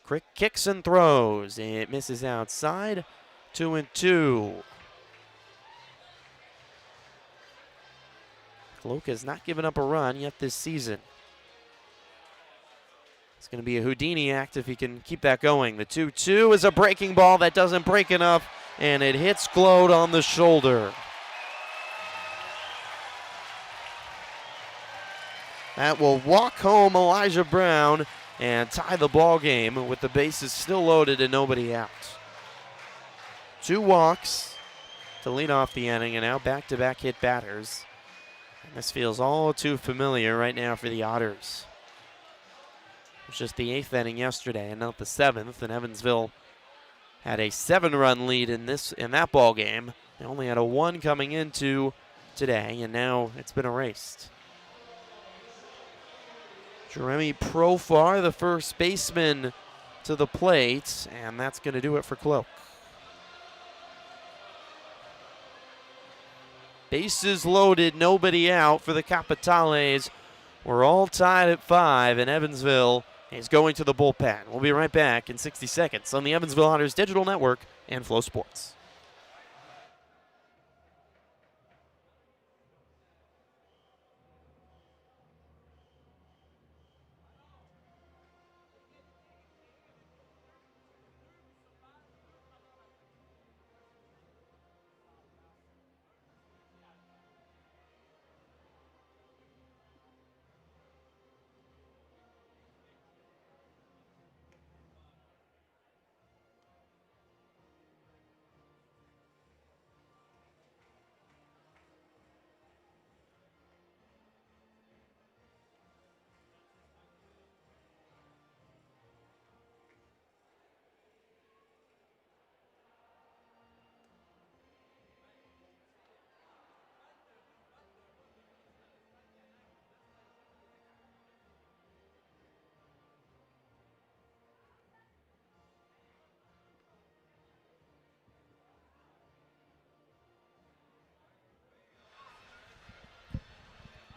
Crick kicks and throws. It misses outside. 2-2. Cloak has not given up a run yet this season. It's going to be a Houdini act if he can keep that going. The 2-2 is a breaking ball that doesn't break enough, and it hits Glode on the shoulder. That will walk home Elijah Brown and tie the ball game with the bases still loaded and nobody out. 2 walks to lead off the inning, and now back-to-back hit batters. This feels all too familiar right now for the Otters. It was just the 8th inning yesterday and not the 7th, and Evansville had a 7-run lead in that ball game. They only had a 1 coming into today, and now it's been erased. Jeremy Profar, the first baseman, to the plate, and that's going to do it for Cloak. Bases loaded, nobody out for the Capitales. We're all tied at 5, and Evansville is going to the bullpen. We'll be right back in 60 seconds on the Evansville Otters Digital Network and Flow Sports.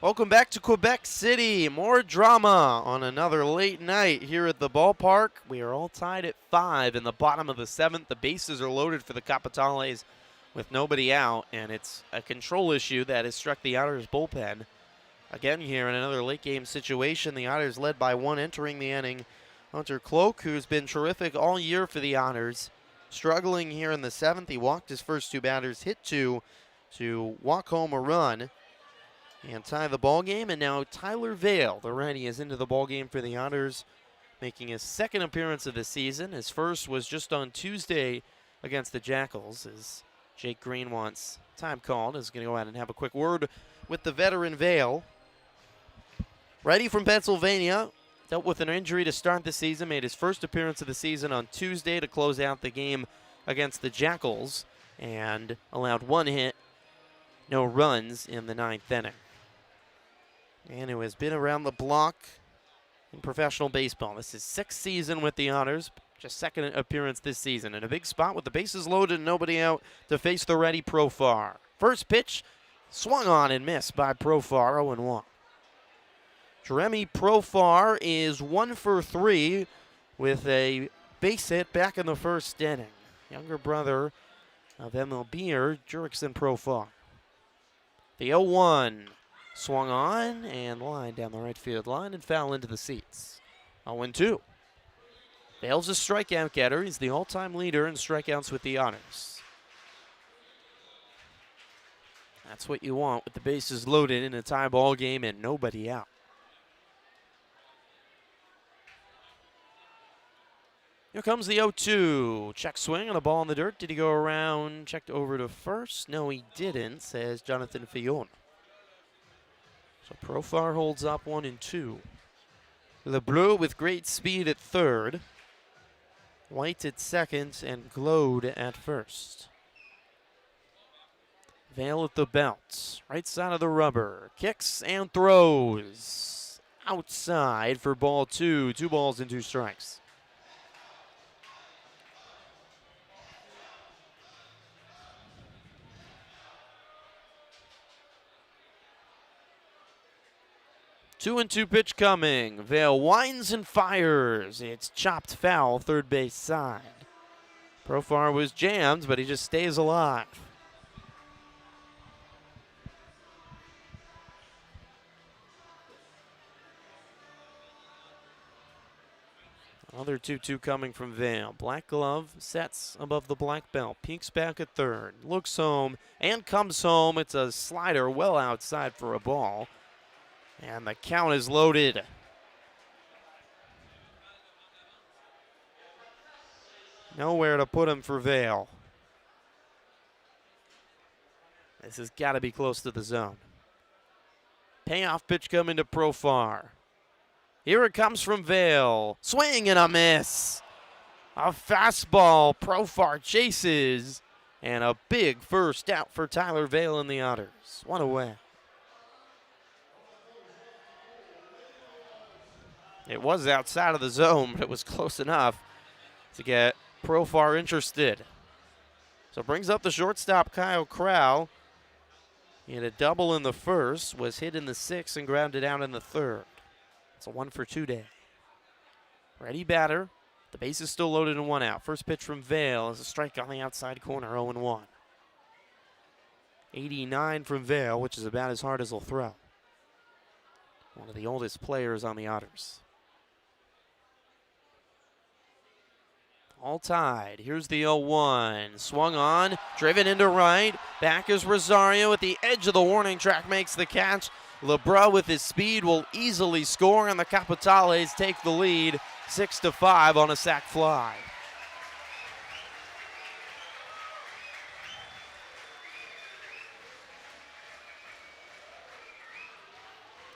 Welcome back to Quebec City. More drama on another late night here at the ballpark. We are all tied at 5 in the bottom of the 7th. The bases are loaded for the Capitales with nobody out, and it's a control issue that has struck the Otters bullpen. Again here in another late game situation, the Otters led by 1 entering the inning. Hunter Cloak, who's been terrific all year for the Otters, struggling here in the 7th. He walked his first 2 batters, hit 2 to walk home a run and tie the ball game. And now Tyler Vale, the righty, is into the ball game for the Otters, making his 2nd appearance of the season. His first was just on Tuesday against the Jackals, as Jake Green wants time called. Is going to go out and have a quick word with the veteran Vale. Righty from Pennsylvania, dealt with an injury to start the season, made his first appearance of the season on Tuesday to close out the game against the Jackals, and allowed 1 hit, no runs in the 9th inning. And who has been around the block in professional baseball. This is 6th season with the Otters, just 2nd appearance this season. In a big spot with the bases loaded and nobody out to face the ready Profar. First pitch, swung on and missed by Profar, 0-1. Jeremy Profar is 1 for 3 with a base hit back in the 1st inning. Younger brother of MLBer, Jurickson Profar. The 0-1. Swung on and lined down the right field line and foul into the seats. 0-2. Vale's a strikeout getter. He's the all-time leader in strikeouts with the Otters. That's what you want with the bases loaded in a tie ball game and nobody out. Here comes the 0-2. Check swing on a ball in the dirt. Did he go around? Checked over to first? No, he didn't, says Jonathan Fillon. So Profar holds up 1-2. LeBleu with great speed at 3rd. White at 2nd and Glode at 1st. Vale at the belt. Right side of the rubber. Kicks and throws. Outside for ball 2. 2 balls and 2 strikes. Two and 2 pitch coming. Vale winds and fires. It's chopped foul, 3rd base side. Profar was jammed, but he just stays alive. Another 2-2 coming from Vale. Black glove sets above the black belt. Peeks back at 3rd. Looks home and comes home. It's a slider well outside for a ball. And the count is loaded. Nowhere to put him for Vale. This has got to be close to the zone. Payoff pitch coming to Profar. Here it comes from Vale. Swing and a miss. A fastball. Profar chases. And a big first out for Tyler Vale and the Otters. 1 away. It was outside of the zone, but it was close enough to get Profar interested. So brings up the shortstop, Kyle Crow. He had a double in the 1st, was hit in the 6th, and grounded out in the 3rd. It's a 1-for-2 day. Ready batter. The base is still loaded and 1 out. First pitch from Vale is a strike on the outside corner, 0-1. 89 from Vale, which is about as hard as he'll throw. One of the oldest players on the Otters. All tied. Here's the 0-1. Swung on, driven into right. Back is Rosario at the edge of the warning track, makes the catch. LeBrun with his speed will easily score, and the Capitales take the lead 6-5 on a sac fly.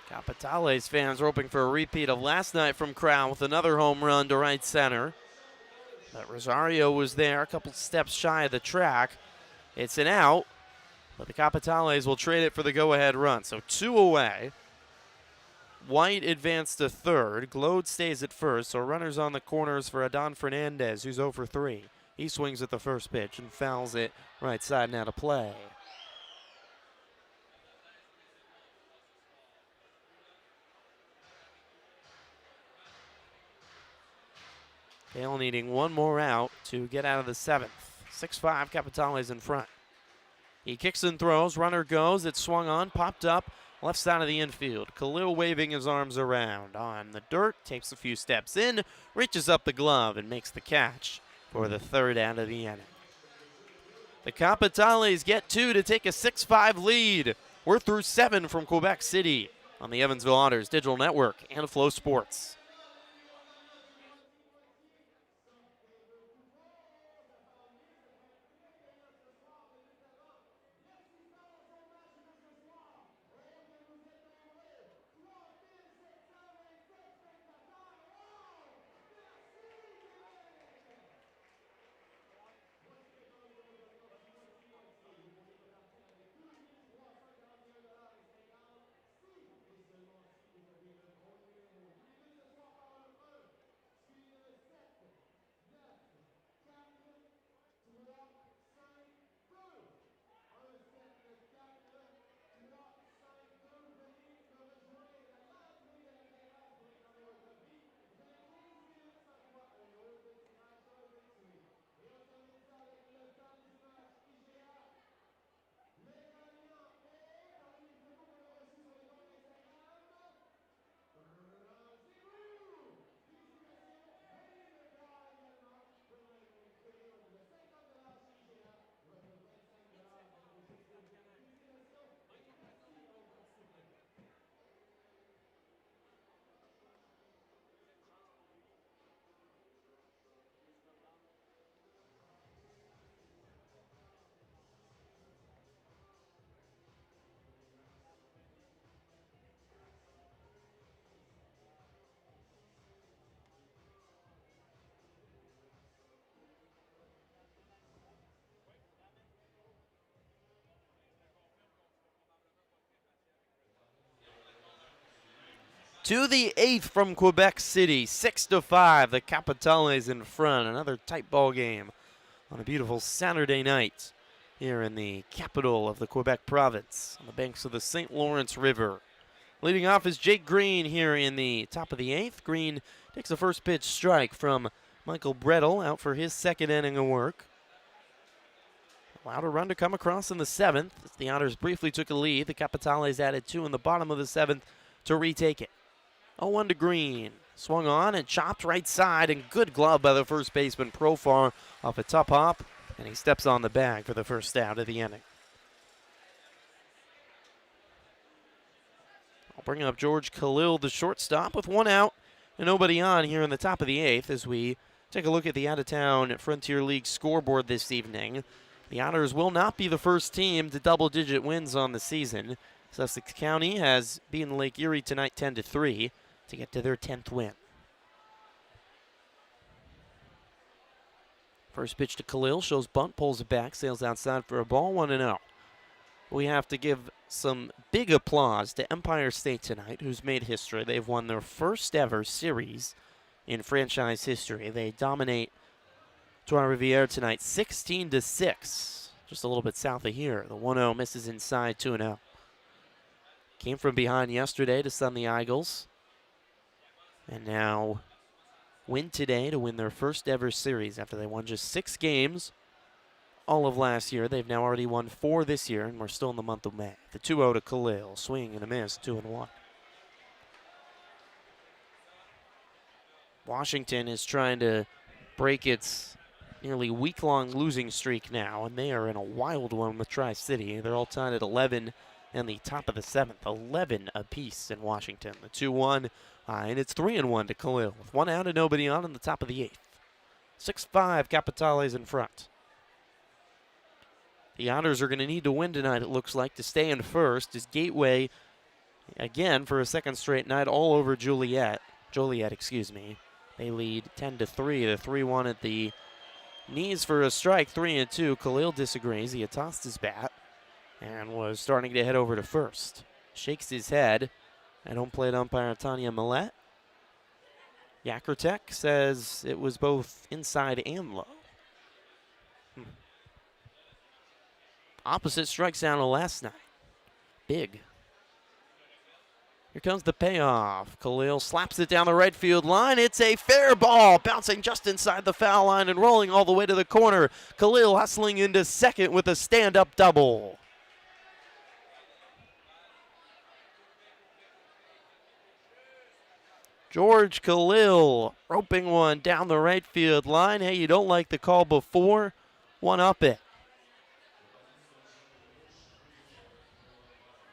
Capitales fans are hoping for a repeat of last night from Crown with another home run to right center. But Rosario was there a couple steps shy of the track. It's an out, but the Capitales will trade it for the go-ahead run. So 2 away. White advanced to 3rd. Glode stays at 1st, so runners on the corners for Adon Fernandez, who's 0 for 3. He swings at the first pitch and fouls it right side and out of play. Dale needing one more out to get out of the 7th. 6-5 Capitales in front. He kicks and throws, runner goes, it's swung on, popped up, left side of the infield. Khalil waving his arms around on the dirt, takes a few steps in, reaches up the glove and makes the catch for the 3rd out of the inning. The Capitales get 2 to take a 6-5 lead. We're through 7 from Quebec City on the Evansville Otters Digital Network and Flow Sports. To the 8th from Quebec City, 6-5. The Capitales in front. Another tight ball game on a beautiful Saturday night here in the capital of the Quebec province on the banks of the St. Lawrence River. Leading off is Jake Green here in the top of the 8th. Green takes a first pitch strike from Michael Brettel, out for his 2nd inning of work. Allowed a run to come across in the 7th. As the Otters briefly took a lead, the Capitales added 2 in the bottom of the 7th to retake it. 0-1 to Green. Swung on and chopped right side, and good glove by the first baseman Profar off a top hop, and he steps on the bag for the first out of the inning. I'll bring up George Khalil, the shortstop, with 1 out and nobody on here in the top of the 8th as we take a look at the out-of-town Frontier League scoreboard this evening. The Otters will not be the first team to double-digit wins on the season. Sussex County has beaten Lake Erie tonight 10-3 to get to their 10th win. First pitch to Khalil, shows bunt, pulls it back, sails outside for a ball, 1-0. We have to give some big applause to Empire State tonight, who's made history. They've won their first ever series in franchise history. They dominate Trois-Rivières tonight 16-6, just a little bit south of here. The 1-0 misses inside, 2-0. Came from behind yesterday to stun the Eagles, and now win today to win their first ever series after they won just 6 games all of last year. They've now already won 4 this year, and we're still in the month of May. The 2-0 to Khalil, swing and a miss, 2-1. Washington is trying to break its nearly week-long losing streak now, and they are in a wild one with Tri-City. They're all tied at 11 and the top of the 7th, 11 apiece in Washington. The 2-1, and it's 3-1 to Khalil with 1 out and nobody on in the top of the 8th. 6-5 Capitales in front. The Otters are going to need to win tonight, it looks like, to stay in first. As Gateway, again, for a 2nd straight night, all over Joliet, excuse me. They lead 10-3, the 3-1 at the knees for a strike, 3-2. Khalil disagrees. He had tossed his bat and was starting to head over to first. Shakes his head at home plate umpire Tanya Millette. Yakertek says it was both inside and low. Opposite strike sound of last night. Big. Here comes the payoff. Khalil slaps it down the right field line. It's a fair ball, bouncing just inside the foul line and rolling all the way to the corner. Khalil hustling into second with a stand-up double. George Khalil roping one down the right field line. Hey, you don't like the call before? One up it.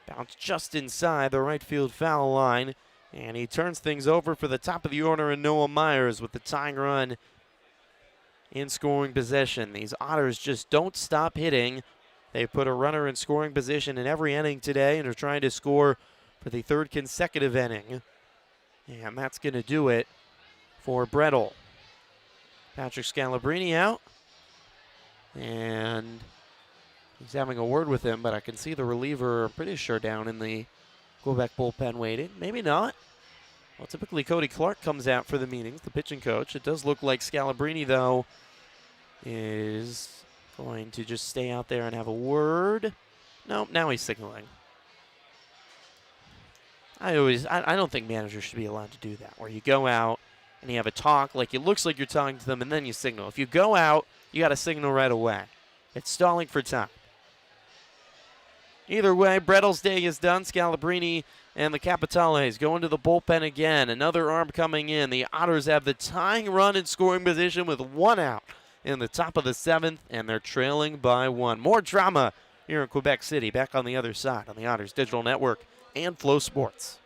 Bounce just inside the right field foul line. And he turns things over for the top of the order in Noah Myers with the tying run in scoring possession. These Otters just don't stop hitting. They put a runner in scoring position in every inning today and are trying to score for the third consecutive inning. And that's going to do it for Brettel. Patrick Scalabrini out. And he's having a word with him, but I can see the reliever pretty sure down in the Quebec bullpen waiting. Maybe not. Well, typically Cody Clark comes out for the meetings, the pitching coach. It does look like Scalabrini, though, is going to just stay out there and have a word. Nope, now he's signaling. I don't think managers should be allowed to do that, where you go out and you have a talk, like it looks like you're talking to them, and then you signal. If you go out, you got to signal right away. It's stalling for time. Either way, Brettel's day is done. Scalabrini and the Capitales go into the bullpen again. Another arm coming in. The Otters have the tying run in scoring position with one out in the top of the seventh, and they're trailing by one. More drama here in Quebec City. Back on the other side on the Otters Digital Network and Flow Sports.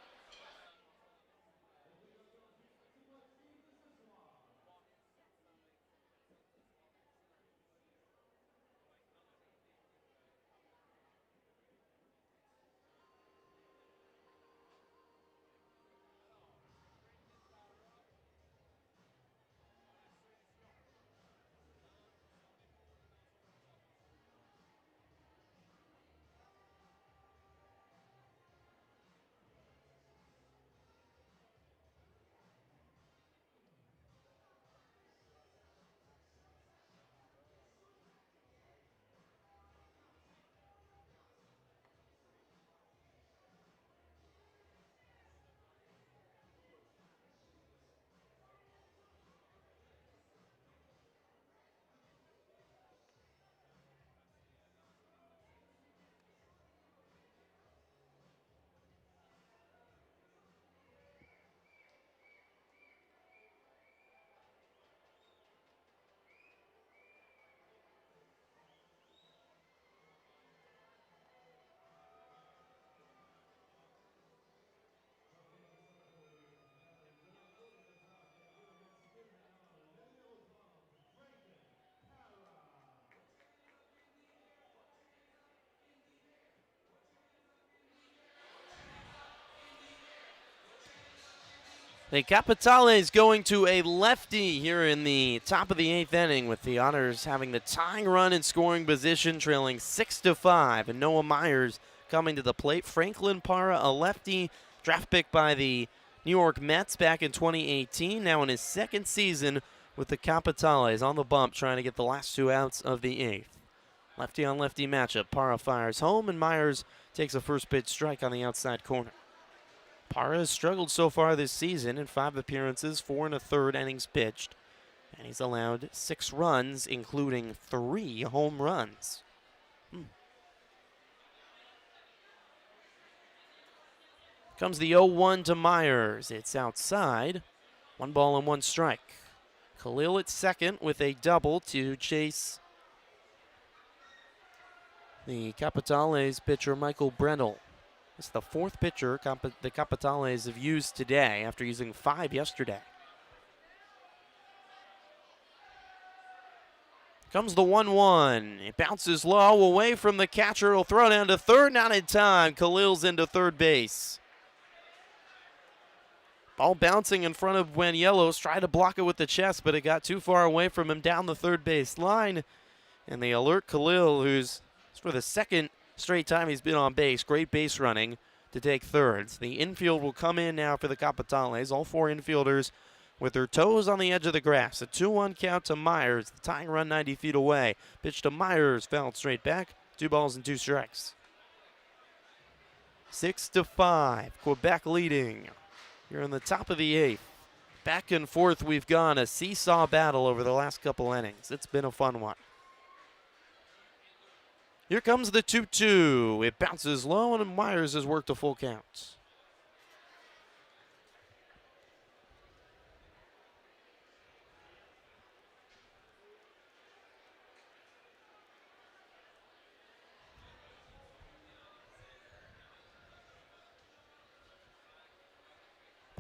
The Capitales going to a lefty here in the top of the eighth inning, with the Otters having the tying run in scoring position, trailing 6-5. And Noah Myers coming to the plate. Franklin Parra, a lefty, draft pick by the New York Mets back in 2018. Now in his second season with the Capitales, on the bump, trying to get the last two outs of the eighth. Lefty on lefty matchup. Parra fires home, and Myers takes a first pitch strike on the outside corner. Parra has struggled so far this season in 5 appearances, 4 1/3 innings pitched, and he's allowed 6 runs, including 3 home runs. Comes the 0-1 to Myers. It's outside. 1 ball and 1 strike. Khalil at second with a double to chase the Capitales pitcher Michael Brettel. It's the 4th pitcher the Capitales have used today after using 5 yesterday. Comes the 1-1. It bounces low away from the catcher. He'll throw down to third, not in time. Khalil's into third base. Ball bouncing in front of Buenielos. Tried to block it with the chest, but it got too far away from him down the third base line. And they alert Khalil, who's for the second straight time he's been on base. Great base running to take thirds. The infield will come in now for the Capitales. All 4 infielders with their toes on the edge of the grass. A 2-1 count to Myers. The tying run 90 feet away. Pitch to Myers, fouled straight back. 2 balls and 2 strikes. 6-5, Quebec leading. Here in the top of the 8th. Back and forth we've gone, a seesaw battle over the last couple innings. It's been a fun one. Here comes the 2-2. It bounces low and Myers has worked a full count.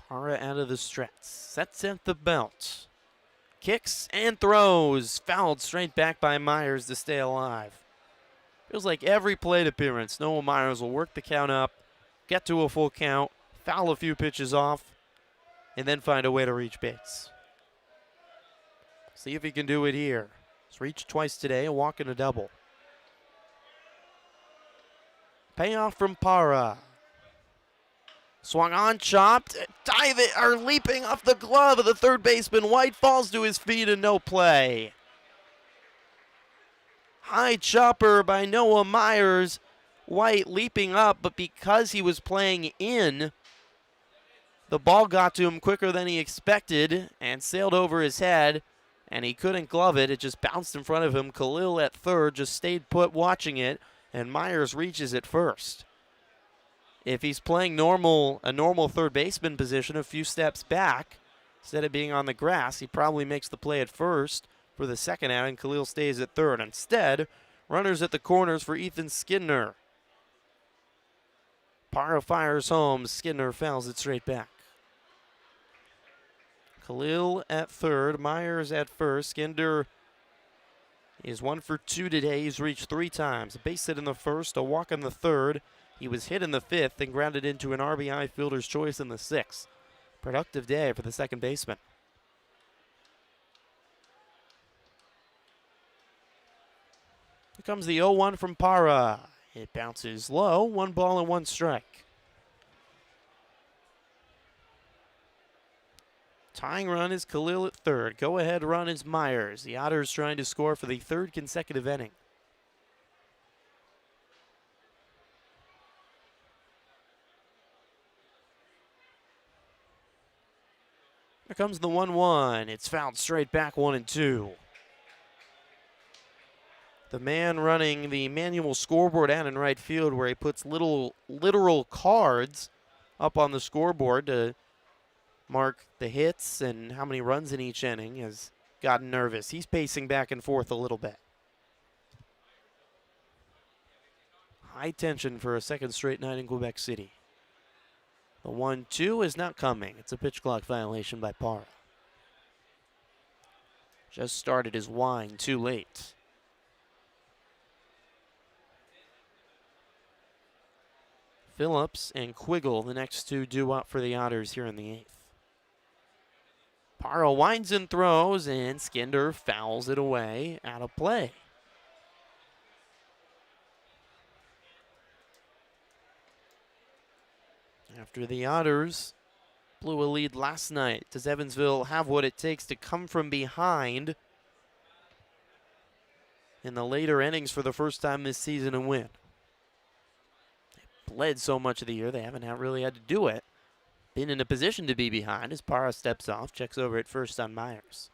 Parra out of the stretch, sets at the belt. Kicks and throws, fouled straight back by Myers to stay alive. Feels like every plate appearance, Noah Myers will work the count up, get to a full count, foul a few pitches off, and then find a way to reach base. See if he can do it here. He's reached twice today, a walk and a double. Payoff from Parra. Swung on, chopped, leaping off the glove of the third baseman. White falls to his feet and no play. High chopper by Noah Myers. White leaping up, but because he was playing in, the ball got to him quicker than he expected and sailed over his head, and he couldn't glove it. It just bounced in front of him. Khalil at third just stayed put watching it, and Myers reaches it first. If he's playing a normal third baseman position a few steps back, instead of being on the grass, he probably makes the play at first for the second out, and Khalil stays at third. Instead, runners at the corners for Ethan Skidner. Parra fires home. Skidner fouls it straight back. Khalil at third, Myers at first. Skidner is 1 for 2 today. He's reached 3 times. A base hit in the first, a walk in the third. He was hit in the 5th and grounded into an RBI fielder's choice in the 6th. Productive day for the second baseman. Here comes the 0-1 from Parra. It bounces low, 1 ball and 1 strike. Tying run is Khalil at third. Go-ahead run is Myers. The Otters trying to score for the 3rd consecutive inning. Here comes the 1-1. It's fouled straight back, 1-2. The man running the manual scoreboard out in right field, where he puts little literal cards up on the scoreboard to mark the hits and how many runs in each inning, has gotten nervous. He's pacing back and forth a little bit. High tension for a second straight night in Quebec City. The 1-2 is not coming. It's a pitch clock violation by Parra. Just started his wind too late. Phillips and Quiggle, the next 2 due up for the Otters here in the 8th. Parra winds and throws, and Skidner fouls it away out of play. After the Otters blew a lead last night, does Evansville have what it takes to come from behind in the later innings for the first time this season and win? They bled so much of the year, they haven't really had to do it. Been in a position to be behind as Parra steps off, checks over at first on Myers.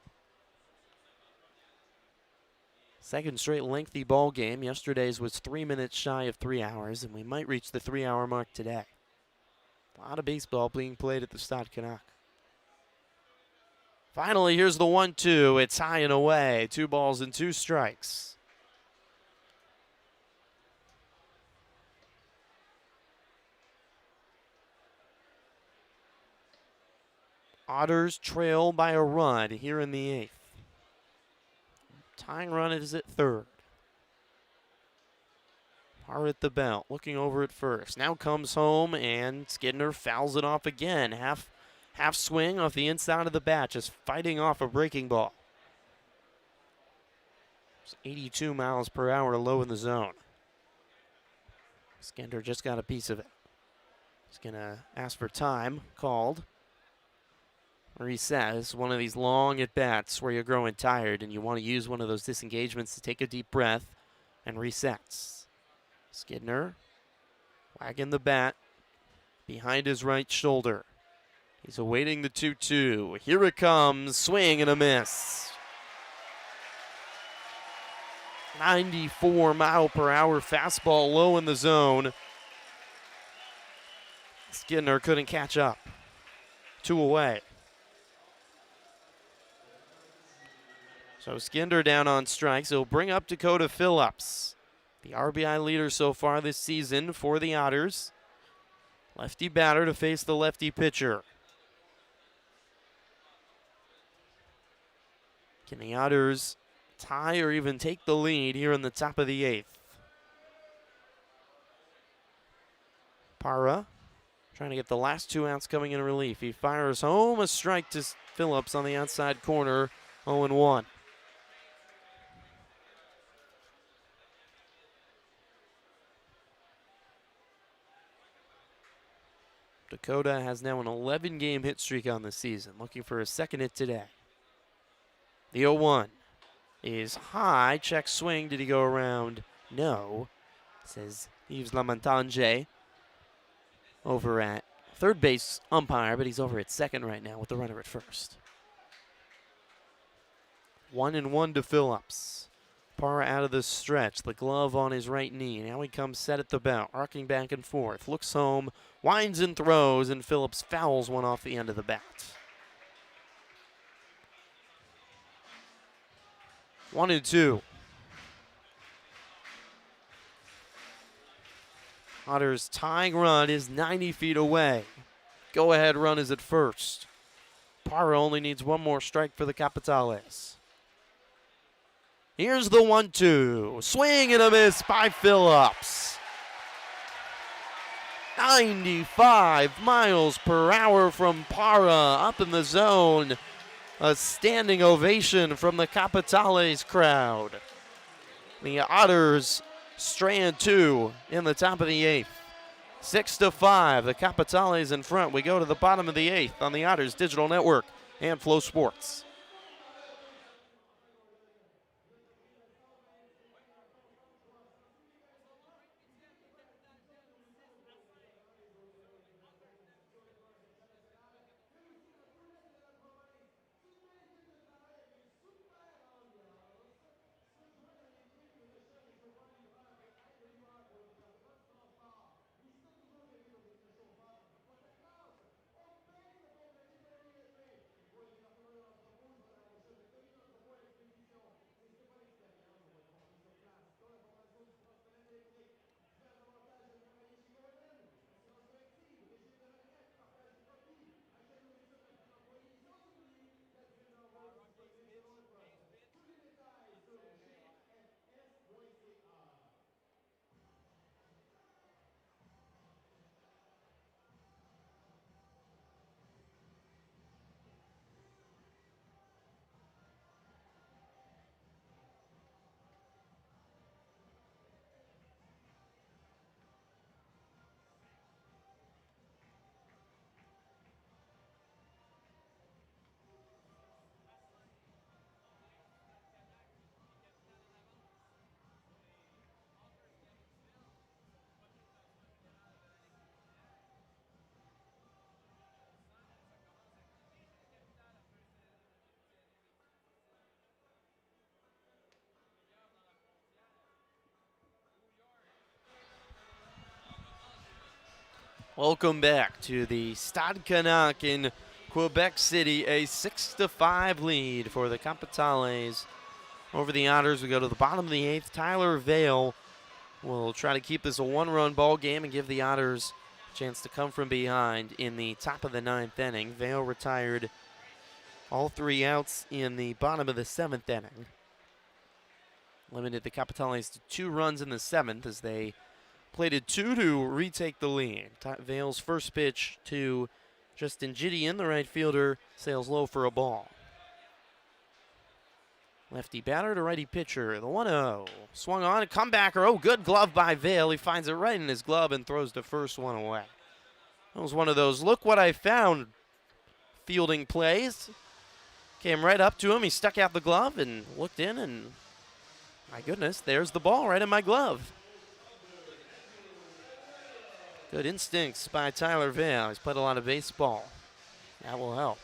Second straight lengthy ball game. Yesterday's was 3 minutes shy of 3 hours, and we might reach the 3-hour mark today. A lot of baseball being played at the Stade Canac. Finally, here's the 1-2. It's high and away. 2 balls and 2 strikes. Otters trail by a run here in the 8th. Tying run is at third. Parra at the belt, looking over at first. Now comes home, and Skidner fouls it off again. Half swing off the inside of the bat, just fighting off a breaking ball. It's 82 miles per hour low in the zone. Skidner just got a piece of it. He's going to ask for time, called. Reset. This is one of these long at-bats where you're growing tired and you want to use one of those disengagements to take a deep breath and resets. Skidner wagging the bat, behind his right shoulder. He's awaiting the 2-2. Here it comes. Swing and a miss. 94-mile-per-hour fastball low in the zone. Skinner couldn't catch up. 2 away. So Skinner down on strikes. He'll bring up Dakota Phillips, the RBI leader so far this season for the Otters. Lefty batter to face the lefty pitcher. Can the Otters tie or even take the lead here in the top of the 8th? Parra trying to get the last 2 outs coming in relief. He fires home, a strike to Phillips on the outside corner, 0-1. Dakota has now an 11-game hit streak on the season, looking for a second hit today. The 0-1 is high, check swing, did he go around? No, says Yves Lamontagne over at third base umpire, but he's over at second right now with the runner at first. 1-1 to Phillips. Parra out of the stretch, the glove on his right knee. Now he comes set at the bat, arcing back and forth. Looks home, winds and throws, and Phillips fouls one off the end of the bat. 1-2. Otters' tying run is 90 feet away. Go-ahead run is at first. Parra only needs one more strike for the Capitales. Here's the 1-2. Swing and a miss by Phillips. 95 miles per hour from Parra up in the zone. A standing ovation from the Capitales crowd. The Otters strand 2 in the top of the 8th. 6-5, the Capitales in front. We go to the bottom of the 8th on the Otters Digital Network and Flow Sports. Welcome back to the Stade Canac in Quebec City, a 6-5 lead for the Capitales over the Otters. We go to the bottom of the 8th. Tyler Vale will try to keep this a 1-run ball game and give the Otters a chance to come from behind in the top of the 9th inning. Vale retired all 3 outs in the bottom of the 7th inning. Limited the Capitales to 2 runs in the 7th as they plated 2 to retake the lead. Vale's first pitch to Justin Gideon, the right fielder, sails low for a ball. Lefty batter to righty pitcher, the 1-0. Swung on, a comebacker. Oh, good glove by Vale. He finds it right in his glove and throws the first one away. That was one of those look what I found fielding plays. Came right up to him. He stuck out the glove and looked in, and my goodness, there's the ball right in my glove. Good instincts by Tyler Vale. He's played a lot of baseball. That will help.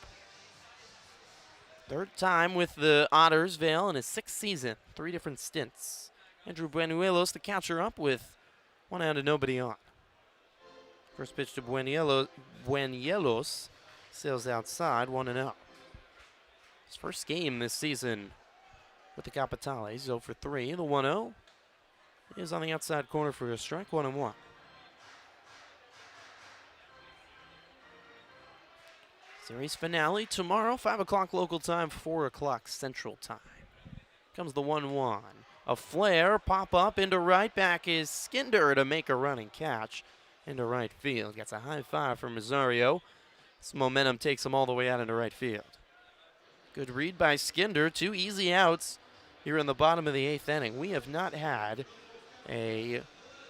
Third time with the Otters, Vale, in his 6th season. 3 different stints. Andrew Buenuelos, the catcher, up with 1 out and nobody on. First pitch to Buenuelos. Sails outside, 1-0. His first game this season with the Capitales. 0 for 3. The 1-0 is on the outside corner for a strike, 1-1. Series finale tomorrow, 5 o'clock local time, 4 o'clock central time. Comes the 1-1. A flare, pop up into right. Back is Skinder to make a running catch into right field. Gets a high five from Rosario. This momentum takes him all the way out into right field. Good read by Skinder. 2 easy outs here in the bottom of the 8th inning. We have not had a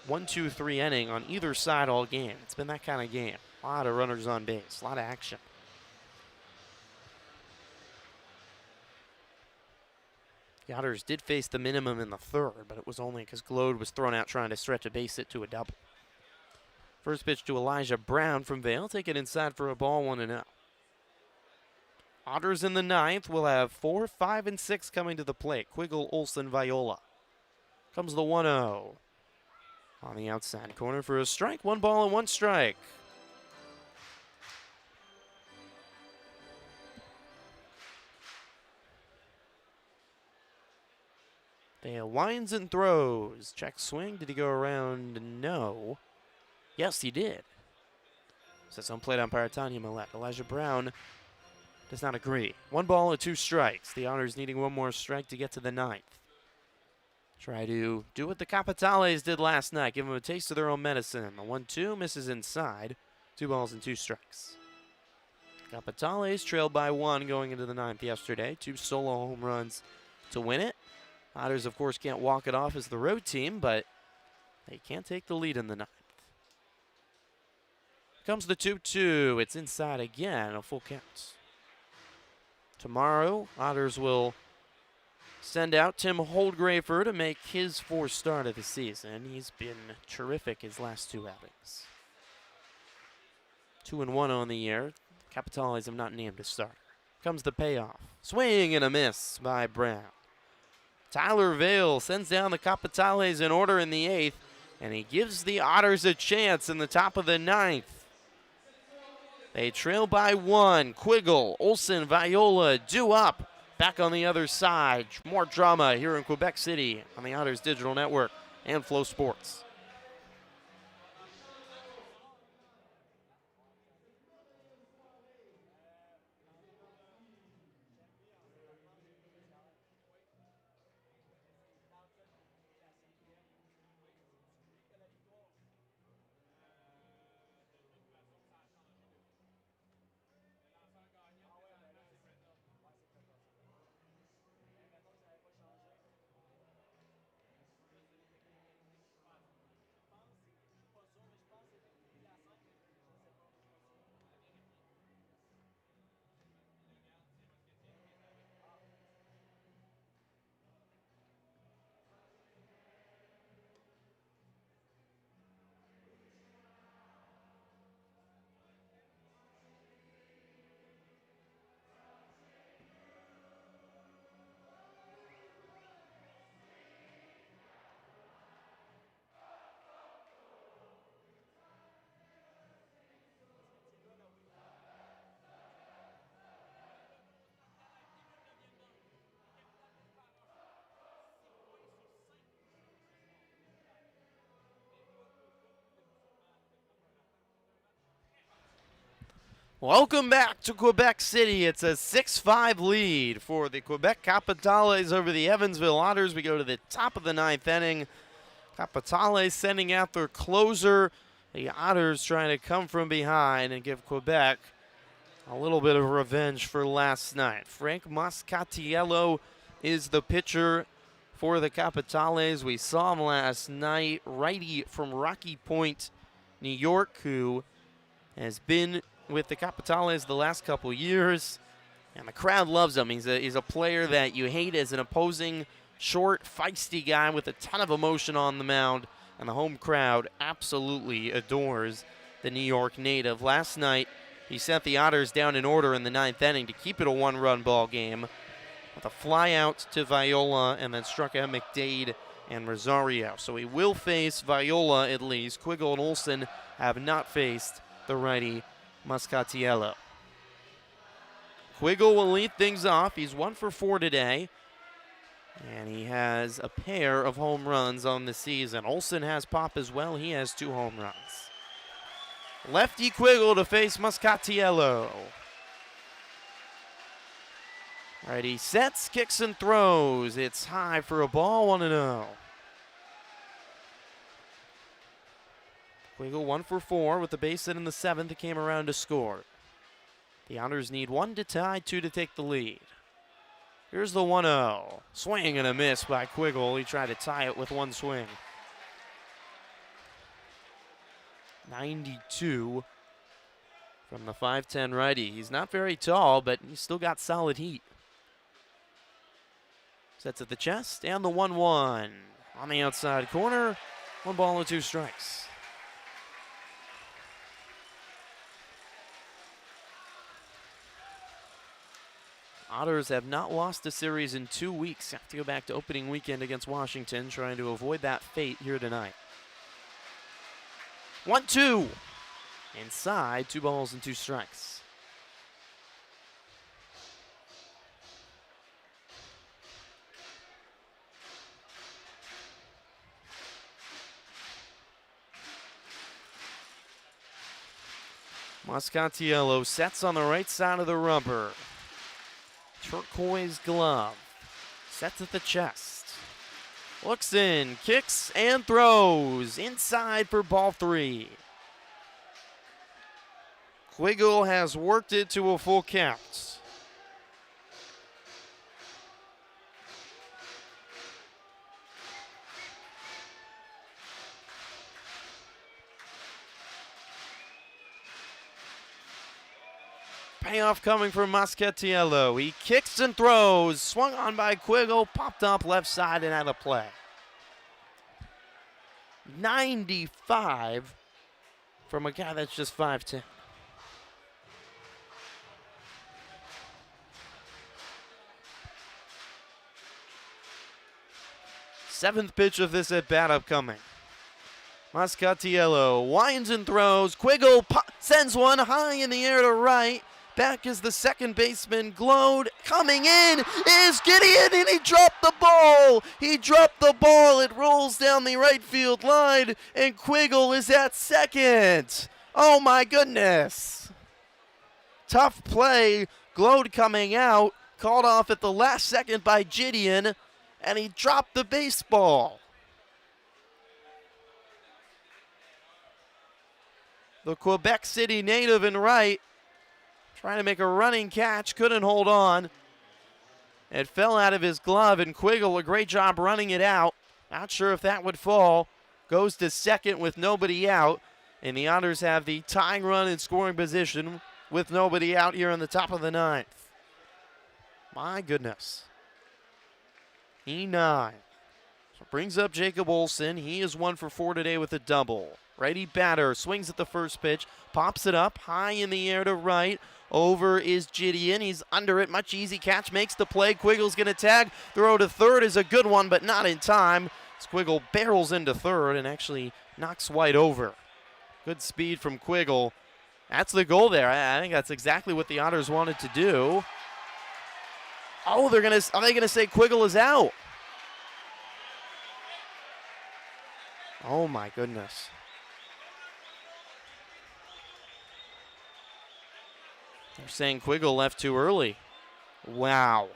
1-2-3 inning on either side all game. It's been that kind of game. A lot of runners on base, a lot of action. The Otters did face the minimum in the 3rd, but it was only because Glode was thrown out trying to stretch a base hit to a double. First pitch to Elijah Brown from Vale. Take it inside for a ball, 1-0. Otters in the 9th will have 4, 5, and 6 coming to the plate. Quiggle, Olsen, Viola. Comes the 1-0. On the outside corner for a strike. 1 ball and 1 strike. Vale winds and throws. Check swing. Did he go around? No. Yes, he did. Says on plate umpire Tanya Millette. Elijah Brown does not agree. 1 ball and 2 strikes. The Otters needing 1 more strike to get to the 9th. Try to do what the Capitales did last night. Give them a taste of their own medicine. The 1-2 misses inside. 2 balls and 2 strikes. Capitales trailed by 1 going into the 9th yesterday. 2 solo home runs to win it. Otters, of course, can't walk it off as the road team, but they can't take the lead in the 9th. Comes the 2-2. It's inside again, a full count. Tomorrow, Otters will send out Tim Holdgrafer to make his 4th start of the season. He's been terrific his last 2 outings. 2-1 on the year. Capitales have not named a starter. Comes the payoff. Swing and a miss by Brown. Tyler Vale sends down the Capitales in order in the 8th, and he gives the Otters a chance in the top of the 9th. They trail by 1. Quiggle, Olsen, Viola due up. Back on the other side. More drama here in Quebec City on the Otters Digital Network and Flow Sports. Welcome back to Quebec City. It's a 6-5 lead for the Quebec Capitales over the Evansville Otters. We go to the top of the 9th inning. Capitales sending out their closer. The Otters trying to come from behind and give Quebec a little bit of revenge for last night. Frank Moscatiello is the pitcher for the Capitales. We saw him last night. Righty from Rocky Point, New York, who has been with the Capitales the last couple years, and the crowd loves him. He's a player that you hate as an opposing, short, feisty guy with a ton of emotion on the mound. and the home crowd absolutely adores the New York native. Last night, he sent the Otters down in order in the 9th inning to keep it a one-run ball game with a fly out to Viola and then struck out McDade and Rosario. So he will face Viola at least. Quiggle and Olsen have not faced the righty Muscatiello. Quiggle will lead things off. He's 1 for 4 today, and he has a pair of home runs on the season. Olsen has pop as well. He has 2 home runs. Lefty Quiggle to face Muscatiello. Righty sets, kicks, and throws. It's high for a ball, 1-0. Quiggle 1 for 4 with the base hit in the 7th. He came around to score. The Otters need 1 to tie, 2 to take the lead. Here's the 1-0. Swing and a miss by Quiggle. He tried to tie it with one swing. 92 from the 5'10 righty. He's not very tall, but he's still got solid heat. Sets at the chest, and the 1-1. On the outside corner, 1 ball and 2 strikes. Otters have not lost a series in 2 weeks. Have to go back to opening weekend against Washington, trying to avoid that fate here tonight. 1-2. Inside, 2 balls and 2 strikes. Muscatiello sets on the right side of the rubber. Turquoise glove. Sets at the chest. Looks in, kicks, and throws. Inside for ball 3. Quiggle has worked it to a full count. Payoff coming from Muscatiello. He kicks and throws. Swung on by Quiggle. Popped up left side and out of play. 95 from a guy that's just 5'10". Seventh pitch of this at-bat upcoming. Muscatiello winds and throws. Quiggle sends one high in the air to right. Back is the second baseman, Glode. Coming in is Gideon, and he dropped the ball. He dropped the ball. It rolls down the right field line, and Quiggle is at second. Oh, my goodness. Tough play. Glode coming out, called off at the last second by Gideon, and he dropped the baseball. The Quebec City native in right, trying to make a running catch, couldn't hold on. It fell out of his glove, and Quiggle, a great job running it out. Not sure if that would fall. Goes to second with nobody out, and the Otters have the tying run in scoring position with nobody out here on the top of the 9th. My goodness. E9. So brings up Jacob Olsen. He is 1 for 4 today with a double. Righty batter swings at the first pitch, pops it up high in the air to right. Over is Gideon. He's under it. Much easy catch. Makes the play. Quiggle's going to tag. Throw to third is a good one, but not in time. Quiggle barrels into third and actually knocks White over. Good speed from Quiggle. That's the goal there. I think that's exactly what the Otters wanted to do. Oh, are they going to say Quiggle is out? Oh, my goodness. They're saying Quiggle left too early. Wow.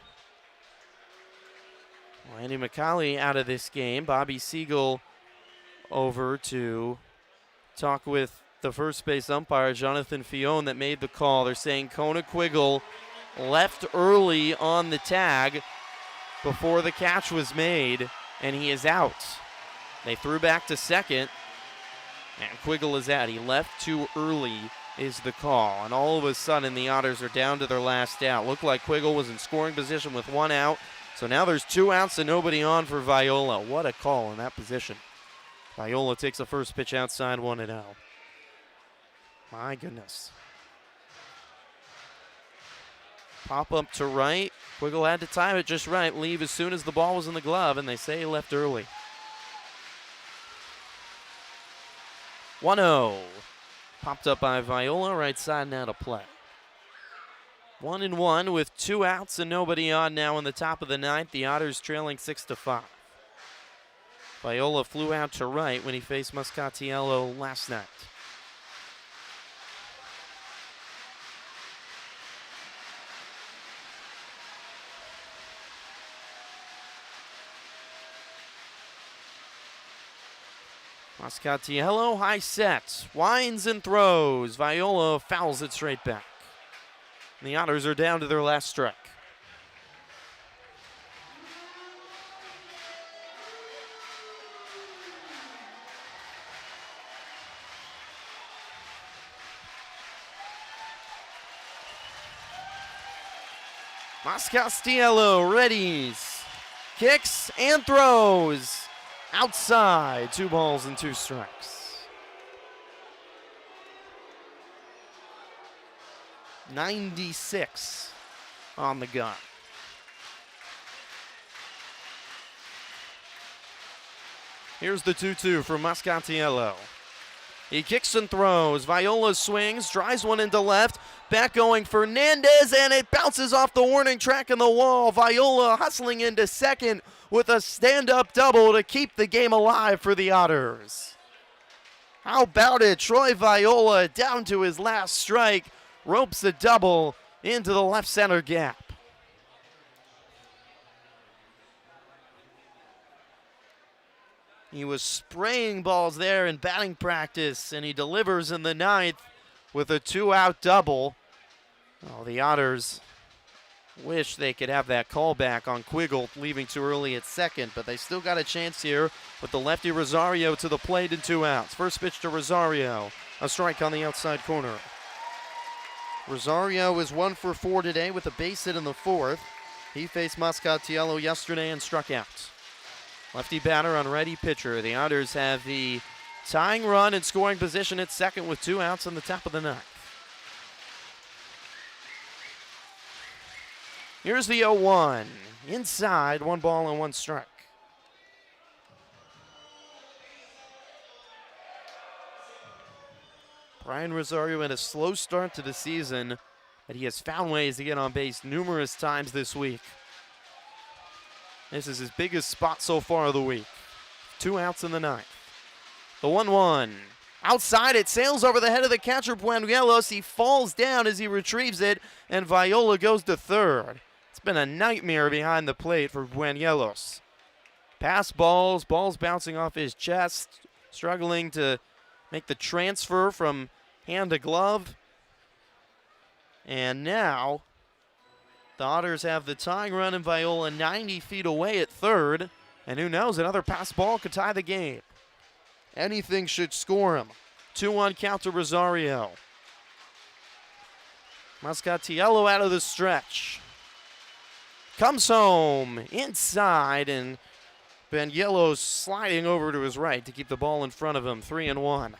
Well, Andy McCauley out of this game. Bobby Siegel over to talk with the first base umpire, Jonathan Fione, that made the call. They're saying Kona Quiggle left early on the tag before the catch was made, and he is out. They threw back to second, and Quiggle is out. He left too early is the call, and all of a sudden the Otters are down to their last out. Looked like Quiggle was in scoring position with 1 out, so now there's 2 outs and nobody on for Viola. What a call in that position. Viola takes the first pitch outside, 1-0. My goodness. Pop up to right. Quiggle had to time it just right. Leave as soon as the ball was in the glove, and they say he left early. 1-0. Popped up by Viola, right side now to play. 1-1 with 2 outs and nobody on now in the top of the ninth. The Otters trailing 6-5. Viola flew out to right when he faced Muscatiello last night. Muscatiello, high set, winds and throws. Viola fouls it straight back. And the Otters are down to their last strike. Muscatiello readies, kicks and throws. Outside, 2 balls and 2 strikes. 96 on the gun. Here's the 2-2 from Muscatiello. He kicks and throws. Viola swings, drives one into left. Back going Fernandez, and it bounces off the warning track in the wall. Viola hustling into second with a stand-up double to keep the game alive for the Otters. How about it? Troy Viola down to his last strike, ropes a double into the left center gap. He was spraying balls there in batting practice, and he delivers in the ninth with a 2-out double. Well, the Otters wish they could have that callback on Quiggle leaving too early at second, but they still got a chance here with the lefty Rosario to the plate and 2 outs. First pitch to Rosario, a strike on the outside corner. Rosario is 1 for 4 today with a base hit in the 4th. He faced Muscatiello yesterday and struck out. Lefty batter on righty pitcher. The Otters have the tying run in scoring position at second with 2 outs in the top of the ninth. Here's the 0-1. Inside, 1 ball and 1 strike. Brian Rosario had a slow start to the season, but he has found ways to get on base numerous times this week. This is his biggest spot so far of the week. 2 outs in the ninth. The 1-1. Outside, it sails over the head of the catcher, Buñuelos. He falls down as he retrieves it, and Viola goes to third. It's been a nightmare behind the plate for Buñuelos. Pass balls, balls bouncing off his chest, struggling to make the transfer from hand to glove. And now the Otters have the tying run in Viola 90 feet away at third. And who knows, another pass ball could tie the game. Anything should score him. 2-1 count to Rosario. Muscatiello out of the stretch. Comes home inside, and Buñuelos sliding over to his right to keep the ball in front of him. 3-1.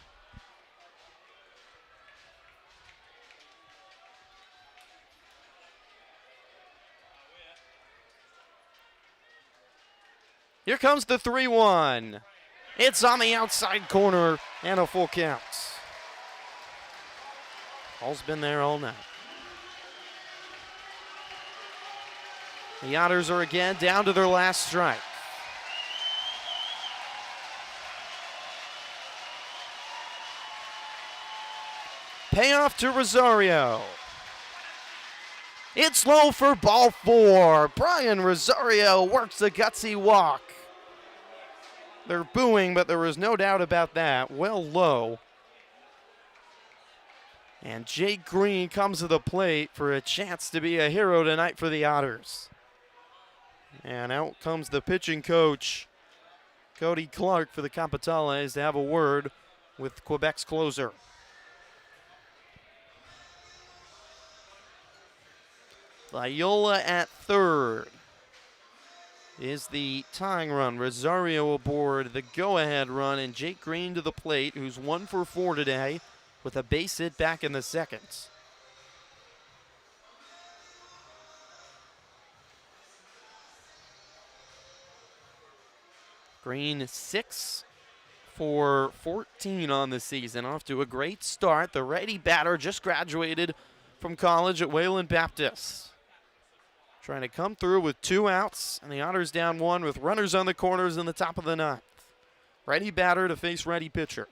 Here comes the 3-1. It's on the outside corner and a full count. Ball's been there all night. The Otters are again down to their last strike. Payoff to Rosario. It's low for ball 4. Brian Rosario works a gutsy walk. They're booing, but there was no doubt about that. Well low. And Jake Green comes to the plate for a chance to be a hero tonight for the Otters. And out comes the pitching coach, Cody Clark, for the Capitales to have a word with Quebec's closer. Viola at third. is the tying run. Rosario aboard the go-ahead run, and Jake Green to the plate, who's 1 for 4 today with a base hit back in the second. Green 6 for 14 on the season, off to a great start. The righty batter just graduated from college at Wayland Baptist. Trying to come through with 2 outs, and the Otters down 1 with runners on the corners in the top of the 9th. Righty batter to face righty pitcher.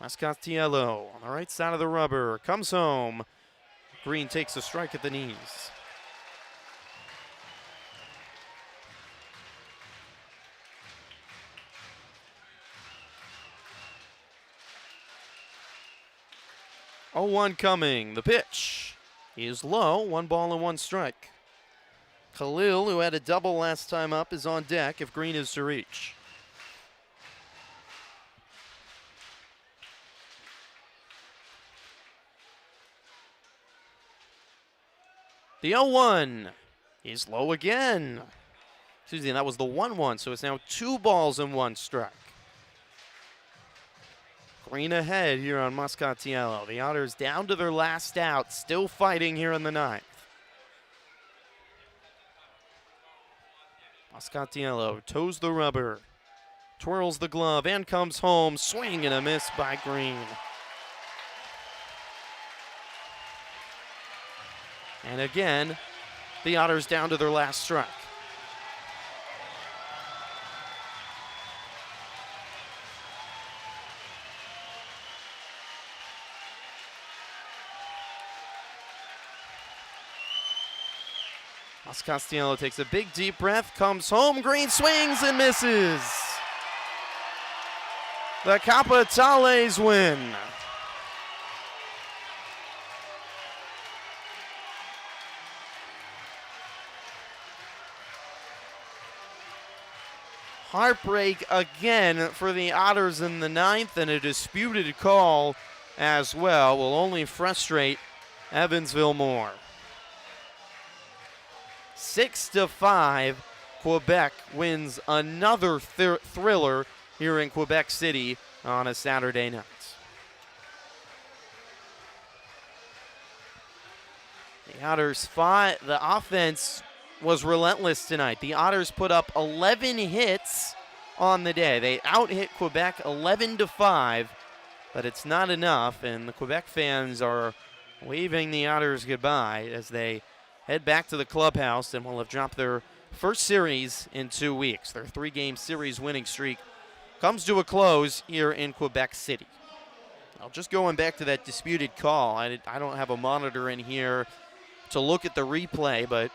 Mascatiello on the right side of the rubber, comes home. Green takes a strike at the knees. Oh, 1 coming. The pitch is low. 1 ball and 1 strike. Khalil, who had a double last time up, is on deck if Green is to reach. The 0-1 is low again. Excuse me, that was the 1-1, so it's now 2 balls and 1 strike. Green ahead here on Mascatiello. The Otters down to their last out, still fighting here in the 9th. Mascatiello toes the rubber, twirls the glove, and comes home. Swing and a miss by Green. And again, the Otters down to their last strike. Mascatiello takes a big deep breath, comes home. Green swings and misses. The Capitales win. Heartbreak again for the Otters in the 9th, and a disputed call as well will only frustrate Evansville more. 6-5, Quebec wins another thriller here in Quebec City on a Saturday night. The Otters fought. The offense was relentless tonight. The Otters put up 11 hits on the day. They out-hit Quebec 11-5, but it's not enough, and the Quebec fans are waving the Otters goodbye as they head back to the clubhouse and will have dropped their first series in 2 weeks. Their 3-game series winning streak comes to a close here in Quebec City. I'll just going back to that disputed call. I don't have a monitor in here to look at the replay, but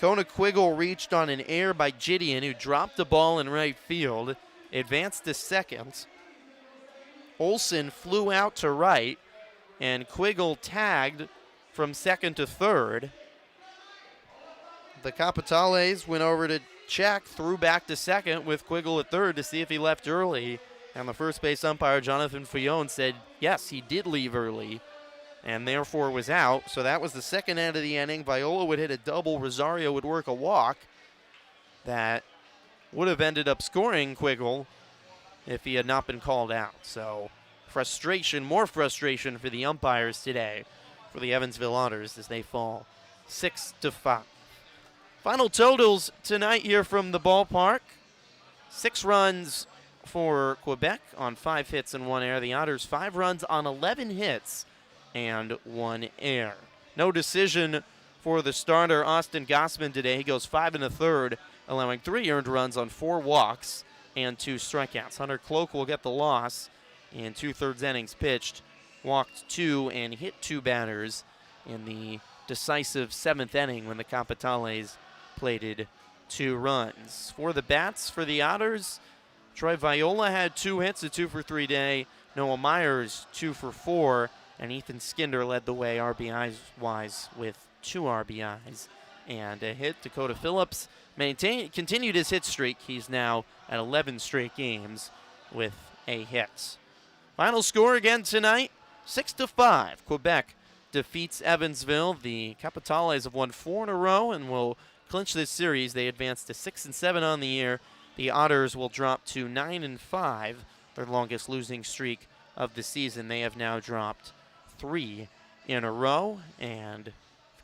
Kona Quiggle reached on an error by Gideon, who dropped the ball in right field, advanced to second. Olsen flew out to right, and Quiggle tagged from second to third. The Capitales went over to check, threw back to second with Quiggle at third to see if he left early. And the first base umpire, Jonathan Fillon, said yes, he did leave early and therefore was out. So that was the second out of the inning. Viola would hit a double. Rosario would work a walk. That would have ended up scoring Quiggle if he had not been called out. So frustration, more frustration for the umpires today for the Evansville Otters as they fall 6-5. Final totals tonight here from the ballpark. 6 runs for Quebec on 5 hits and 1 error. The Otters 5 runs on 11 hits and 1 error. No decision for the starter, Austin Gossman, today. He goes 5 1/3, allowing 3 earned runs on 4 walks and 2 strikeouts. Hunter Cloak will get the loss in 2/3 innings pitched. Walked 2 and hit 2 batters in the decisive 7th inning when the Capitales plated 2 runs. For the bats for the Otters, Troy Viola had 2 hits, a 2 for 3 day. Noah Myers 2 for 4, and Ethan Skinder led the way RBIs-wise with 2 RBIs and a hit. Dakota Phillips continued his hit streak. He's now at 11 straight games with a hit. Final score again tonight, 6-5. Quebec defeats Evansville. The Capitales have won 4 in a row and will clinch this series. They advance to 6-7 on the year. The Otters will drop to 9-5, their longest losing streak of the season. They have now dropped 3 in a row, and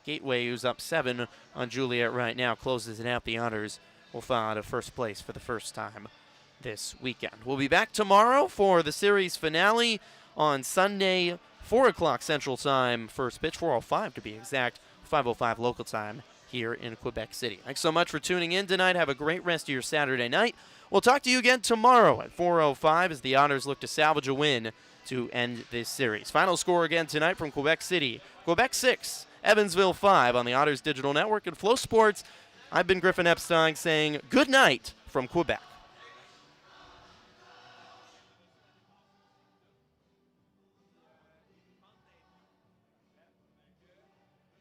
Gateway, who's up 7 on Juliet right now, closes it out. The Otters will fall out of first place for the first time this weekend. We'll be back tomorrow for the series finale on Sunday, 4 o'clock Central Time, first pitch, 4:05 to be exact, 5:05 local time here in Quebec City. Thanks so much for tuning in tonight. Have a great rest of your Saturday night. We'll talk to you again tomorrow at 4:05 as the Otters look to salvage a win to end this series. Final score again tonight from Quebec City: Quebec 6, Evansville 5 on the Otters Digital Network and Flow Sports. I've been Griffin Epstein saying good night from Quebec.